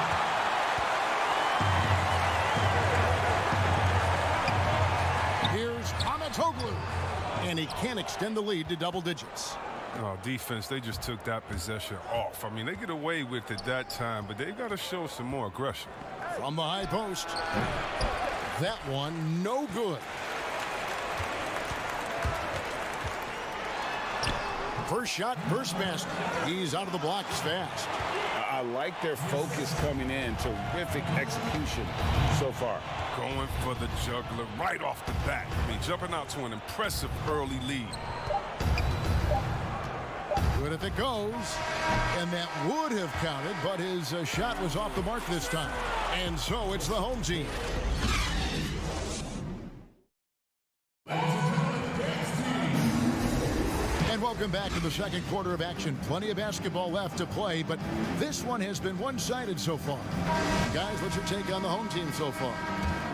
Here's Amatoglu. And he can't extend the lead to double digits. Oh, defense, they just took that possession off. I mean, they get away with it that time, but they've got to show some more aggression. From the high post. That one, no good. First shot, first basket. He's out of the blocks fast. I like their focus coming in. Terrific execution so far. Going for the juggler right off the bat. I mean, jumping out to an impressive early lead. Good if it goes. And that would have counted, but his shot was off the mark this time. And so it's the home team. And welcome back to the second quarter of action. Plenty of basketball left to play, but this one has been one-sided so far. Guys, what's your take on the home team so far?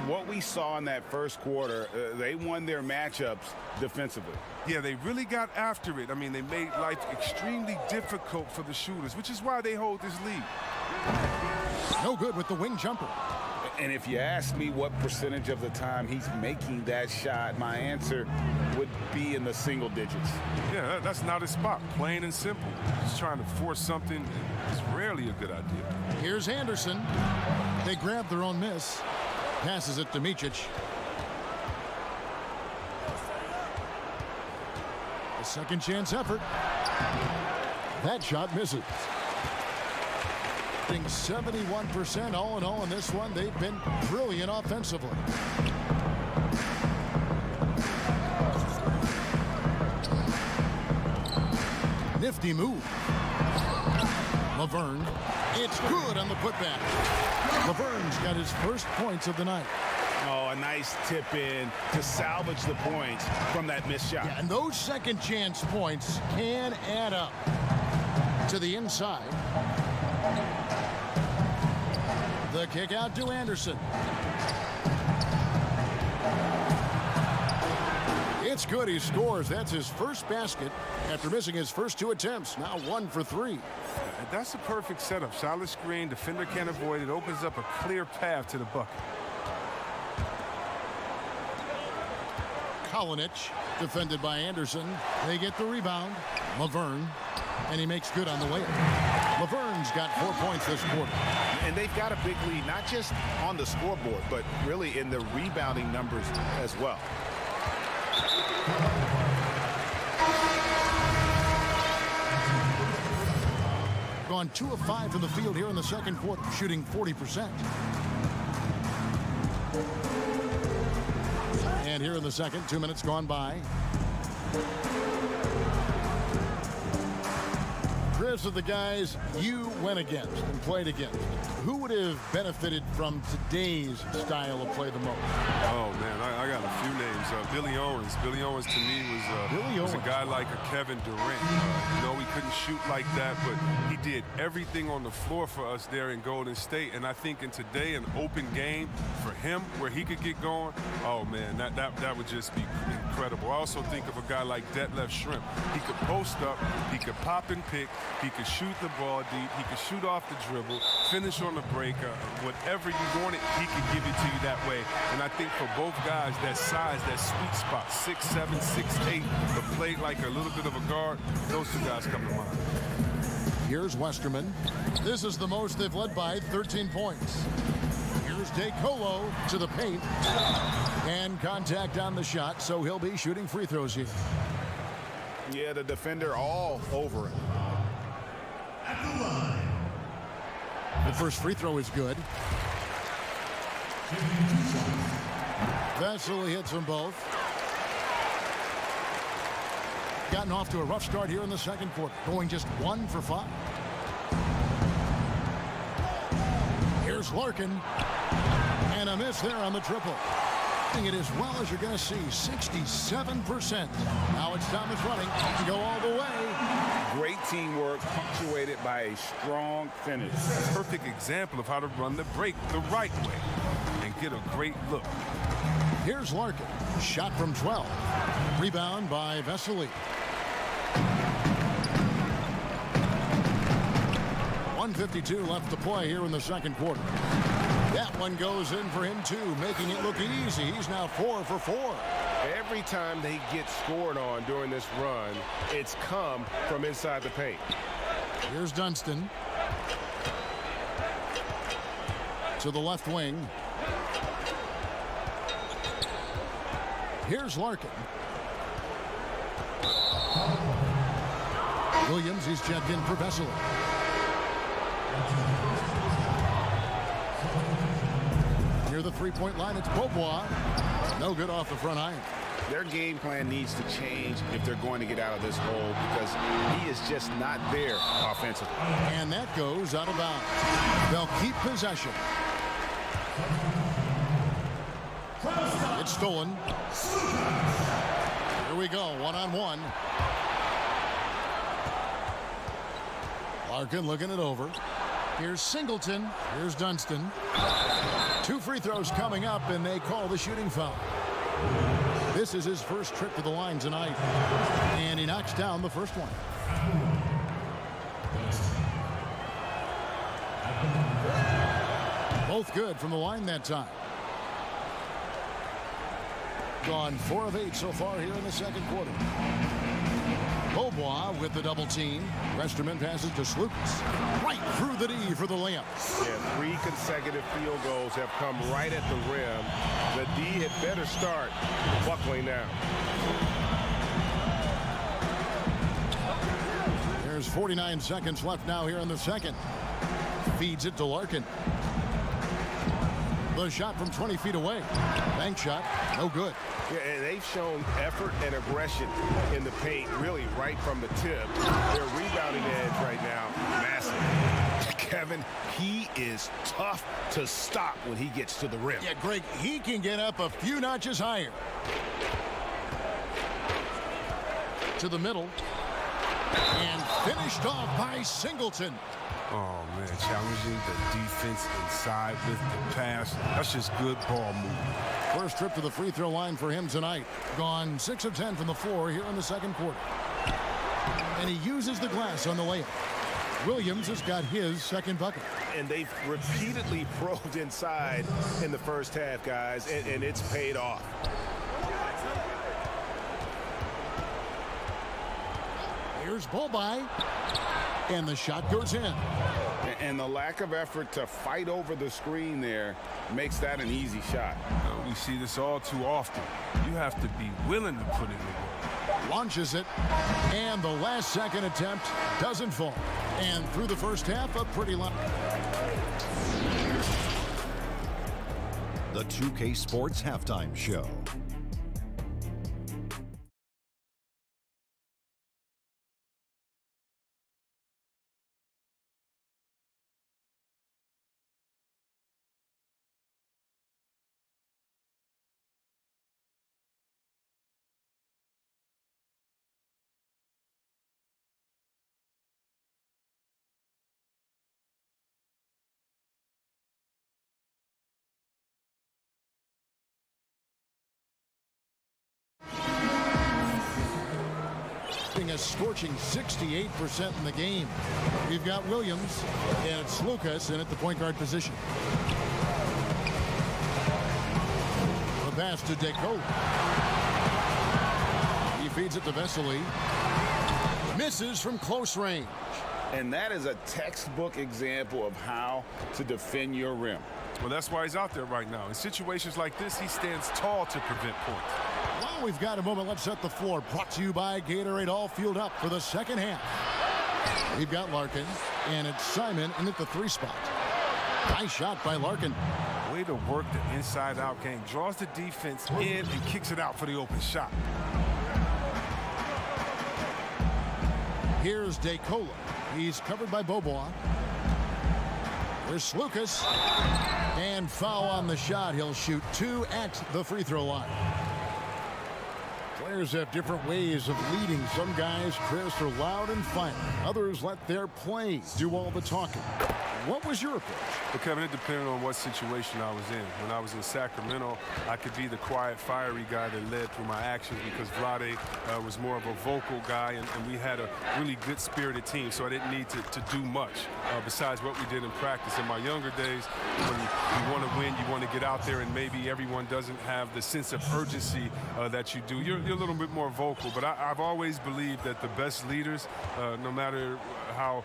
What we saw in that first quarter, they won their matchups defensively. Yeah, they really got after it. I mean, they made life extremely difficult for the shooters, which is why they hold this lead. No good with the wing jumper. And if you ask me what percentage of the time he's making that shot, my answer would be in the single digits. Yeah, that's not his spot. Plain and simple. Just trying to force something is rarely a good idea. Here's Anderson. They grab their own miss. Passes it to Micic. A second chance effort. That shot misses. 71% all in all in this one. They've been brilliant offensively. Nifty move. Laverne. It's good on the putback. Laverne's got his first points of the night. Oh, a nice tip in to salvage the points from that missed shot. Yeah, and those second chance points can add up. To the inside. The kick out to Anderson. It's good. He scores. That's his first basket after missing his first two attempts. Now 1 for 3. That's a perfect setup. Solid screen. Defender can't avoid it. Opens up a clear path to the bucket. Kalinic, defended by Anderson. They get the rebound. Laverne. And he makes good on the layup. Laverne's got 4 points this quarter. And they've got a big lead, not just on the scoreboard, but really in the rebounding numbers as well. Gone 2 of 5 from the field here in the second quarter, shooting 40%. And here in the second, 2 minutes gone by. Chris, of the guys you went against and played against, who would have benefited from today's style of play the most? Oh, man, I got a few names. Billy Owens. Billy Owens, to me, was a guy like a Kevin Durant. He couldn't shoot like that, but he did everything on the floor for us there in Golden State. And I think in today, an open game for him where he could get going, oh, man, that would just be incredible. I also think of a guy like Detlef Shrimp. He could post up, he could pop and pick, he could shoot the ball deep, he could shoot off the dribble, finish on the break. Whatever you wanted, he could give it to you that way. And I think for both guys, that size, that sweet spot, 6'7", 6'8", but played like a little bit of a guard, those two guys come to mind. Here's Westerman. This is the most they've led by, 13 points. Here's DeColo to the paint. And contact on the shot, so he'll be shooting free throws here. Yeah, the defender all over him. The first free throw is good. Vesely hits them both. Gotten off to a rough start here in the second quarter, going just 1 for 5. Here's Larkin. And a miss there on the triple. Hitting it as well as you're going to see, 67%. Now it's Thomas running to go all the way. Great teamwork punctuated by a strong finish. Perfect example of how to run the break the right way and get a great look. Here's Larkin. Shot from 12. Rebound by Vesely. 1:52 left to play here in the second quarter. That one goes in for him too, making it look easy. He's now 4 for 4. Every time they get scored on during this run, it's come from inside the paint. Here's Dunston. To the left wing. Here's Larkin. Williams, he's checked in for Vesely. Near the three-point line, it's Beaubois. No good off the front iron. Their game plan needs to change if they're going to get out of this hole because he is just not there offensively. And that goes out of bounds. They'll keep possession. It's stolen. Here we go, one-on-one. Larkin looking it over. Here's Singleton. Here's Dunston. 2 free throws coming up, and they call the shooting foul. This is his first trip to the line tonight, and he knocks down the first one. Both good from the line that time. Gone 4 of 8 so far here in the second quarter. Beaubois with the double team. Westerman passes to Slukas. Right through the D for the layup. Yeah, 3 consecutive field goals have come right at the rim. The D had better start buckling now. There's 49 seconds left now here in the second. Feeds it to Larkin. The shot from 20 feet away. Bank shot, no good. Yeah, and they've shown effort and aggression in the paint, really right from the tip. Their rebounding edge right now, massive. Kevin, he is tough to stop when he gets to the rim. Yeah, Greg, he can get up a few notches higher. To the middle. And finished off by Singleton. Oh, man, challenging the defense inside with the pass. That's just good ball movement. First trip to the free throw line for him tonight. Gone 6 of 10 from the floor here in the second quarter. And he uses the glass on the layup. Williams has got his second bucket. And they've repeatedly probed inside in the first half, guys, and it's paid off. Here's Beaubois. And the shot goes in. And the lack of effort to fight over the screen there makes that an easy shot. We see this all too often. You have to be willing to put in the work. Launches it. And the last second attempt doesn't fall. And through the first half, a pretty long. The 2K Sports Halftime Show. A scorching 68% in the game. We've got Williams and it's Lucas in at the point guard position. The pass to DeCola. He feeds it to Vesely. Misses from close range. And that is a textbook example of how to defend your rim. Well, that's why he's out there right now. In situations like this, he stands tall to prevent points. Well, we've got a moment. Let's set the floor. Brought to you by Gatorade, all fueled up for the second half. We've got Larkin, and it's Simon in at the 3 spot. Nice shot by Larkin. Way to work the inside-out game. Draws the defense in and kicks it out for the open shot. Here's DeCola. He's covered by Beaubois. Here's Lucas. And foul on the shot. He'll shoot 2 at the free throw line. Players have different ways of leading. Some guys, Chris, are loud and fun. Others let their plays do all the talking. What was your approach? Well, Kevin, it depended on what situation I was in. When I was in Sacramento, I could be the quiet, fiery guy that led through my actions because Vlade was more of a vocal guy, and we had a really good-spirited team, so I didn't need to do much besides what we did in practice. In my younger days, when you want to win, you want to get out there, and maybe everyone doesn't have the sense of urgency that you do. You're a little bit more vocal, but I've always believed that the best leaders, no matter how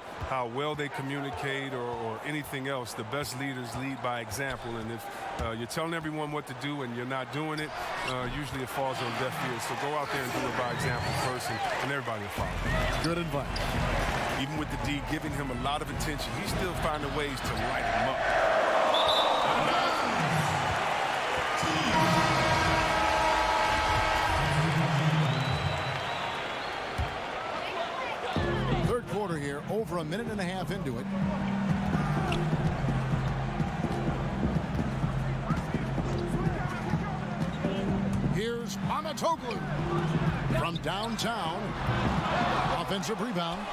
well they communicate or anything else, the best leaders lead by example. And if you're telling everyone what to do and you're not doing it, usually it falls on deaf ears. So go out there and do it by example first, and everybody will follow. Good advice. Even with the D giving him a lot of attention, he's still finding ways to light him up. Third quarter here, over a minute and a half into it. Here's Amatoglu from downtown. Offensive rebound.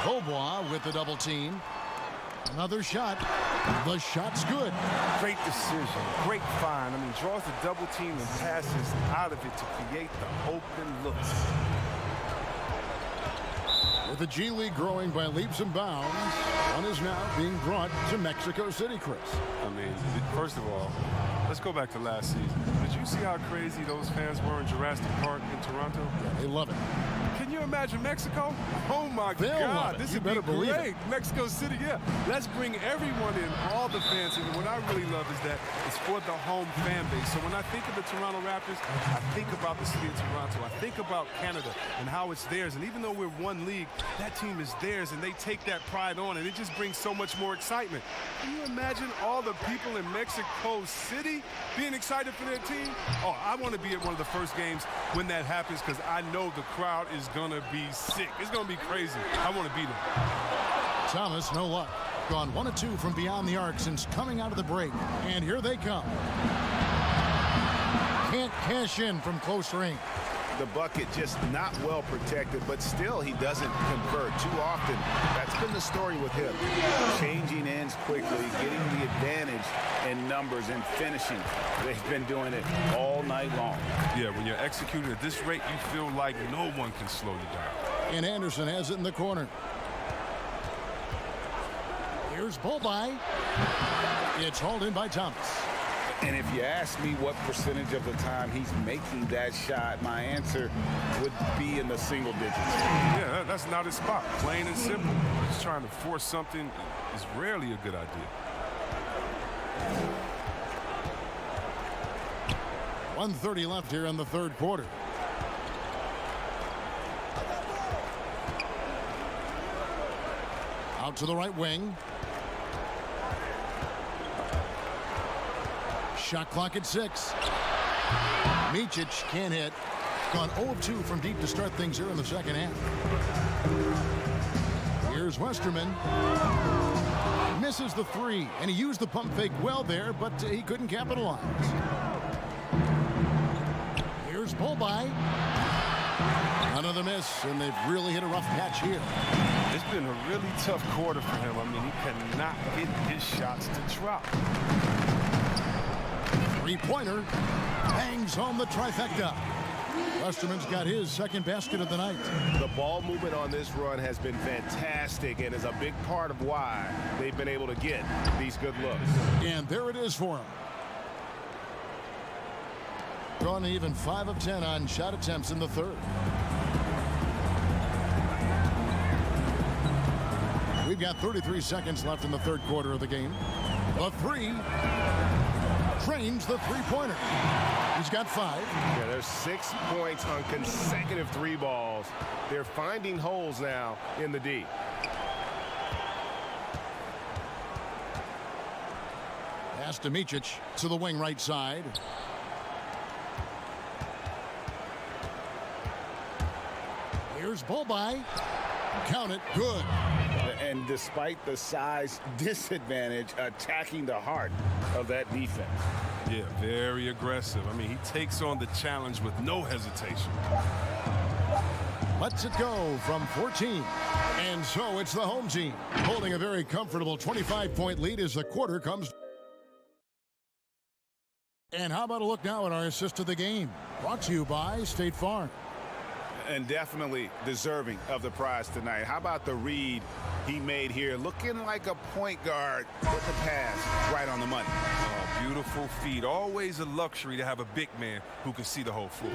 Beaubois with the double team. Another shot. The shot's good. Great decision. Great find. I mean, draws the double team and passes out of it to create the open looks. With the G League growing by leaps and bounds, one is now being brought to Mexico City, Chris. I mean, first of all, let's go back to last season. Did you see how crazy those fans were in Jurassic Park in Toronto? Yeah, they love it. Can you imagine Mexico? Oh my They'll love God, it. this You would better be believe great. it. Mexico City, yeah. Let's bring everyone in, all the fans in. What I really love is that it's for the home fan base. So when I think of the Toronto Raptors, I think about the city of Toronto. I think about Canada and how it's theirs. And even though we're one league, that team is theirs, and they take that pride on, and it just brings so much more excitement. Can you imagine all the people in Mexico City being excited for their team? Oh, I want to be at one of the first games when that happens because I know the crowd is going to be sick. It's going to be crazy. I want to be there. Thomas, no luck. Gone 1 of 2 from beyond the arc since coming out of the break. And here they come. Can't cash in from close range. The bucket just not well protected, but still he doesn't convert too often. That's been the story with him. Changing ends quickly, getting the advantage in numbers and finishing. They've been doing it all night long. Yeah, when you're executing at this rate, you feel like no one can slow you down. And Anderson has it in the corner. Here's Bolby. It's hauled in by Thomas. And if you ask me what percentage of the time he's making that shot, my answer would be in the single digits. Yeah, that's not his spot. Plain and simple. Just trying to force something is rarely a good idea. 1:30 left here in the third quarter. Out to the right wing. Shot clock at 6. Micic can't hit. Gone 0 of 2 from deep to start things here in the second half. Here's Westerman. Misses the 3, and he used the pump fake well there, but he couldn't capitalize. Here's Bolby. Another miss, and they've really hit a rough patch here. It's been a really tough quarter for him. I mean, he cannot get his shots to drop. Three-pointer bangs home the trifecta. Westerman's got his second basket of the night. The ball movement on this run has been fantastic and is a big part of why they've been able to get these good looks. And there it is for him. Gone even 5 of 10 on shot attempts in the third. We've got 33 seconds left in the third quarter of the game. The 3 trains the three-pointer. He's got 5. Yeah, there's 6 points on consecutive 3 balls. They're finding holes now in the D. Pass to Micic to the wing right side. Here's Bolby. Count it. Good. And despite the size disadvantage, attacking the heart of that defense. Yeah, very aggressive. I mean, he takes on the challenge with no hesitation. Lets it go from 14. And so it's the home team holding a very comfortable 25-point lead as the quarter comes. And how about a look now at our assist of the game? Brought to you by State Farm. And definitely deserving of the prize tonight. How about the read he made here? Looking like a point guard with the pass right on the money. Oh, beautiful feet. Always a luxury to have a big man who can see the whole floor.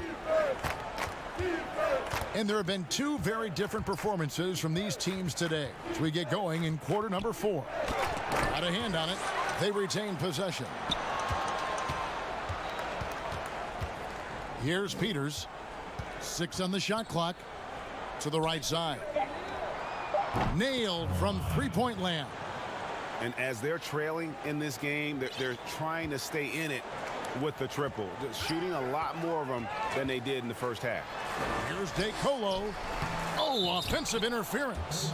And there have been two very different performances from these teams today as we get going in quarter number 4. Got a hand on it. They retain possession. Here's Peters. 6 on the shot clock. To the right side. Nailed from three-point land. And as they're trailing in this game, they're trying to stay in it with the triple. Just shooting a lot more of them than they did in the first half. Here's DeColo. Oh, offensive interference.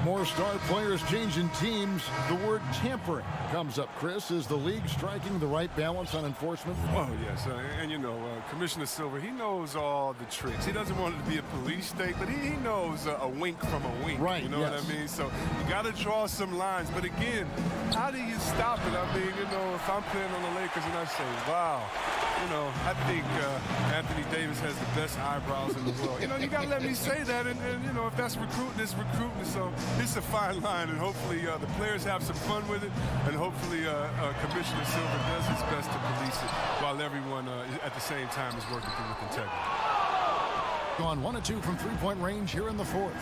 More star players changing teams. The word tampering comes up, Chris. Is the league striking the right balance on enforcement? Oh, yes. And you know, Commissioner Silver, he knows all the tricks. He doesn't want it to be a police state, but he knows a wink from a wink. Right, you know yes. what I mean? So you got to draw some lines. But again, how do you stop it? I mean, you know, if I'm playing on the Lakers and I say, wow, you know, I think Anthony Davis has the best eyebrows in the world. You know, you got to let me say that. And, you know, if that's recruiting, it's recruiting. So it's a fine line. And hopefully the players have some fun with it. And hopefully Commissioner Silver does his best to police it while everyone at the same time is working through with integrity. Gone 1 of 2 from three-point range here in the 4th.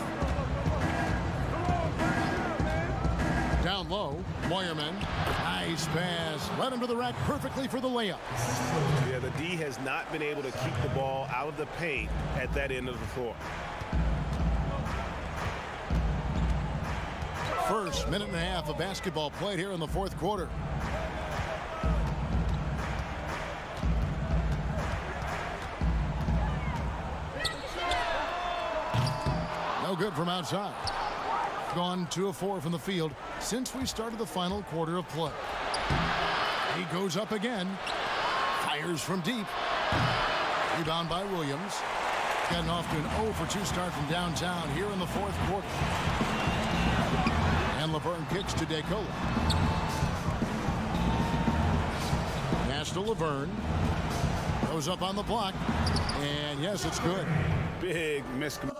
Down low, Moyerman. Nice pass. Right under the rack perfectly for the layup. Yeah, the D has not been able to keep the ball out of the paint at that end of the floor. First minute and a half of basketball played here in the 4th quarter. No good from outside. Gone 2 of 4 from the field since we started the final quarter of play. He goes up again. Fires from deep. Rebound by Williams. Getting off to an 0 for 2 start from downtown here in the 4th quarter. And Laverne kicks to DeColo. Pass to Laverne. Goes up on the block. And yes, it's good. Big miscommunication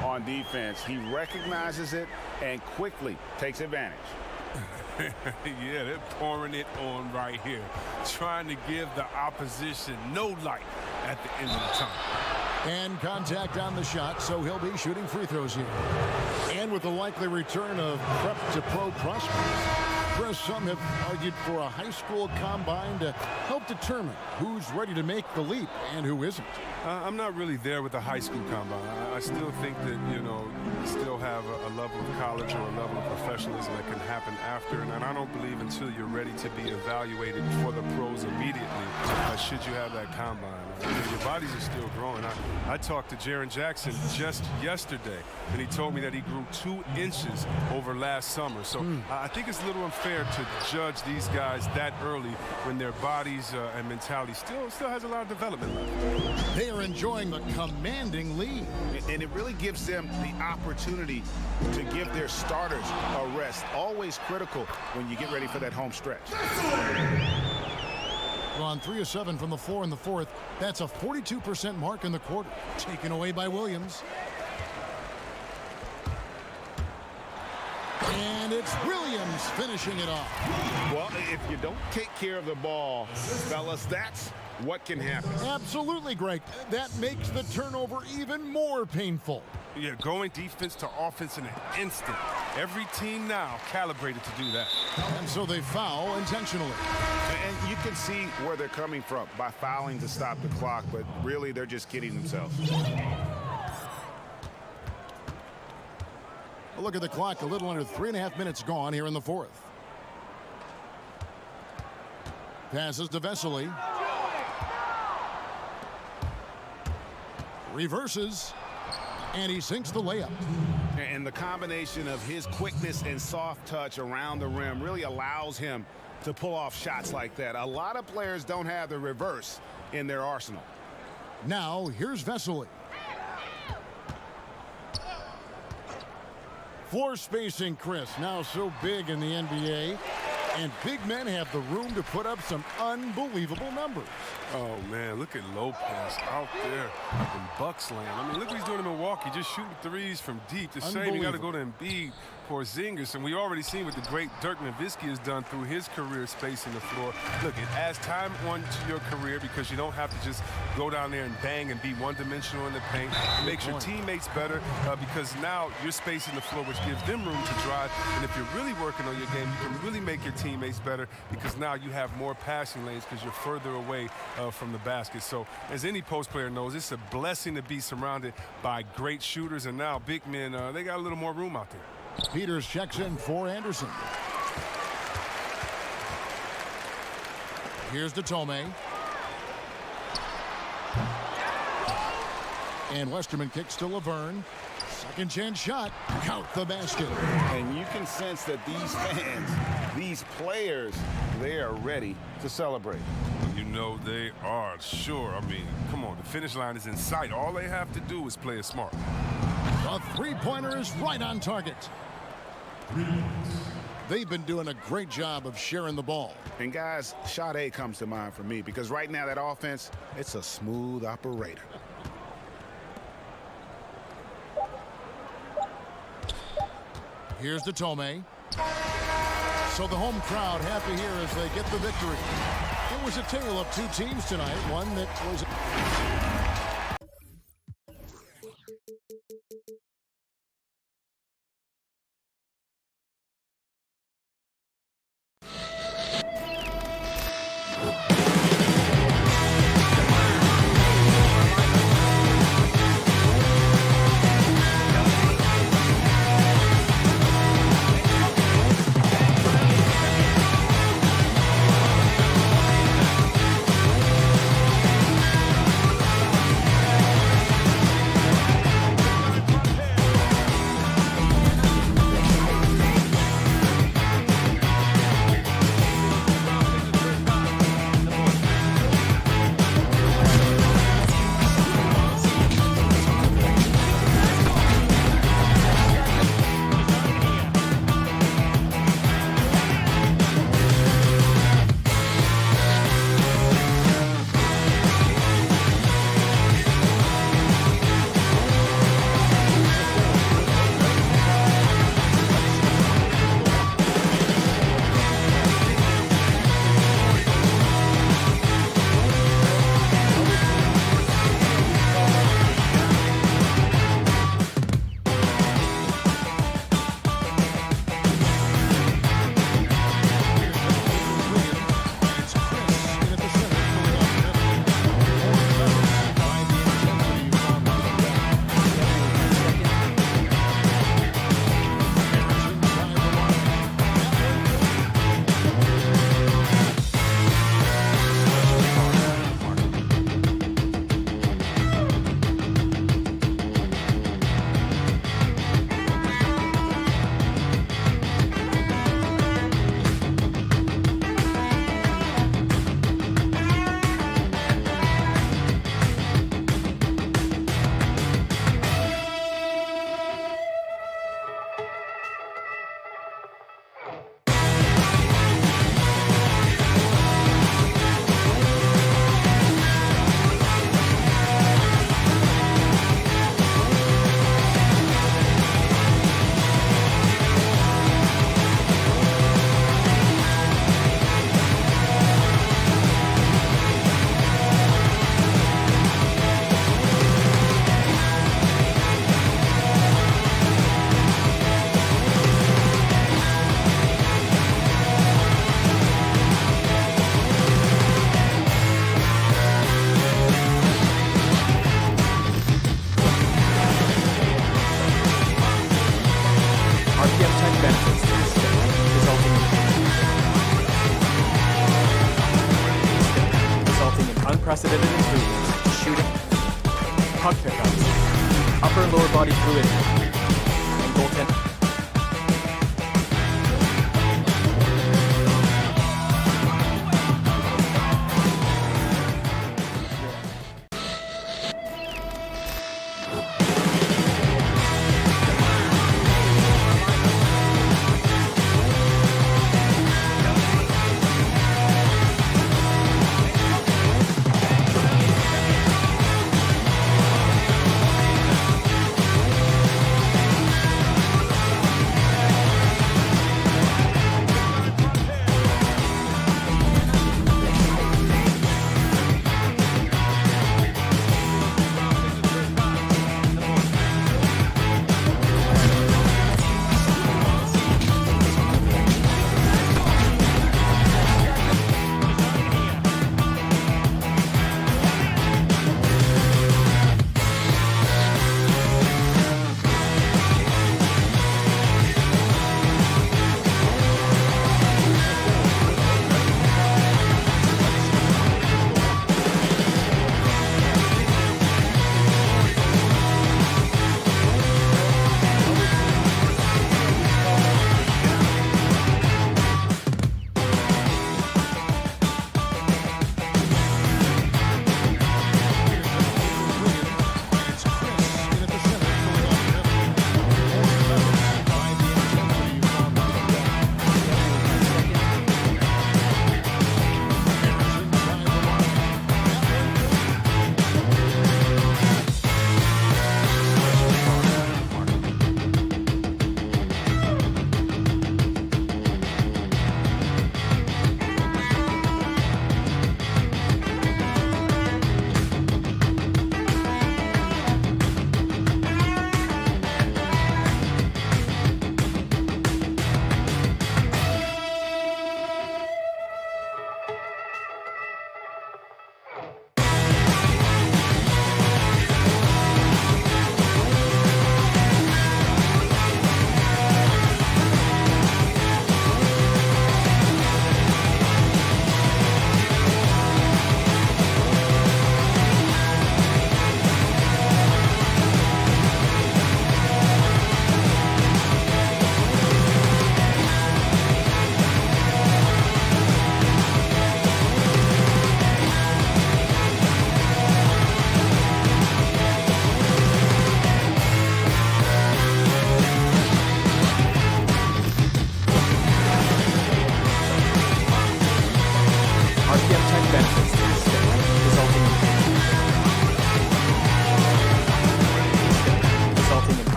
on defense. He recognizes it and quickly takes advantage. Yeah, they're pouring it on right here. Trying to give the opposition no light at the end of the time. And contact on the shot, so he'll be shooting free throws here. And with the likely return of prep to pro prospects, Chris, some have argued for a high school combine to help determine who's ready to make the leap and who isn't. I'm not really there with the high school combine. I still think that, you know, you still have a level of college or a level of professionalism that can happen after. And I don't believe until you're ready to be evaluated for the pros immediately, should you have that combine. I mean, your bodies are still growing. I talked to Jaren Jackson just yesterday, and he told me that he grew 2 inches over last summer. So I think it's a little unfair to judge these guys that early when their bodies and mentality still has a lot of development left. They are enjoying the commanding lead. And it really gives them the opportunity to give their starters a rest. Always critical when you get ready for that home stretch. On 3 of 7 from the floor in the 4th. That's a 42% mark in the quarter. Taken away by Williams. And it's Williams finishing it off. Well, if you don't take care of the ball, fellas, that's what can happen. Absolutely, Greg. That makes the turnover even more painful. Yeah, going defense to offense in an instant. Every team now calibrated to do that. And so they foul intentionally. And you can see where they're coming from by fouling to stop the clock, but really they're just kidding themselves. A look at the clock, a little under 3.5 minutes gone here in the 4th. Passes to Vesely. Reverses. And he sinks the layup. And the combination of his quickness and soft touch around the rim really allows him to pull off shots like that. A lot of players don't have the reverse in their arsenal. Now, here's Vesely. Floor spacing, Chris, now so big in the NBA. And big men have the room to put up some unbelievable numbers. Oh, man, look at Lopez out there in Bucks land. I mean, look what he's doing in Milwaukee, just shooting threes from deep. The shame you got to go to Embiid, Porzingis, and we already seen what the great Dirk Nowitzki has done through his career spacing the floor. Look, it adds time onto your career because you don't have to just go down there and bang and be one-dimensional in the paint. It makes your teammates better because now you're spacing the floor, which gives them room to drive. And if you're really working on your game, you can really make your teammates better because now you have more passing lanes because you're further away from the basket. So as any post player knows, it's a blessing to be surrounded by great shooters, and now big men, they got a little more room out there. Peters checks in for Anderson. Here's the Tomei. And Westerman kicks to Laverne. Second chance shot. Count the basket. And you can sense that these fans, these players, they are ready to celebrate. You know they are, sure. I mean, come on, the finish line is in sight. All they have to do is play it smart. The three-pointer is right on target. They've been doing a great job of sharing the ball. And guys, shot A comes to mind for me because right now that offense, it's a smooth operator. Here's the Tomei. So the home crowd happy here as they get the victory. It was a tale of two teams tonight, one that was... unprecedented improvements in shooting, puck pickup, upper and lower body fluidity, and goaltending.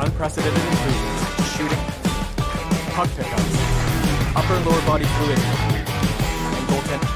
Unprecedented improvements, shooting, puck pickups, upper and lower body fluidity, and goaltending.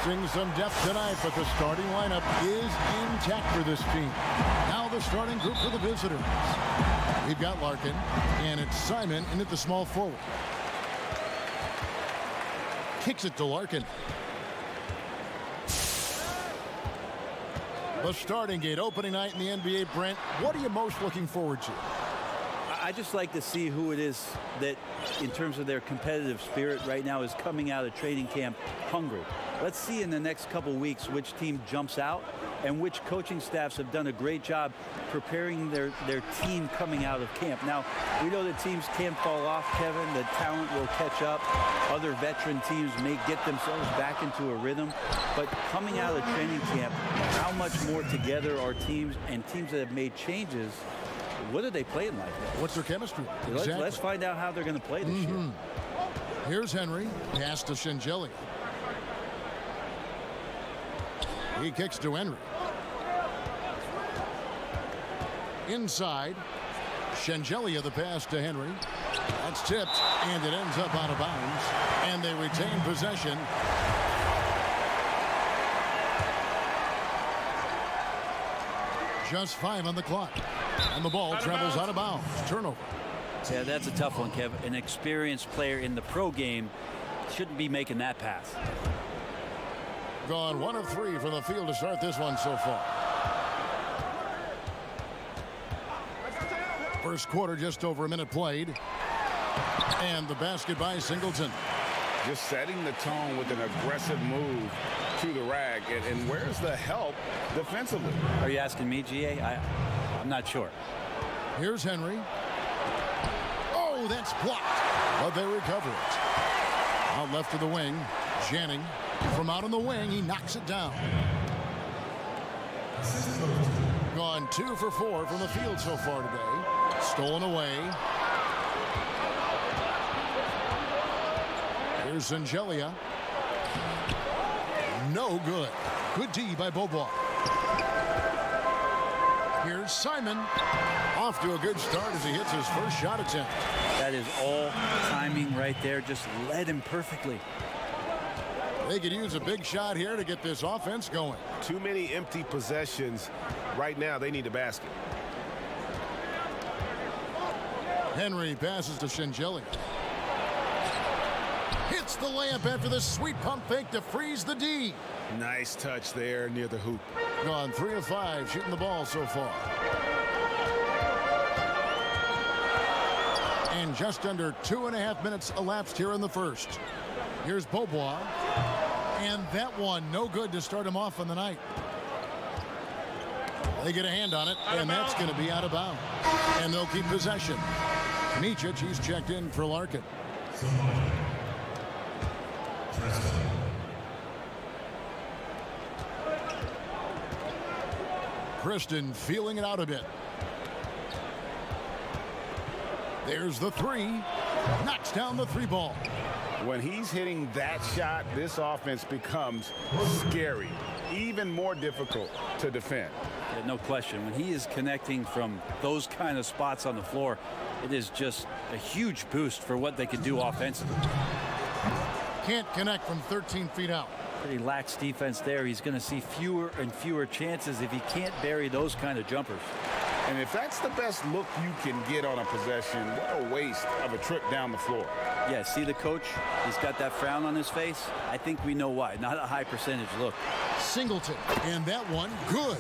Missing some depth tonight, but the starting lineup is intact for this team. Now the starting group for the visitors. We've got Larkin, and it's Simon in at the small forward. Kicks it to Larkin. The starting gate, opening night in the NBA, Brent. What are you most looking forward to? I just like to see who it is that, in terms of their competitive spirit right now, is coming out of training camp hungry. Let's see in the next couple weeks which team jumps out and which coaching staffs have done a great job preparing their team coming out of camp. Now, we know that teams can fall off, Kevin. The talent will catch up. Other veteran teams may get themselves back into a rhythm. But coming out of training camp, how much more together are teams, and teams that have made changes, what are they playing like? What's their chemistry? Exactly. Let's find out how they're going to play this year. Here's Henry. Pass to Shengelia. He kicks to Henry. Inside. Shengelia, the pass to Henry. That's tipped, and it ends up out of bounds. And they retain possession. Just 5 on the clock. And the ball travels out of bounds. Turnover. Yeah, that's a tough one, Kev. An experienced player in the pro game shouldn't be making that pass. Gone 1 of 3 from the field to start this one so far. First quarter, just over a minute played. And the basket by Singleton. Just setting the tone with an aggressive move to the rag. And where's the help defensively? Are you asking me, GA? I'm not sure. Here's Henry. Oh, that's blocked. But they recover it. Out left of the wing. Janning. From out on the wing, he knocks it down. Gone 2 for 4 from the field so far today. Stolen away. Here's Shengelia. No good. Good D by Beaubois. Here's Simon. Off to a good start as he hits his first shot attempt. That is all timing right there. Just led him perfectly. They could use a big shot here to get this offense going. Too many empty possessions. Right now, they need a basket. Henry passes to Shengelia. Hits the layup after the sweet pump fake to freeze the D. Nice touch there near the hoop. Gone 3 of 5 shooting the ball so far. And just under 2.5 minutes elapsed here in the first. Here's Beaubois. And that one no good to start him off on the night. They get a hand on it, and that's going to be out of bounds. And they'll keep possession. Micic, he's checked in for Larkin. Kristen feeling it out a bit. There's the 3. Knocks down the 3 ball. When he's hitting that shot, this offense becomes scary, even more difficult to defend. Yeah, no question. When he is connecting from those kind of spots on the floor, it is just a huge boost for what they can do offensively. Can't connect from 13 feet out. Pretty lax defense there. He's going to see fewer and fewer chances if he can't bury those kind of jumpers. And if that's the best look you can get on a possession, what a waste of a trip down the floor. Yeah, see the coach? He's got that frown on his face. I think we know why. Not a high percentage look. Singleton. And that one, good.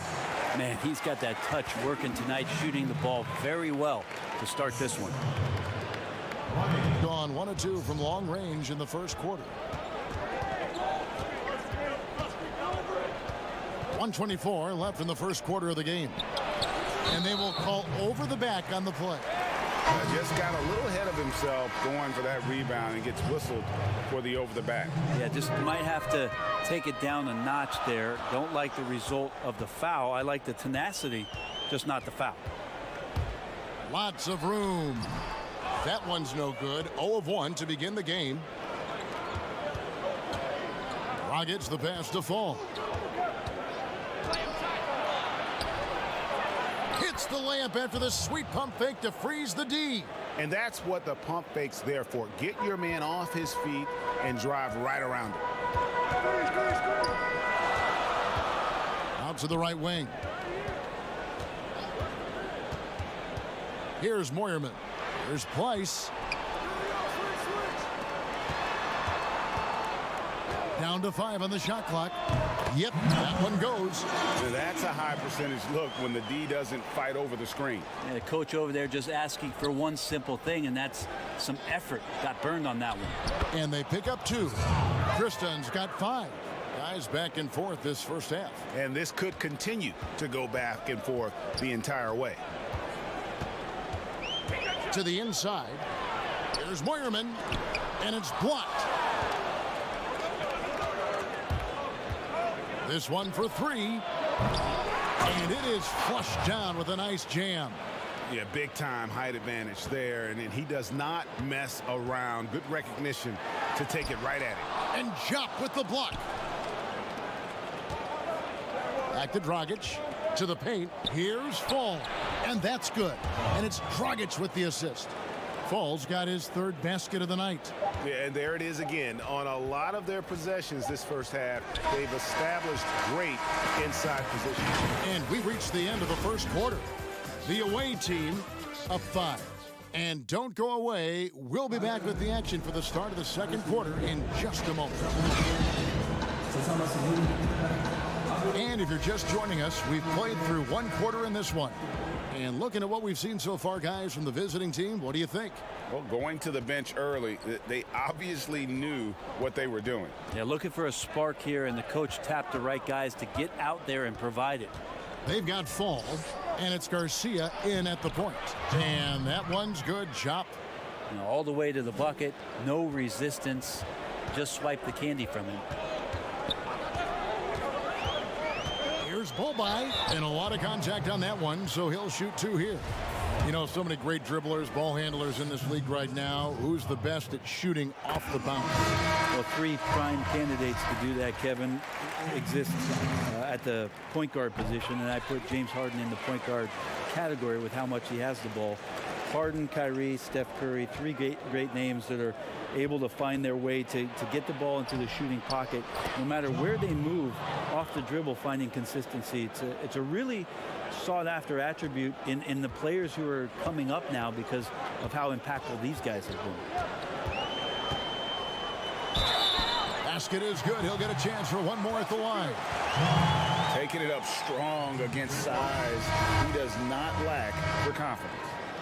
Man, he's got that touch working tonight, shooting the ball very well to start this one. Gone 1 of 2 from long range in the first quarter. 1:24 left in the first quarter of the game. And they will call over the back on the play. Just got a little ahead of himself going for that rebound and gets whistled for the over the back. Yeah, just might have to take it down a notch there. Don't like the result of the foul. I like the tenacity, just not the foul. Lots of room. That one's no good. 0 of 1 to begin the game. Rockets the pass to Fall. Hits the layup after the sweet pump fake to freeze the D. And that's what the pump fake's there for. Get your man off his feet and drive right around him. Out to the right wing. Here's Moyerman. Here's Pleiss. Down to 5 on the shot clock. Yep, that one goes. That's a high percentage look when the D doesn't fight over the screen. Yeah, the coach over there just asking for one simple thing, and that's some effort. Got burned on that one. And they pick up 2. Tristan's got 5. Guys back and forth this first half. And this could continue to go back and forth the entire way. To the inside. Here's Moyerman. And it's blocked. This one for 3. And it is flushed down with a nice jam. Yeah, big time height advantage there. And he does not mess around. Good recognition to take it right at it. And Jop with the block. Back to Dragic. To the paint. Here's Fall. And that's good. And it's Dragic with the assist. Fall's got his 3rd basket of the night. Yeah, and there it is again. On a lot of their possessions this first half, they've established great inside position. And we reached the end of the first quarter. The away team up 5. And don't go away. We'll be back with the action for the start of the second quarter in just a moment. And if you're just joining us, we've played through 1 quarter in this one. And looking at what we've seen so far, guys, from the visiting team, what do you think? Well, going to the bench early, they obviously knew what they were doing. Yeah, looking for a spark here, and the coach tapped the right guys to get out there and provide it. They've got Fall, and it's Garcia in at the point. And that one's good. Chop. You know, all the way to the bucket, no resistance, just swipe the candy from him. Here's Bolby, and a lot of contact on that one, so he'll shoot 2 here. You know, so many great dribblers, ball handlers in this league right now. Who's the best at shooting off the bounce? Well, 3 prime candidates to do that, Kevin, exist at the point guard position, and I put James Harden in the point guard category with how much he has the ball. Harden, Kyrie, Steph Curry, 3 great names that are able to find their way to get the ball into the shooting pocket. No matter where they move, off the dribble, finding consistency. It's a really sought-after attribute in the players who are coming up now because of how impactful these guys have been. Basket is good. He'll get a chance for 1 more at the line. Taking it up strong against size. He does not lack for confidence.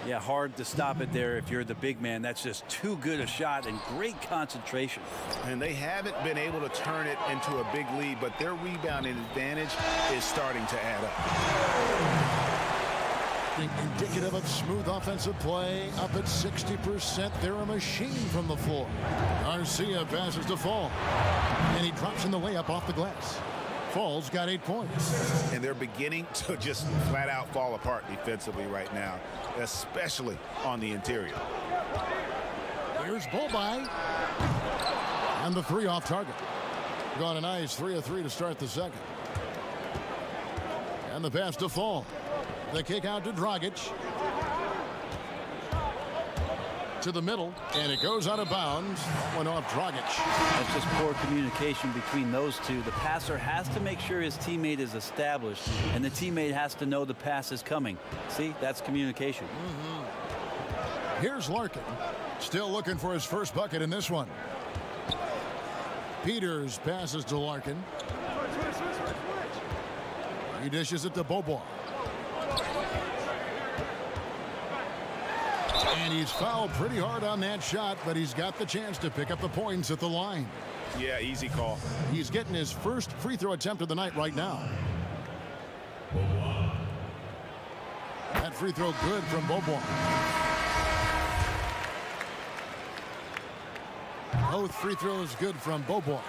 Yeah, hard to stop it there if you're the big man. That's just too good a shot and great concentration. And they haven't been able to turn it into a big lead, but their rebounding advantage is starting to add up. Indicative of smooth offensive play, up at 60%. They're a machine from the floor. Garcia passes to Fall, and he drops in the layup off the glass. Fall's got 8 points. And they're beginning to just flat out fall apart defensively right now, especially on the interior. Here's Bolby. And the 3 off target. Got a nice 3 of 3 to start the second. And the pass to Fall. The kick out to Dragic. To the middle, and it goes out of bounds. One off Dragic. That's just poor communication between those two. The passer has to make sure his teammate is established, and the teammate has to know the pass is coming. See, that's communication. Here's Larkin, still looking for his first bucket in this one. Peters passes to Larkin. He dishes it to Bobois. And he's fouled pretty hard on that shot, but he's got the chance to pick up the points at the line. Yeah, easy call. He's getting his first free throw attempt of the night right now. That free throw good from Bobois. Both free throws good from Bobois.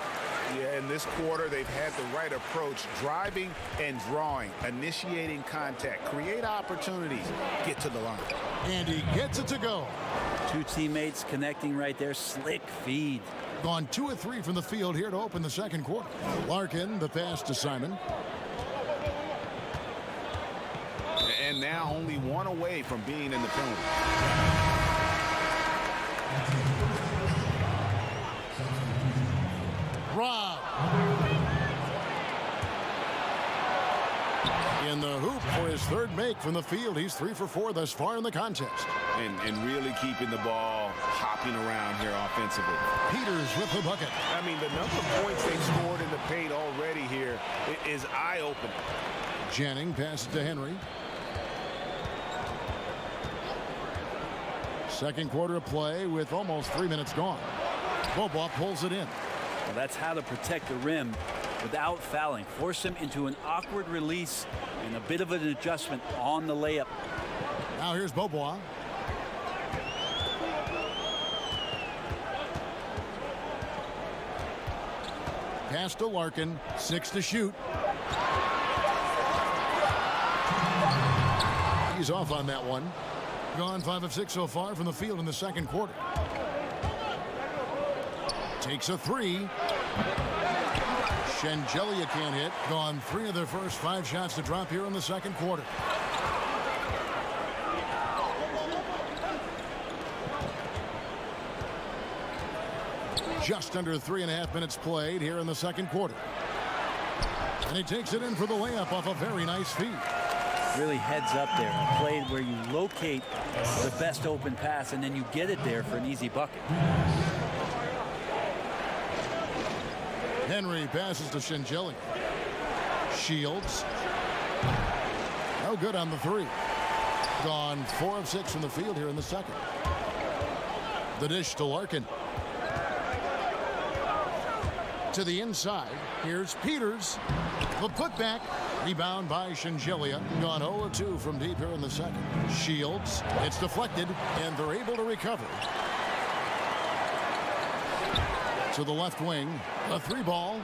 Yeah, in this quarter, they've had the right approach, driving and drawing, initiating contact, create opportunities, get to the line. And he gets it to go. 2 teammates connecting right there. Slick feed. Gone 2 of 3 from the field here to open the second quarter. Larkin, the pass to Simon. And now only 1 away from being in the penalty. Rob. For his third make from the field, he's 3 for 4 thus far in the contest. And really keeping the ball hopping around here offensively. Peters with the bucket. I mean, the number of points they've scored in the paint already here is eye-opening. Jennings passes to Henry. Second quarter of play with almost 3 minutes gone. Bobois pulls it in. Well, that's how to protect the rim without fouling. Force him into an awkward release and a bit of an adjustment on the layup. Now here's Bobois. Pass to Larkin. 6 to shoot. He's off on that one. Gone 5 of 6 so far from the field in the second quarter. Takes a 3. Shengelia can't hit. Gone 3 of their first 5 shots to drop here in the second quarter. Just under 3.5 minutes played here in the second quarter. And he takes it in for the layup off a very nice feed. Really heads up there. A play where you locate the best open pass and then you get it there for an easy bucket. Henry passes to Shengelia. Shields. No good on the 3. Gone 4 of 6 from the field here in the second. The dish to Larkin. To the inside. Here's Peters. The putback. Rebound by Shengelia. Gone 0 of 2 from deep here in the second. Shields. It's deflected, and they're able to recover. To the left wing. A 3 ball.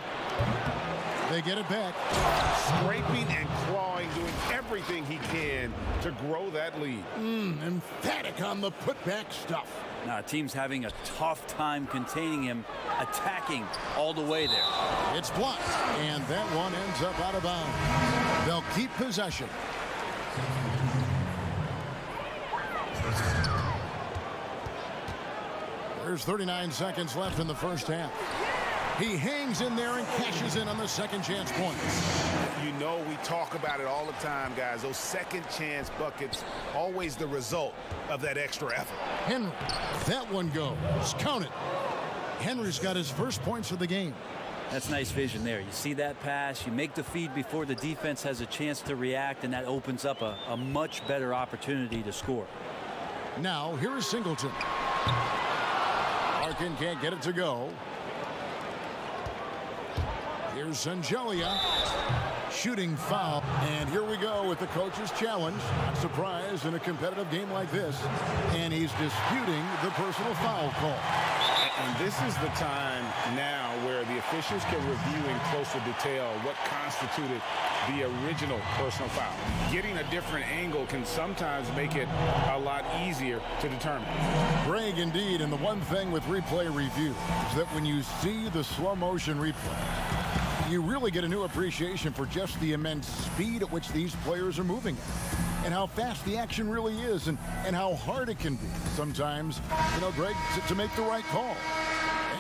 They get it back. Scraping and clawing, doing everything he can to grow that lead. Emphatic on the putback stuff. Now, team's having a tough time containing him, attacking all the way there. It's blocked, and that one ends up out of bounds. They'll keep possession. There's 39 seconds left in the first half. He hangs in there and cashes in on the second chance points. You know, we talk about it all the time, guys. Those second chance buckets, always the result of that extra effort. Henry, that one goes. Count it. Henry's got his first points of the game. That's nice vision there. You see that pass, you make the feed before the defense has a chance to react, and that opens up a much better opportunity to score. Now, here is Singleton. Larkin can't get it to go. Here's Shengelia. Shooting foul. And here we go with the coach's challenge. Not surprised in a competitive game like this. And he's disputing the personal foul call. And this is the time now where the officials can review in closer detail what constituted the original personal foul. Getting a different angle can sometimes make it a lot easier to determine. Greg, indeed, and the one thing with replay review is that when you see the slow motion replay, you really get a new appreciation for just the immense speed at which these players are moving at, and how fast the action really is, and how hard it can be sometimes, Greg, to make the right call.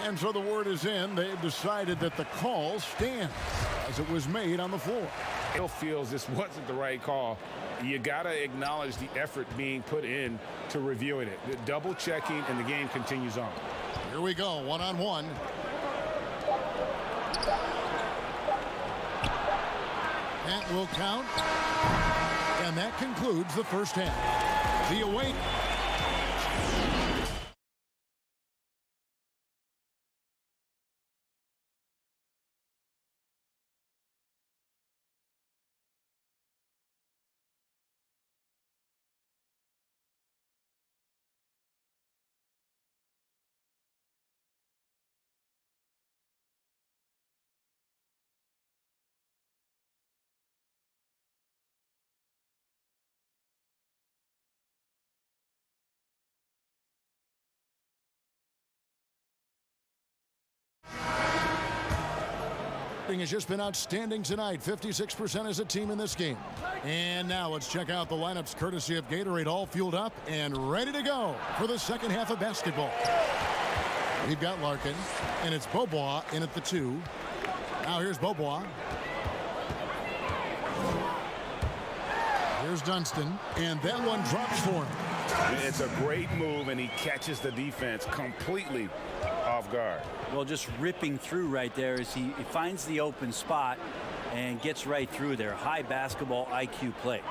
And so the word is in. They've decided that the call stands as it was made on the floor. Hill feels this wasn't the right call. You got to acknowledge the effort being put in to reviewing it. The double checking, and the game continues on. Here we go, one-on-one. That will count. And that concludes the first half. The away. Has just been outstanding tonight. 56% as a team in this game. And now let's check out the lineups courtesy of Gatorade, all fueled up and ready to go for the second half of basketball. We've got Larkin, and it's Bobois in at the 2. Now here's Bobois. Here's Dunston, and that one drops for him. It's a great move, and he catches the defense completely off guard. Well, just ripping through right there as he finds the open spot and gets right through there. High basketball IQ play.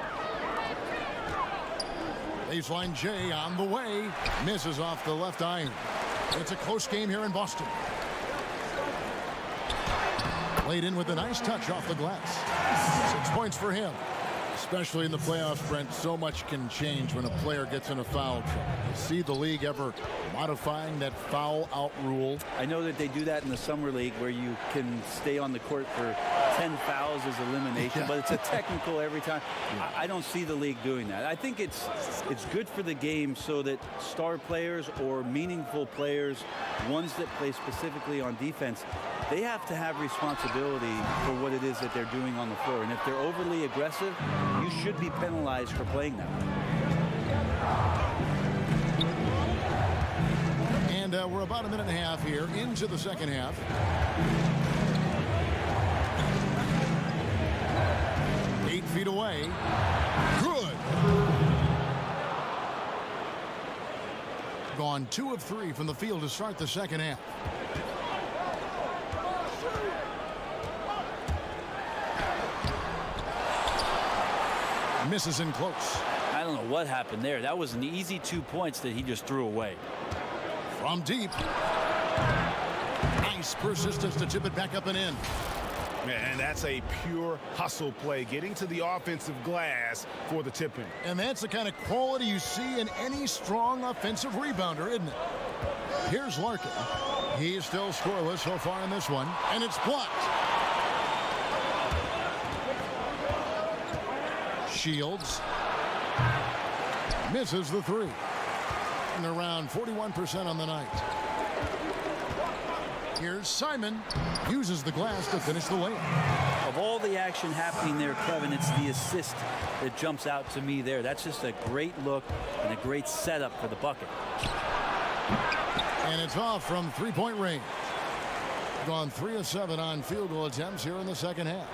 Baseline J on the way. Misses off the left iron. It's a close game here in Boston. Played in with a nice touch off the glass. 6 points for him. Especially in the playoffs, Brent, so much can change when a player gets in a foul trouble. You see the league ever modifying that foul out rule? I know that they do that in the summer league where you can stay on the court for 10 fouls as elimination, but it's a technical every time. I don't see the league doing that. I think it's good for the game so that star players or meaningful players, ones that play specifically on defense, they have to have responsibility for what it is that they're doing on the floor. And if they're overly aggressive, you should be penalized for playing that. And we're about a minute and a half here into the second half. Eight feet away. Good. Gone 2 of 3 from the field to start the second half. Misses in close. I don't know what happened there. That was an easy 2 points that he just threw away. From deep. Nice persistence to chip it back up and in. And that's a pure hustle play, getting to the offensive glass for the tip-in. And that's the kind of quality you see in any strong offensive rebounder, isn't it? Here's Larkin. He's still scoreless so far in this one, and it's blocked. Shields misses the 3. And around 41% on the night. Here's Simon. Uses the glass to finish the layup. Of all the action happening there, Kevin, it's the assist that jumps out to me there. That's just a great look and a great setup for the bucket. And it's off from three-point range. Gone 3 of 7 on field goal attempts here in the second half.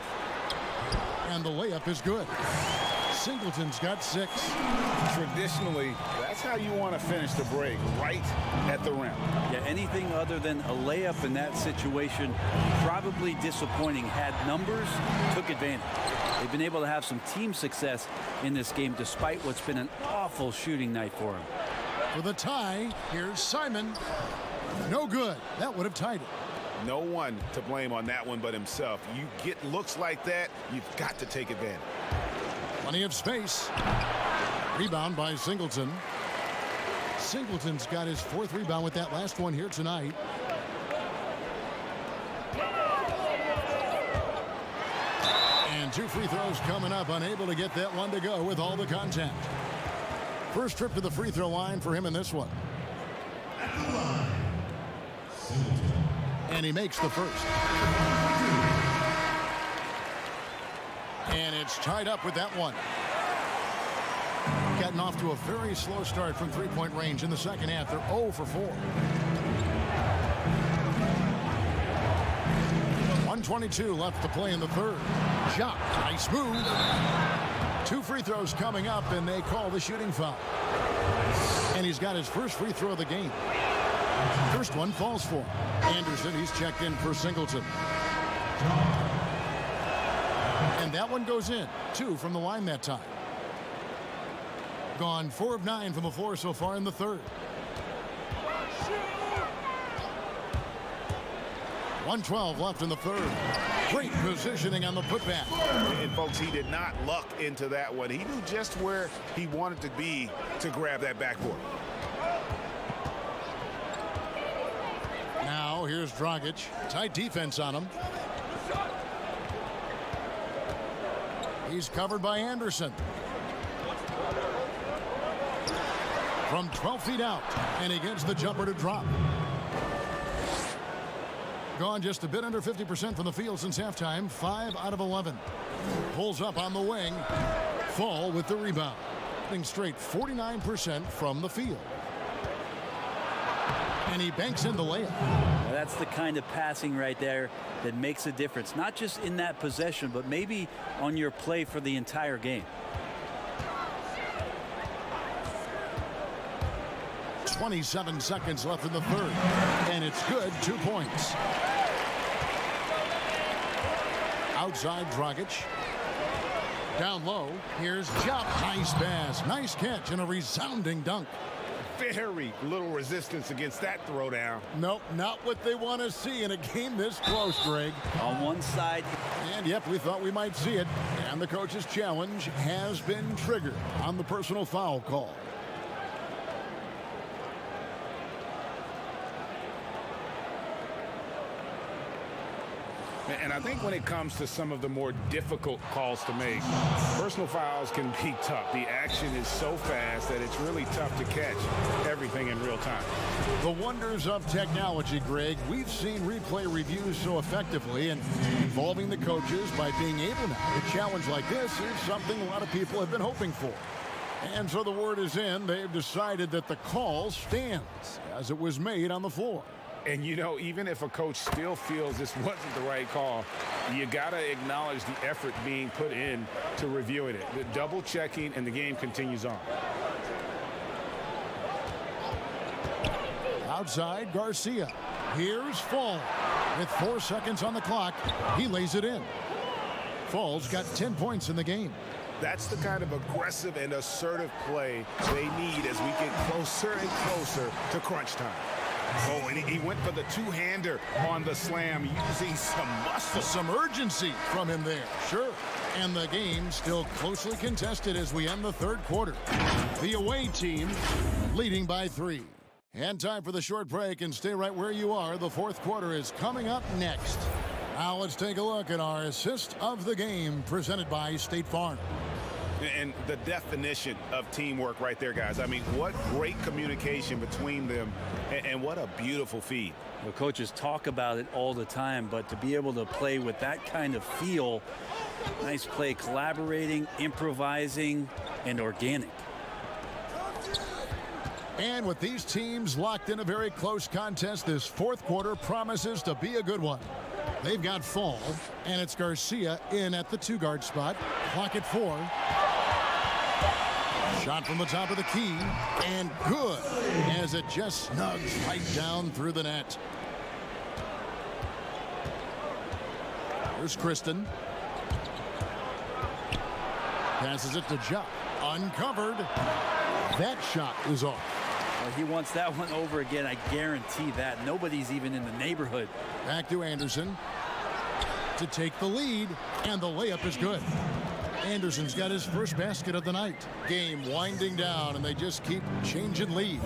And the layup is good. Singleton's got 6. Traditionally, that's how you want to finish the break, right at the rim. Yeah, anything other than a layup in that situation, probably disappointing. Had numbers, took advantage. They've been able to have some team success in this game despite what's been an awful shooting night for them. For the tie, here's Simon. No good. That would have tied it. No one to blame on that one but himself. You get looks like that, you've got to take advantage. Plenty of space. Rebound by Singleton. Singleton's got his 4th rebound with that last one here tonight. And 2 free throws coming up. Unable to get that one to go with all the contact. First trip to the free throw line for him in this one. And he makes the first. And it's tied up with that one. Gotten off to a very slow start from three-point range in the second half. They're 0 for 4. 1:22 left to play in the third. Shot. Nice move. 2 free throws coming up, and they call the shooting foul. And he's got his first free throw of the game. First one falls for him. Anderson, he's checked in for Singleton. And that one goes in. 2 from the line that time. Gone 4 of 9 from the floor so far in the third. 1:12 left in the third. Great positioning on the putback. And folks, he did not luck into that one. He knew just where he wanted to be to grab that backboard. Now here's Dragic. Tight defense on him. He's covered by Anderson. From 12 feet out, and he gets the jumper to drop. Gone just a bit under 50% from the field since halftime. 5 out of 11. Pulls up on the wing. Fall with the rebound. Hitting straight 49% from the field. And he banks in the layup. Well, that's the kind of passing right there that makes a difference. Not just in that possession, but maybe on your play for the entire game. 27 seconds left in the third. And it's good, 2 points. Outside Dragic. Down low, here's Jop. Nice pass, nice catch, and a resounding dunk. Very little resistance against that throwdown. Nope, not what they want to see in a game this close, Greg. On one side. And yep, we thought we might see it. And the coach's challenge has been triggered on the personal foul call. And I think when it comes to some of the more difficult calls to make, personal fouls can be tough. The action is so fast that it's really tough to catch everything in real time. The wonders of technology, Greg. We've seen replay reviews so effectively, and involving the coaches by being able now to challenge like this is something a lot of people have been hoping for. And so the word is in. They've decided that the call stands as it was made on the floor. And, you know, even if a coach still feels this wasn't the right call, you got to acknowledge the effort being put in to reviewing it. The double checking, and the game continues on. Outside, Garcia. Here's Fall. With 4 seconds on the clock, he lays it in. Fall's got 10 points in the game. That's the kind of aggressive and assertive play they need as we get closer and closer to crunch time. Oh, and he went for the two-hander on the slam, using some muscle. Some urgency from him there. Sure. And the game still closely contested as we end the third quarter. The away team leading by 3. And time for the short break, and stay right where you are. The fourth quarter is coming up next. Now let's take a look at our assist of the game presented by State Farm. And the definition of teamwork right there, guys. I mean, what great communication between them, and what a beautiful feed. The coaches talk about it all the time, but to be able to play with that kind of feel, nice play, collaborating, improvising, and organic. And with these teams locked in a very close contest, this fourth quarter promises to be a good one. They've got Fall, and it's Garcia in at the 2-guard spot. Clock at 4. Shot from the top of the key, and good, as it just snugs right down through the net. Here's Kristen. Passes it to Jupp. Uncovered. That shot is off. Well, he wants that one over again, I guarantee that. Nobody's even in the neighborhood. Back to Anderson to take the lead, and the layup is good. Anderson's got his first basket of the night. Game winding down, and they just keep changing leads.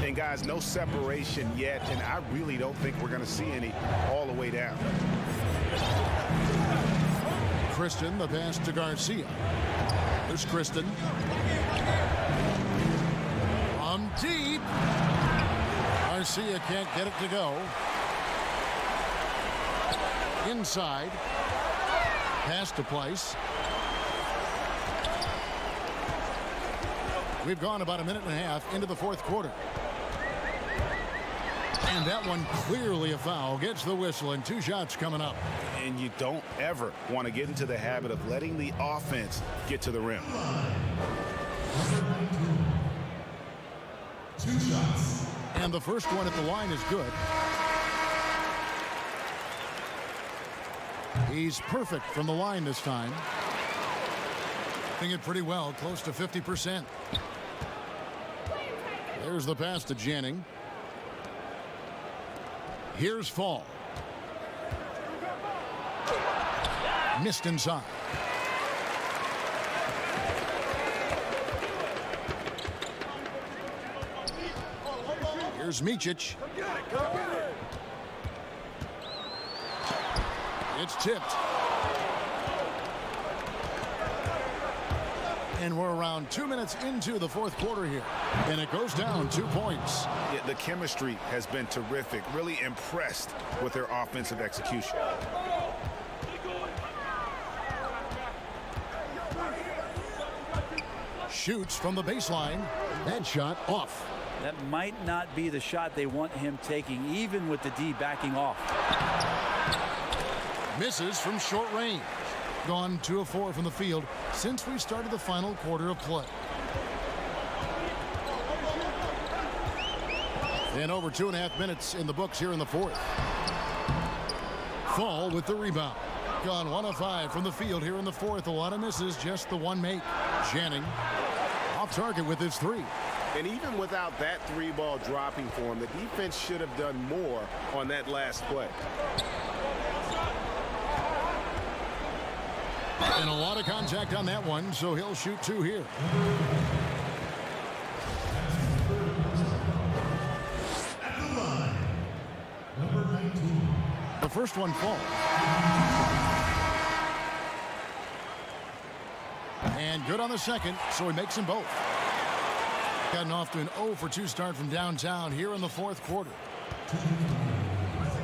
And guys, no separation yet, and I really don't think we're going to see any all the way down. Kristen, the pass to Garcia. There's Kristen. From deep. Garcia can't get it to go. Inside. Pass to Place. We've gone about a minute and a half into the fourth quarter. And that one clearly a foul. Gets the whistle, and 2 shots coming up. And you don't ever want to get into the habit of letting the offense get to the rim. 2 shots. And the first one at the line is good. He's perfect from the line this time. Doing it pretty well, close to 50%. There's the pass to Janning. Here's Fall. Missed inside. Here's Micic. It's tipped. And we're around 2 minutes into the fourth quarter here. And it goes down 2 points. Yeah, the chemistry has been terrific. Really impressed with their offensive execution. Shoots from the baseline. That shot off. That might not be the shot they want him taking, even with the D backing off. Misses from short range. Gone 2 of 4 from the field since we started the final quarter of play. And over 2.5 minutes in the books here in the fourth. Fall with the rebound. Gone 1 of 5 from the field here in the fourth. A lot of misses, just the one make. Channing off target with his 3. And even without that 3-ball dropping for him, the defense should have done more on that last play. And a lot of contact on that one, so he'll shoot 2 here. At the line, number 19. The first one falls. And good on the second, so he makes them both. Gotten off to an 0 for 2 start from downtown here in the fourth quarter.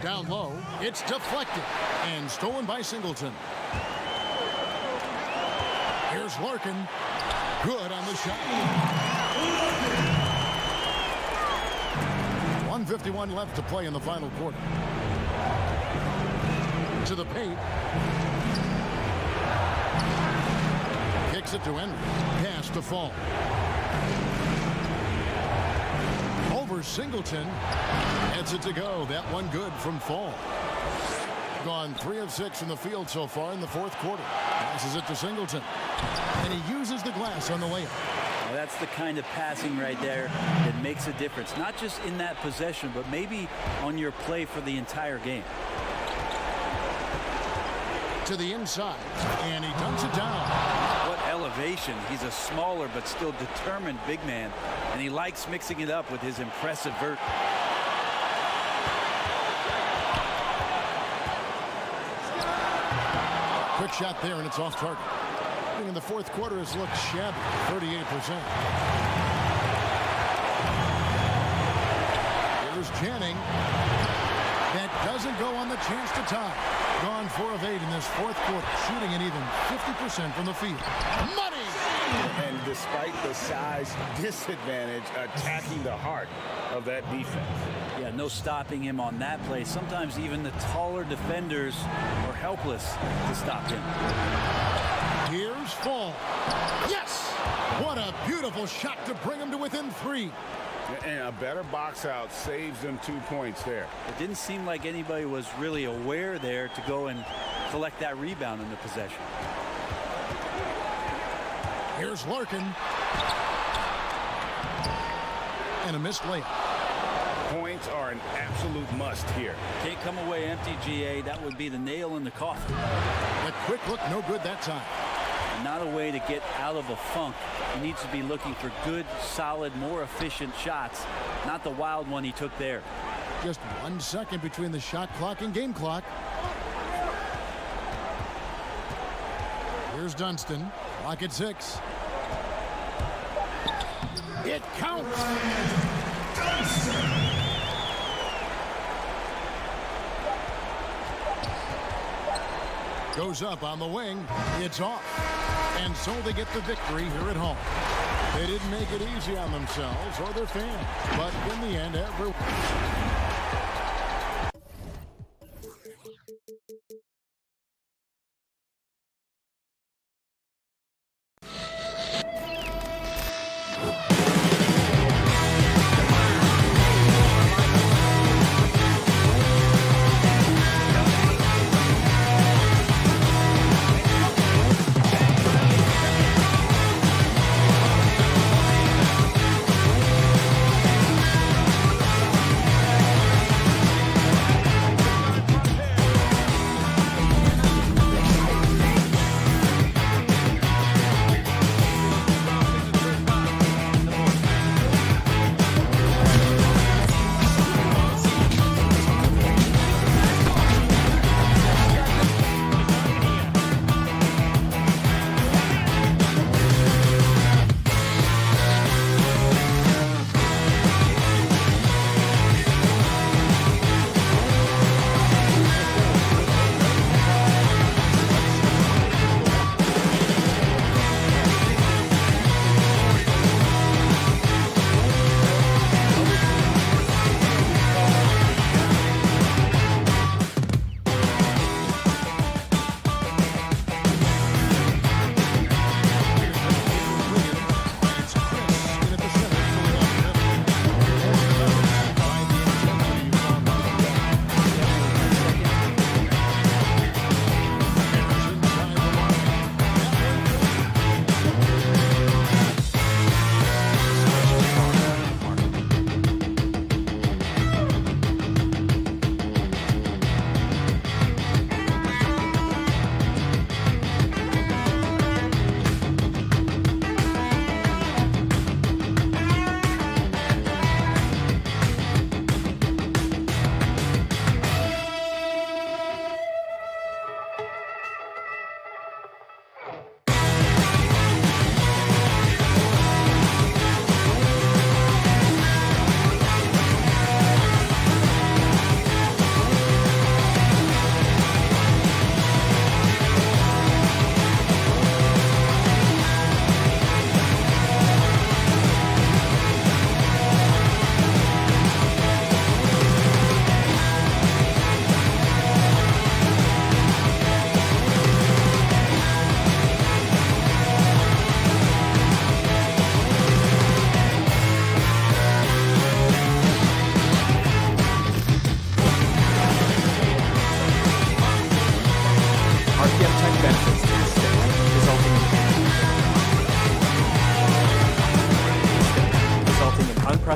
Down low, it's deflected and stolen by Singleton. Here's Larkin. Good on the shot. 1:51 left to play in the final quarter. To the paint. Kicks it to Henry. Pass to Fall. Over Singleton. Heads it to go. That one good from Fall. Gone 3 of 6 from the field so far in the fourth quarter. Passes it to Singleton. And he uses the glass on the layup. Well, that's the kind of passing right there that makes a difference. Not just in that possession, but maybe on your play for the entire game. To the inside. And he dunks it down. What elevation. He's a smaller but still determined big man. And he likes mixing it up with his impressive vert. Quick shot there, and it's off target. In the fourth quarter has looked shabby, 38%. Here's Channing. That doesn't go on the chance to tie. Gone 4 of 8 in this fourth quarter, shooting an even 50% from the field. Money! And despite the size disadvantage, attacking the heart of that defense. Yeah, no stopping him on that play. Sometimes even the taller defenders are helpless to stop him. Here's Fall. Yes! What a beautiful shot to bring him to within 3. And a better box out saves them 2 points there. It didn't seem like anybody was really aware there to go and collect that rebound in the possession. Here's Larkin. And a missed layup. Points are an absolute must here. Can't come away empty, GA. That would be the nail in the coffin. The quick look, no good that time. And not a way to get out of a funk. He needs to be looking for good, solid, more efficient shots, not the wild one he took there. Just 1 second between the shot clock and game clock. Here's Dunston. Clock at 6. It counts. Goes up on the wing. It's off. And so they get the victory here at home. They didn't make it easy on themselves or their fans. But in the end, everyone...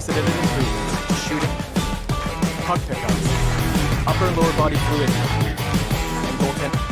unprecedented improvements. Shooting, puck pickup, upper and lower body fluidity, and goaltending.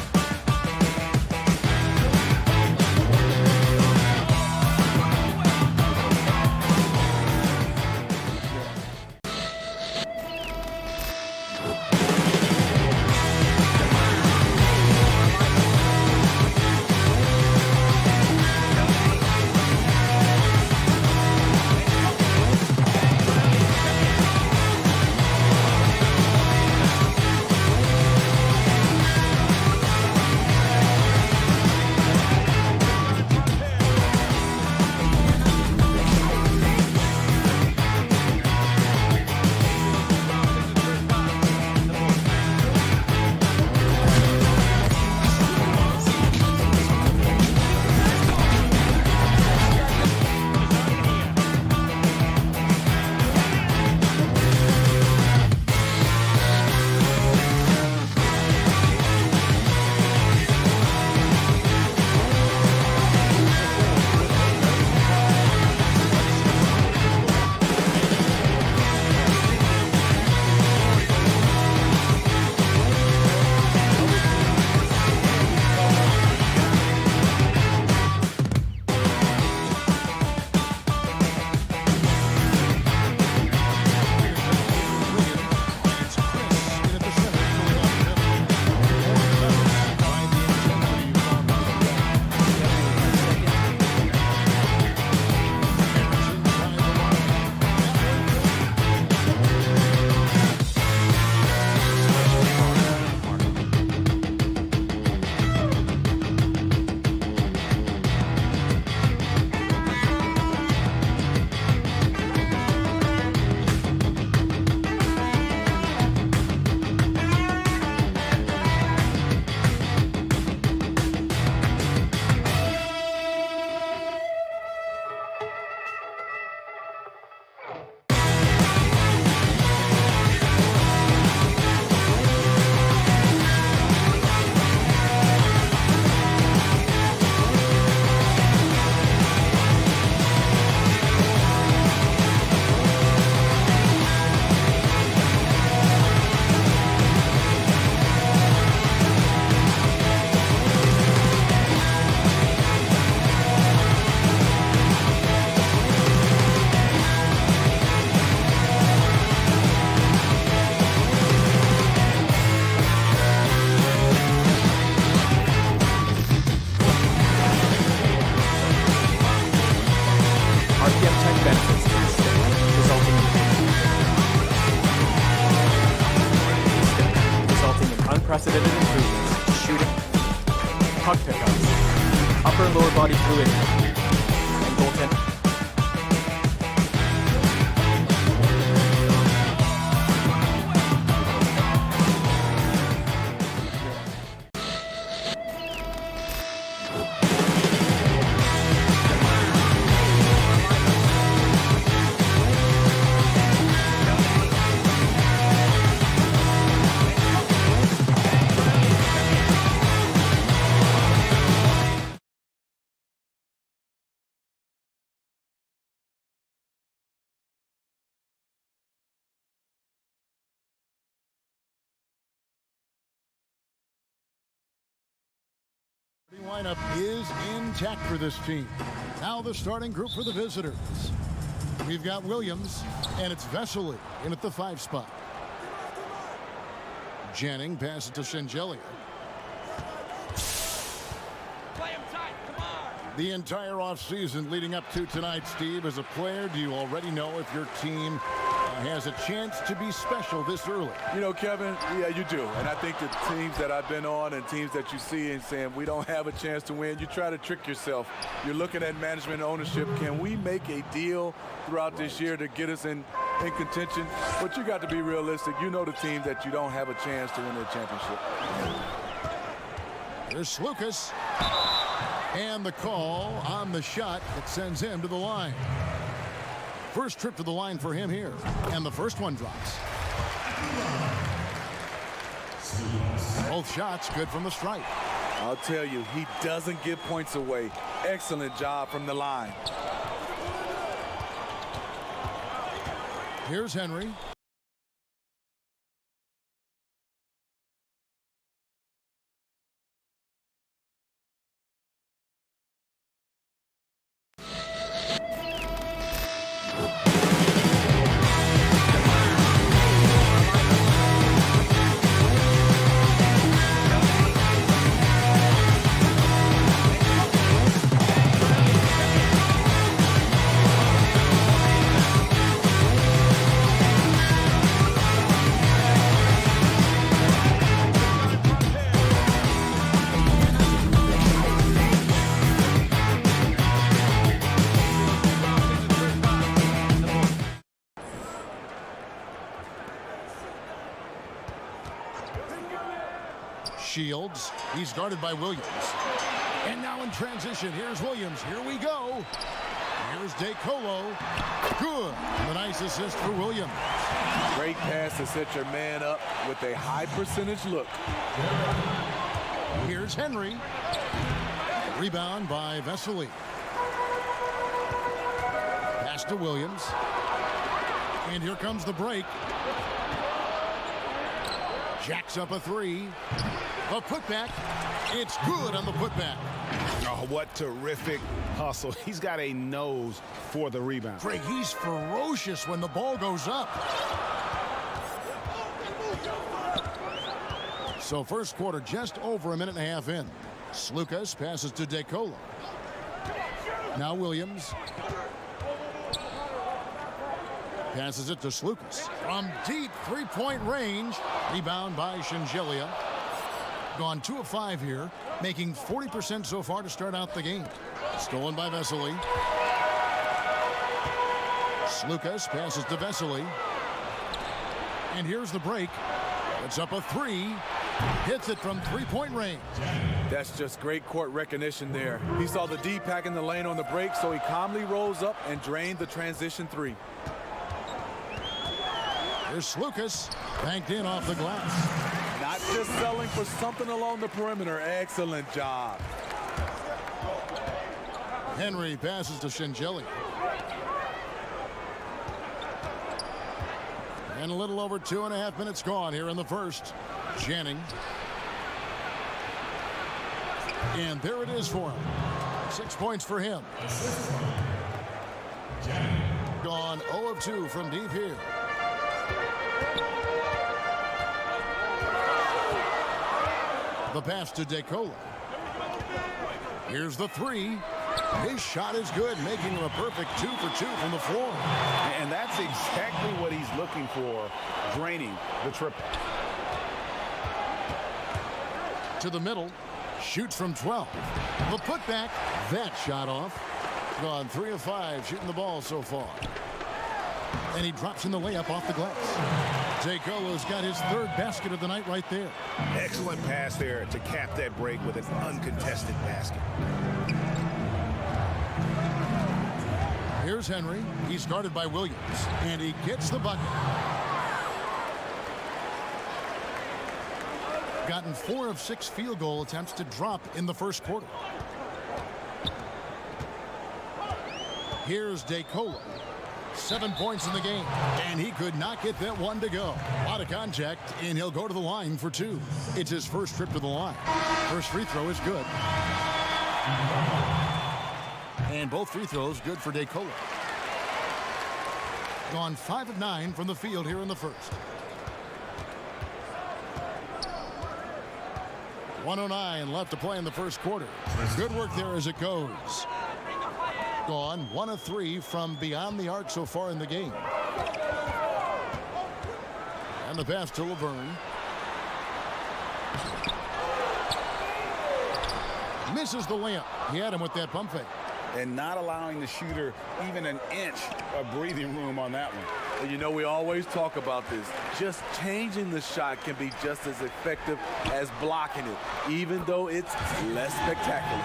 Unprecedented improvements. Shooting, puck pickup, upper and lower body fluidity, and goaltending. The lineup is intact for this team. Now the starting group for the visitors. We've got Williams, and it's Vesely in at the 5 spot. Jennings passes to Shengelia. The entire offseason leading up to tonight, Steve, as a player, do you already know if your team has a chance to be special this early? You know, Kevin, yeah, you do. And I think the teams that I've been on and teams that you see and saying we don't have a chance to win, you try to trick yourself. You're looking at management and ownership. Can we make a deal throughout this year to get us in contention? But you got to be realistic. You know the team that you don't have a chance to win the championship. There's Lucas. And the call on the shot that sends him to the line. First trip to the line for him here. And the first one drops. Both shots good from the strike. I'll tell you, he doesn't give points away. Excellent job from the line. Here's Henry. Shields. He's guarded by Williams. And now in transition, here's Williams. Here we go. Here's DeColo. Good. The nice assist for Williams. Great pass to set your man up with a high percentage look. Here's Henry. Rebound by Vesely. Pass to Williams. And here comes the break. Jacks up a three. A putback. It's good on the putback. Oh, what terrific hustle. He's got a nose for the rebound. Craig, he's ferocious when the ball goes up. So first quarter just over a minute and a half in. Slucas passes to DeColo. Now Williams. Passes it to Slucas. From deep three-point range. Rebound by Shingelia. Gone 2 of 5 here, making 40% so far to start out the game. Stolen by Vesely. Slucas passes to Vesely. And here's the break. It's up a three. Hits it from three-point range. That's just great court recognition there. He saw the D pack in the lane on the break, so he calmly rolls up and drained the transition three. Here's Slucas, banked in off the glass. Not just selling for something along the perimeter. Excellent job. Henry passes to Shingelia. And a little over 2.5 minutes gone here in the first. Janning. And there it is for him. 6 points for him. Gone 0 of 2 from deep here. The pass to DeColo. Here's the three. His shot is good, making him a perfect 2 for 2 from the floor. And that's exactly what he's looking for, draining the triple. To the middle, shoots from 12. The putback, that shot off. Gone 3 of 5, shooting the ball so far. And he drops in the layup off the glass. DeColo's got his 3rd basket of the night right there. Excellent pass there to cap that break with an uncontested basket. Here's Henry. He's guarded by Williams. And he gets the bucket. Gotten 4 of 6 field goal attempts to drop in the first quarter. Here's DeColo. 7 points in the game, and he could not get that one to go. A lot of contact, and he'll go to the line for 2. It's his first trip to the line. First free throw is good. And both free throws good for DeColo. Gone 5 of 9 from the field here in the first. 1:09 left to play in the first quarter. Good work there as it goes. Gone 1 of 3 from beyond the arc so far in the game. And the pass to Laverne. Misses the layup. He had him with that pump fake. And not allowing the shooter even an inch of breathing room on that one. And you know, we always talk about this. Just changing the shot can be just as effective as blocking it, even though it's less spectacular.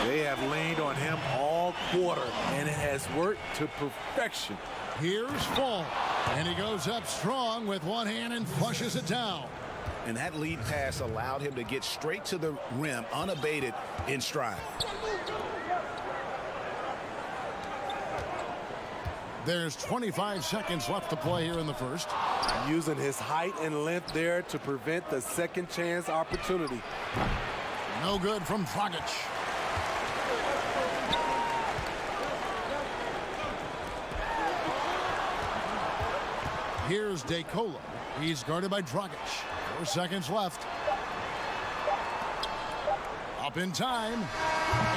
They have leaned on him all quarter, and it has worked to perfection. Here's Fall, and he goes up strong with one hand and flushes it down. And that lead pass allowed him to get straight to the rim unabated in stride. There's 25 seconds left to play here in the first. Using his height and length there to prevent the second chance opportunity. No good from Dragic. Here's DeColo. He's guarded by Dragic. 4 seconds left. Up in time.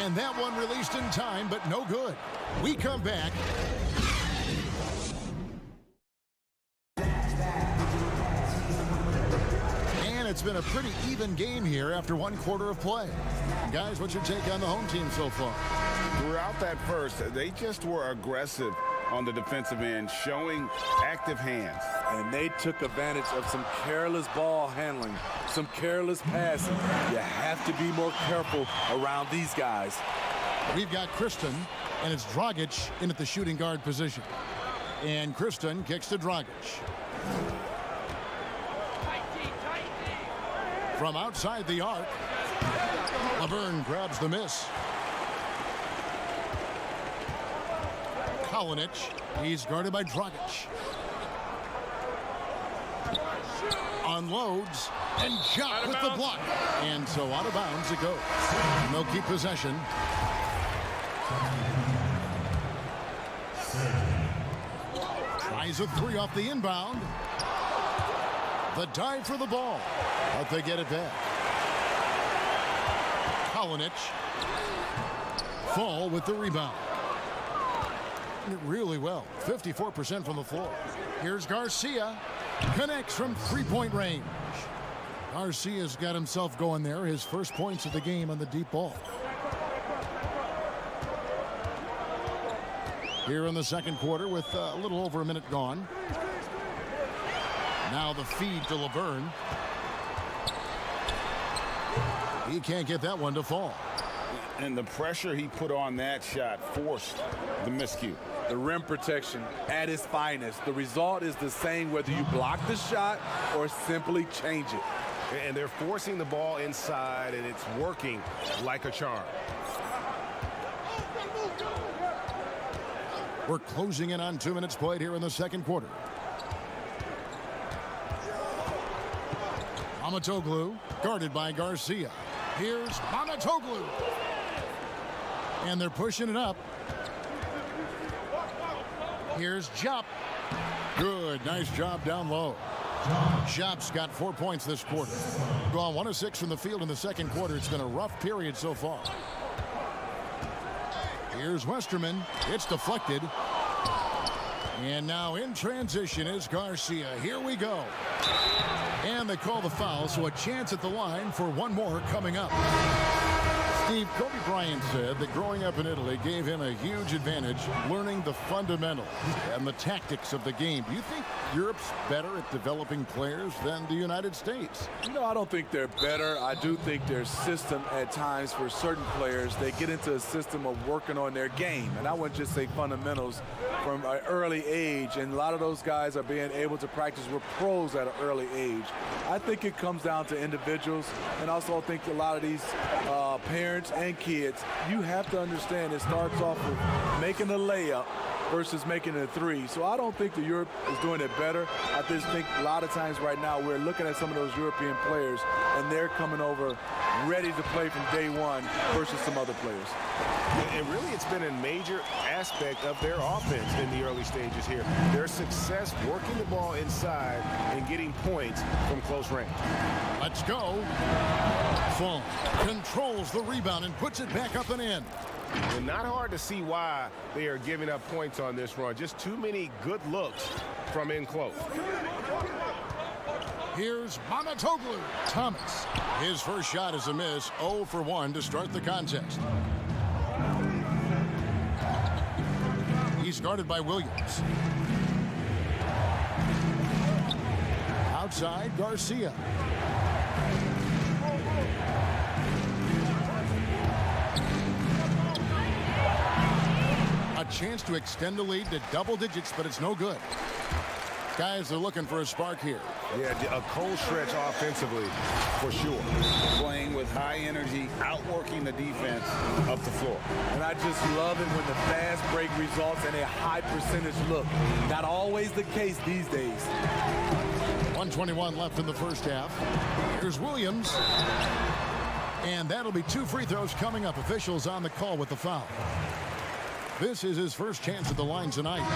And that one released in time, but no good. We come back. And it's been a pretty even game here after 1 quarter of play. Guys, what's your take on the home team so far? Throughout that first, they just were aggressive on the defensive end, showing active hands. And they took advantage of some careless ball handling, some careless passing. You have to be more careful around these guys. We've got Kristen, and it's Dragic in at the shooting guard position. And Kristen kicks to Dragic. From outside the arc, Laverne grabs the miss. Kalinic, he's guarded by Dragic. Unloads and shot with the block. And so out of bounds it goes. They'll keep possession. Tries a 3 off the inbound. The dive for the ball, but they get it back. Kalinic. Fall with the rebound. Really well. 54% from the floor. Here's Garcia. Connects from 3-point range. Garcia's got himself going there. His first points of the game on the deep ball. Here in the second quarter with a little over a minute gone. Now the feed to Laverne. He can't get that one to fall. And the pressure he put on that shot forced the miscue. The rim protection at its finest. The result is the same whether you block the shot or simply change it. And they're forcing the ball inside, and it's working like a charm. We're closing in on 2 minutes played here in the second quarter. Mamatoglu, guarded by Garcia. Here's Mamatoglu. And they're pushing it up. Here's Jop. Good, nice job down low. Jop's got 4 points this quarter. Gone 1 of 6 from the field in the second quarter. It's been a rough period so far. Here's Westerman. It's deflected. And now in transition is Garcia. Here we go. And they call the foul, so a chance at the line for one more coming up. Steve, Kobe Bryant said that growing up in Italy gave him a huge advantage learning the fundamentals and the tactics of the game. Do you think Europe's better at developing players than the United States? No, I don't think they're better. I do think their system at times for certain players, they get into a system of working on their game. And I wouldn't just say fundamentals from an early age. And a lot of those guys are being able to practice with pros at an early age. I think it comes down to individuals. And also I think a lot of these parents and kids, you have to understand it starts off with making a layup versus making a 3. So I don't think that Europe is doing it better. I just think a lot of times right now we're looking at some of those European players and they're coming over ready to play from day one versus some other players. And really it's been a major aspect of their offense in the early stages here. Their success working the ball inside and getting points from close range. Let's go. Fall controls the rebound and puts it back up and in. And not hard to see why they are giving up points on this run. Just too many good looks from in close. Here's Mamatoglu. Thomas. His first shot is a miss. 0 for 1 to start the contest. He's guarded by Williams. Outside, Garcia. A chance to extend the lead to double digits, but it's no good. Guys are looking for a spark here. Yeah, a cold stretch offensively for sure. Playing with high energy, outworking the defense up the floor. And I just love it when the fast break results in a high percentage look. Not always the case these days. 1:21 left in the first half. Here's Williams. And that'll be 2 free throws coming up. Officials on the call with the foul. This is his first chance at the line tonight.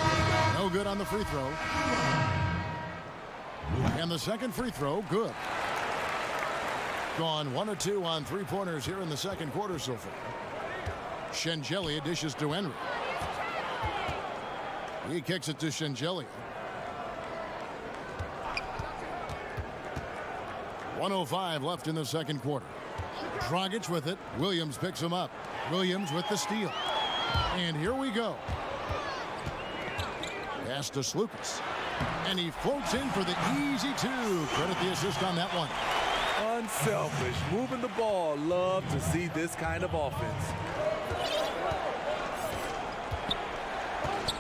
No good on the free throw. And the second free throw, good. Gone 1 of 2 on 3-pointers here in the second quarter so far. Shengelia dishes to Henry. He kicks it to Shengelia. 1:05 left in the second quarter. Dragic with it. Williams picks him up. Williams with the steal. And here we go. Pass to Slukas. And he floats in for the easy 2. Credit the assist on that one. Unselfish, moving the ball. Love to see this kind of offense.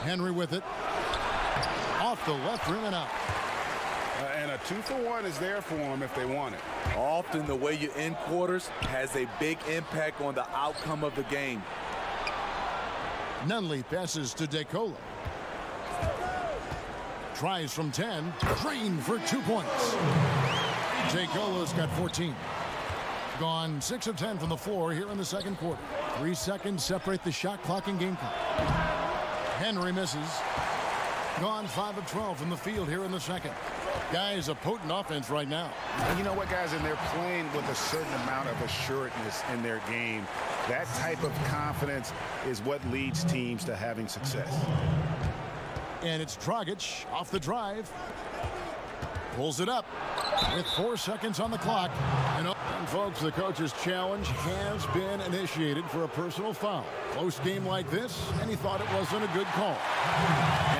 Henry with it. Off the left rim and out. And a 2-for-1 is there for them if they want it. Often the way you end quarters has a big impact on the outcome of the game. Nunley passes to DeColo. Tries from 10. Drained for 2 points. DeColo's got 14. Gone 6 of 10 from the floor here in the second quarter. 3 seconds separate the shot clock and game clock. Henry misses. Gone 5 of 12 from the field here in the second. Guys, a potent offense right now. And you know what, guys? And they're playing with a certain amount of assuredness in their game. That type of confidence is what leads teams to having success. And it's Dragic off the drive. Pulls it up with 4 seconds on the clock. And folks, the coach's challenge has been initiated for a personal foul. Close game like this, and he thought it wasn't a good call.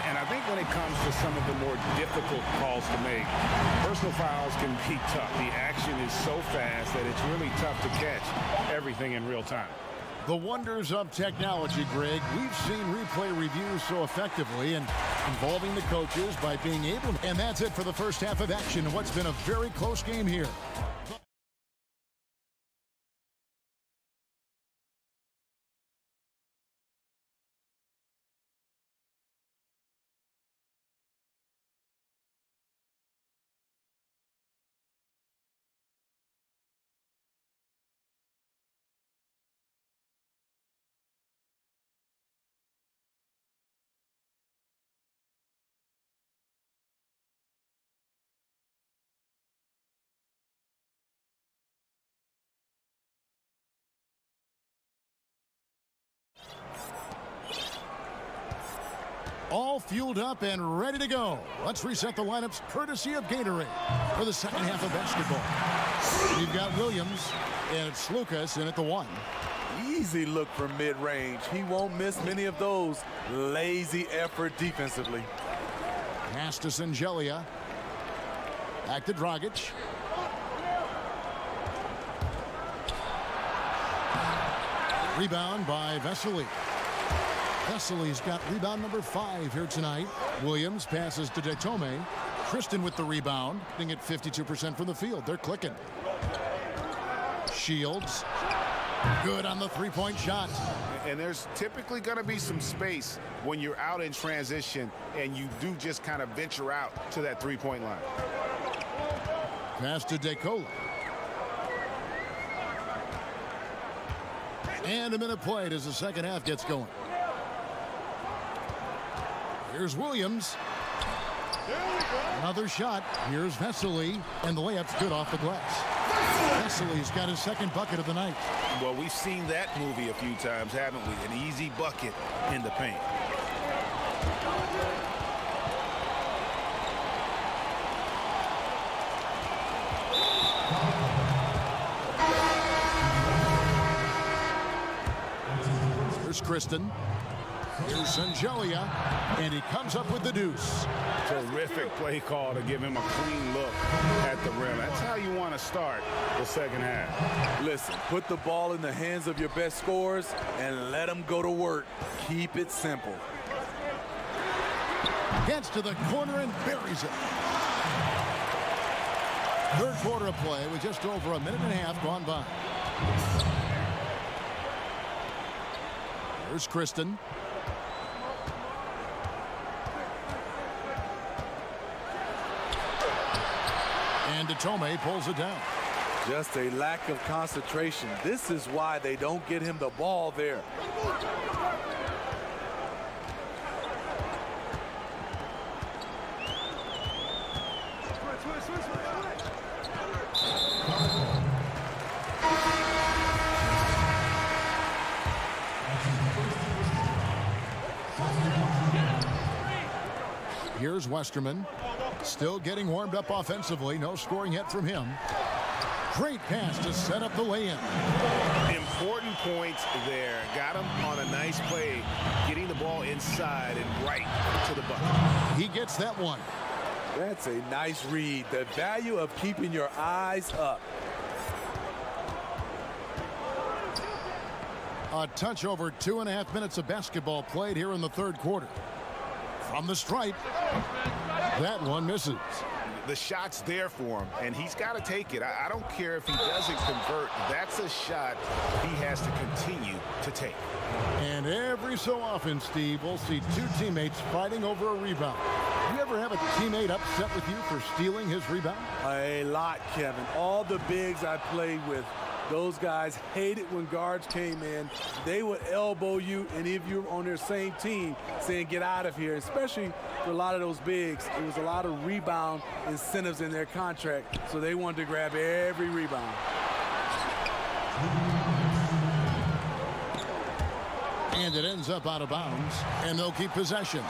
And I think when it comes to some of the more difficult calls to make, personal fouls can be tough. The action is so fast that it's really tough to catch everything in real time. The wonders of technology, Greg. We've seen replay reviews so effectively and involving the coaches by being able to. And that's it for the first half of action in what's been a very close game here. All fueled up and ready to go. Let's reset the lineups courtesy of Gatorade for the second half of basketball. You've got Williams and it's Slukas in at the 1. Easy look from mid-range. He won't miss many of those. Lazy effort defensively. Pass to Shengelia. Back to Dragic. Rebound by Vesely. Vesely's got rebound number 5 here tonight. Williams passes to Detome. Kristen with the rebound, hitting at 52% from the field. They're clicking. Shields. Good on the 3-point shot. And there's typically going to be some space when you're out in transition and you do just kind of venture out to that 3-point line. Pass to DeColo. And a minute played as the second half gets going. Here's Williams. Another shot. Here's Vesely. And the layup's good off the glass. Vesely's got his second bucket of the night. Well, we've seen that movie a few times, haven't we? An easy bucket in the paint. Here's Kristen. Here's Shengelia, and he comes up with the deuce. Terrific play call to give him a clean look at the rim. That's how you want to start the second half. Listen, put the ball in the hands of your best scorers and let them go to work. Keep it simple. Gets to the corner and buries it. Third quarter of play with just over a minute and a half gone by. Here's Kristen. And Tome pulls it down. Just a lack of concentration. This is why they don't get him the ball there. Here's Westerman. Still getting warmed up offensively. No scoring yet from him. Great pass to set up the lay-in. Important points there. Got him on a nice play, getting the ball inside and right to the bucket. He gets that one. That's a nice read. The value of keeping your eyes up. A touch over 2.5 minutes of basketball played here in the third quarter. From the stripe, that one misses. The shot's there for him, and he's got to take it. I don't care if he doesn't convert. That's a shot he has to continue to take. And every so often, Steve, we'll see two teammates fighting over a rebound. You ever have a teammate upset with you for stealing his rebound? A lot, Kevin. All the bigs I played with, those guys hated when guards came in. They would elbow you, and if you're on their same team, saying get out of here, especially for a lot of those bigs. It was a lot of rebound incentives in their contract, so they wanted to grab every rebound. And it ends up out of bounds, and they'll keep possession.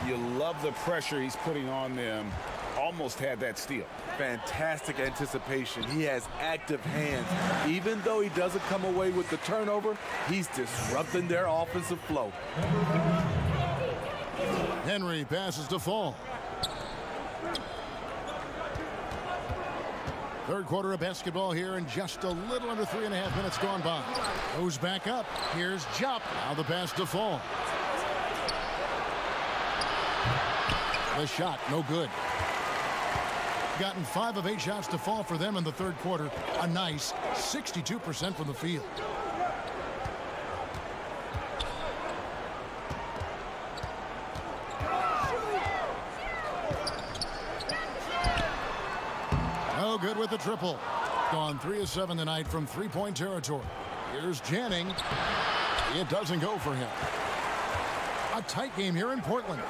You love the pressure he's putting on them. Almost had that steal. Fantastic anticipation. He has active hands. Even though he doesn't come away with the turnover, he's disrupting their offensive flow. Henry passes to Fall. Third quarter of basketball here, and just a little under 3.5 minutes gone by. Goes back up. Here's Jupp. Now the pass to Fall. The shot, no good. Gotten 5 of 8 shots to fall for them in the third quarter. A nice 62% from the field. No good with the triple. Gone 3 of 7 tonight from three-point territory. Here's Janning. It doesn't go for him. A tight game here in Portland.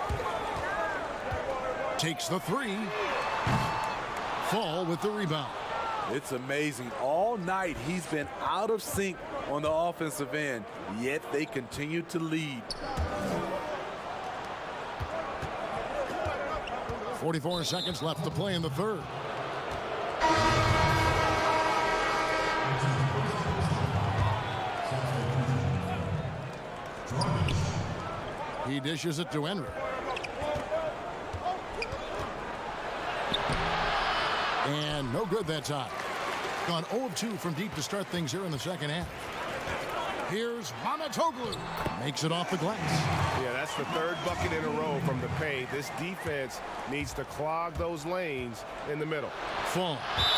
Takes the three. Fall with the rebound. It's amazing. All night he's been out of sync on the offensive end, yet they continue to lead. 44 seconds left to play in the third. He dishes it to Henry. And no good that time. Gone 0 of 2 from deep to start things here in the second half. Here's Mamatoglu. Makes it off the glass. Yeah, that's the third bucket in a row from the paint. This defense needs to clog those lanes in the middle. Fall.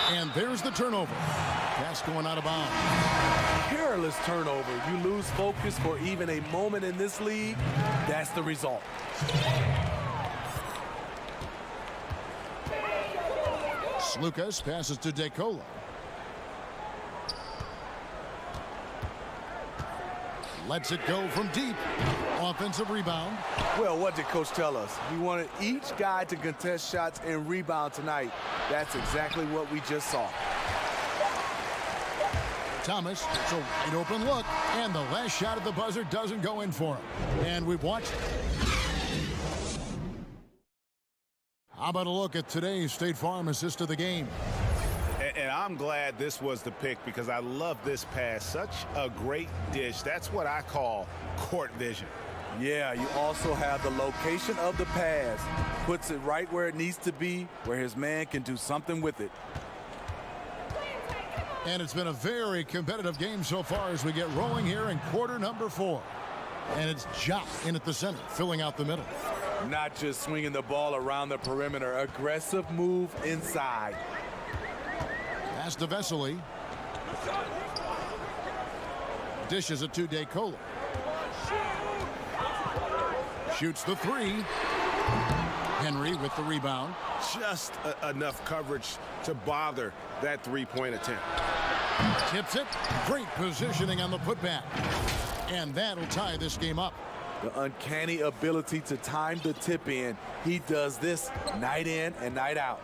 And there's the turnover. Pass going out of bounds. Careless turnover. You lose focus for even a moment in this league. That's the result. Lucas passes to DeColo. Lets it go from deep. Offensive rebound. Well, what did Coach tell us? He wanted each guy to contest shots and rebound tonight. That's exactly what we just saw. Thomas, it's a wide open look, and the last shot at the buzzer doesn't go in for him. And we've watched it. How about a look at today's State Farm assist of the game? And I'm glad this was the pick because I love this pass. Such a great dish. That's what I call court vision. Yeah, you also have the location of the pass. Puts it right where it needs to be, where his man can do something with it. And it's been a very competitive game so far as we get rolling here in quarter number 4. And it's Jock in at the center, filling out the middle. Not just swinging the ball around the perimeter. Aggressive move inside. Pass to Vesely. Dishes it to DeColo. Shoots the three. Henry with the rebound. Just enough coverage to bother that three-point attempt. Tips it. Great positioning on the putback. And that'll tie this game up. The uncanny ability to time the tip in. He does this night in and night out.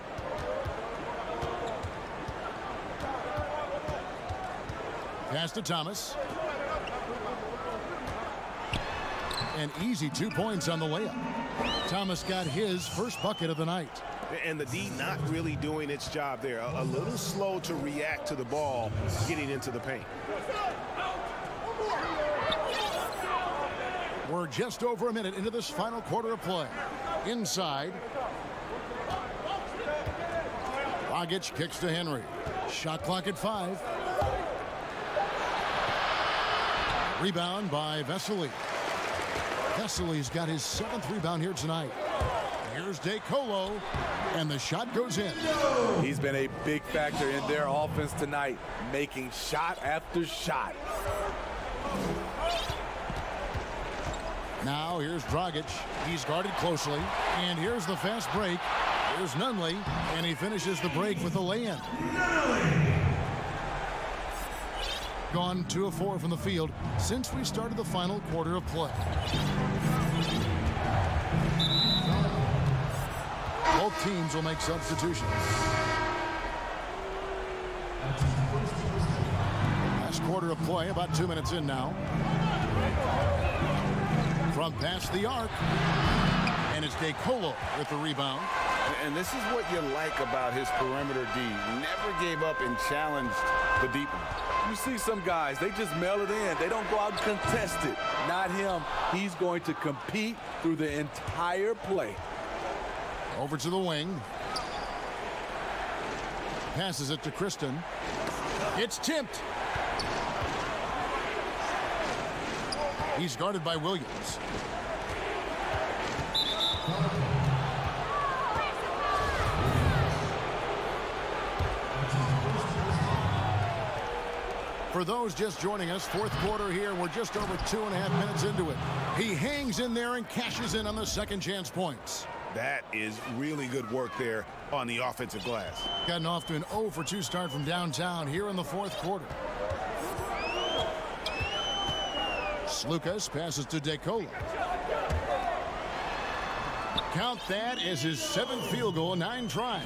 Pass to Thomas. An easy 2 points on the layup. Thomas got his first bucket of the night. And the D not really doing its job there. A little slow to react to the ball getting into the paint. We're just over a minute into this final quarter of play. Inside. Dragic kicks to Henry. Shot clock at 5. Rebound by Vesely. Vesely's got his 7th rebound here tonight. Here's DeColo, and the shot goes in. He's been a big factor in their offense tonight, making shot after shot. Now here's Dragic. He's guarded closely. And here's the fast break. Here's Nunley, and he finishes the break with a lay-in. Gone 2 of 4 from the field since we started the final quarter of play. Both teams will make substitutions. Last quarter of play, about 2 minutes in now. From past the arc. And it's DeColo with the rebound. And this is what you like about his perimeter D. Never gave up and challenged the deep one. You see some guys, they just mail it in. They don't go out and contest it. Not him. He's going to compete through the entire play. Over to the wing. Passes it to Kristen. It's tipped. He's guarded by Williams. For those just joining us, fourth quarter here. We're just over 2.5 minutes into it. He hangs in there and cashes in on the second chance points. That is really good work there on the offensive glass. Gotten off to an 0 for 2 start from downtown here in the fourth quarter. Slukas passes to DeColo. Count that as his 7th field goal, 9 tries.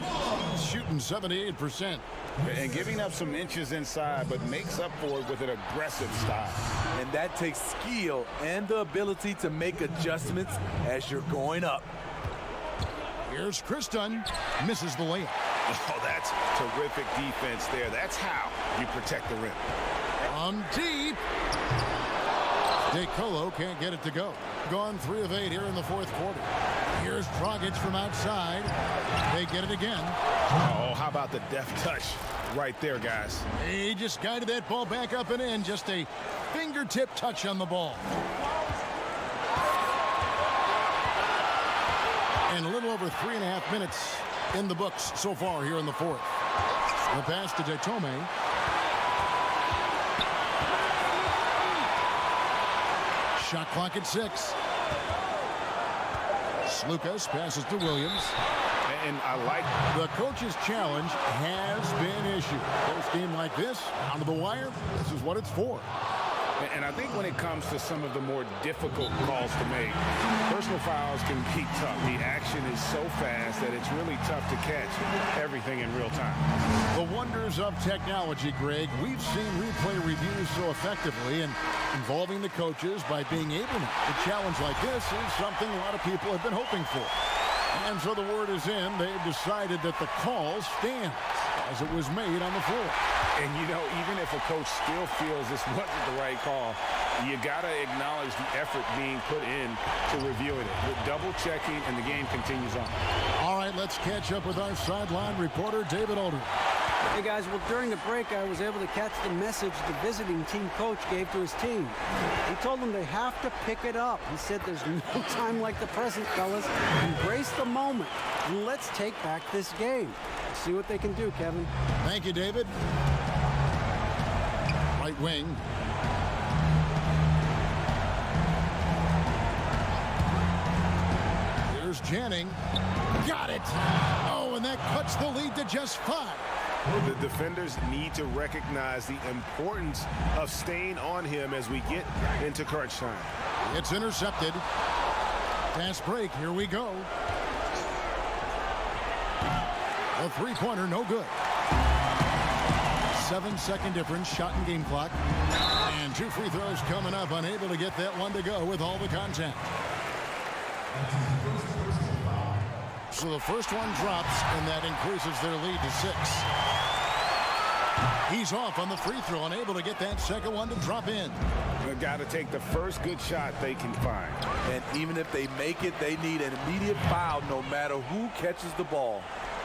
Shooting 78%. And giving up some inches inside, but makes up for it with an aggressive style. And that takes skill and the ability to make adjustments as you're going up. Here's Kristen. Misses the layup. Oh, that's terrific defense there. That's how you protect the rim. On deep. DeColo can't get it to go. Gone 3 of 8 here in the fourth quarter. Here's Dragic from outside. They get it again. Oh, how about the deft touch right there, guys? He just guided that ball back up and in. Just a fingertip touch on the ball. And a little over 3.5 minutes in the books so far here in the fourth. The pass to Detome. Shot clock at 6. Slukas passes to Williams. And I like the coach's challenge has been issued. Post game like this, down to the wire, this is what it's for. And I think when it comes to some of the more difficult calls to make, personal fouls can be tough. The action is so fast that it's really tough to catch everything in real time. The wonders of technology, Greg. We've seen replay reviews so effectively, and involving the coaches by being able to challenge like this is something a lot of people have been hoping for. And so the word is in. They've decided that the call stands as it was made on the floor. And, you know, even if a coach still feels this wasn't the right call, you got to acknowledge the effort being put in to reviewing it. With double checking, and the game continues on. All right, let's catch up with our sideline reporter, David Aldridge. Hey guys, well during the break I was able to catch the message the visiting team coach gave to his team. He told them they have to pick it up. He said there's no time like the present, fellas. Embrace the moment and let's take back this game. See what they can do, Kevin. Thank you, David. Right wing. Here's Janning. Got it. Oh, and that cuts the lead to just 5. The defenders need to recognize the importance of staying on him as we get into crunch time. It's intercepted. Fast break. Here we go. A three-pointer, no good. 7-second difference, shot and game clock. And 2 free throws coming up, unable to get that one to go with all the contact. So the first one drops, and that increases their lead to 6. He's off on the free throw, unable to get that second one to drop in. They've got to take the first good shot they can find. And even if they make it, they need an immediate foul no matter who catches the ball.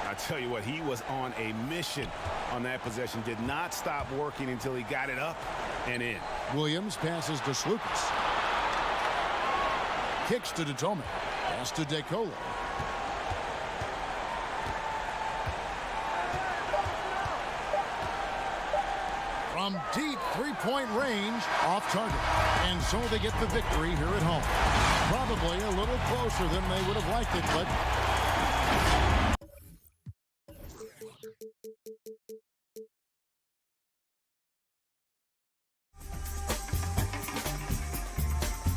I tell you what, he was on a mission on that possession. Did not stop working until he got it up and in. Williams passes to Slukas. Kicks to Detome. Pass to DeColo. From deep three-point range, off target. And so they get the victory here at home. Probably a little closer than they would have liked it, but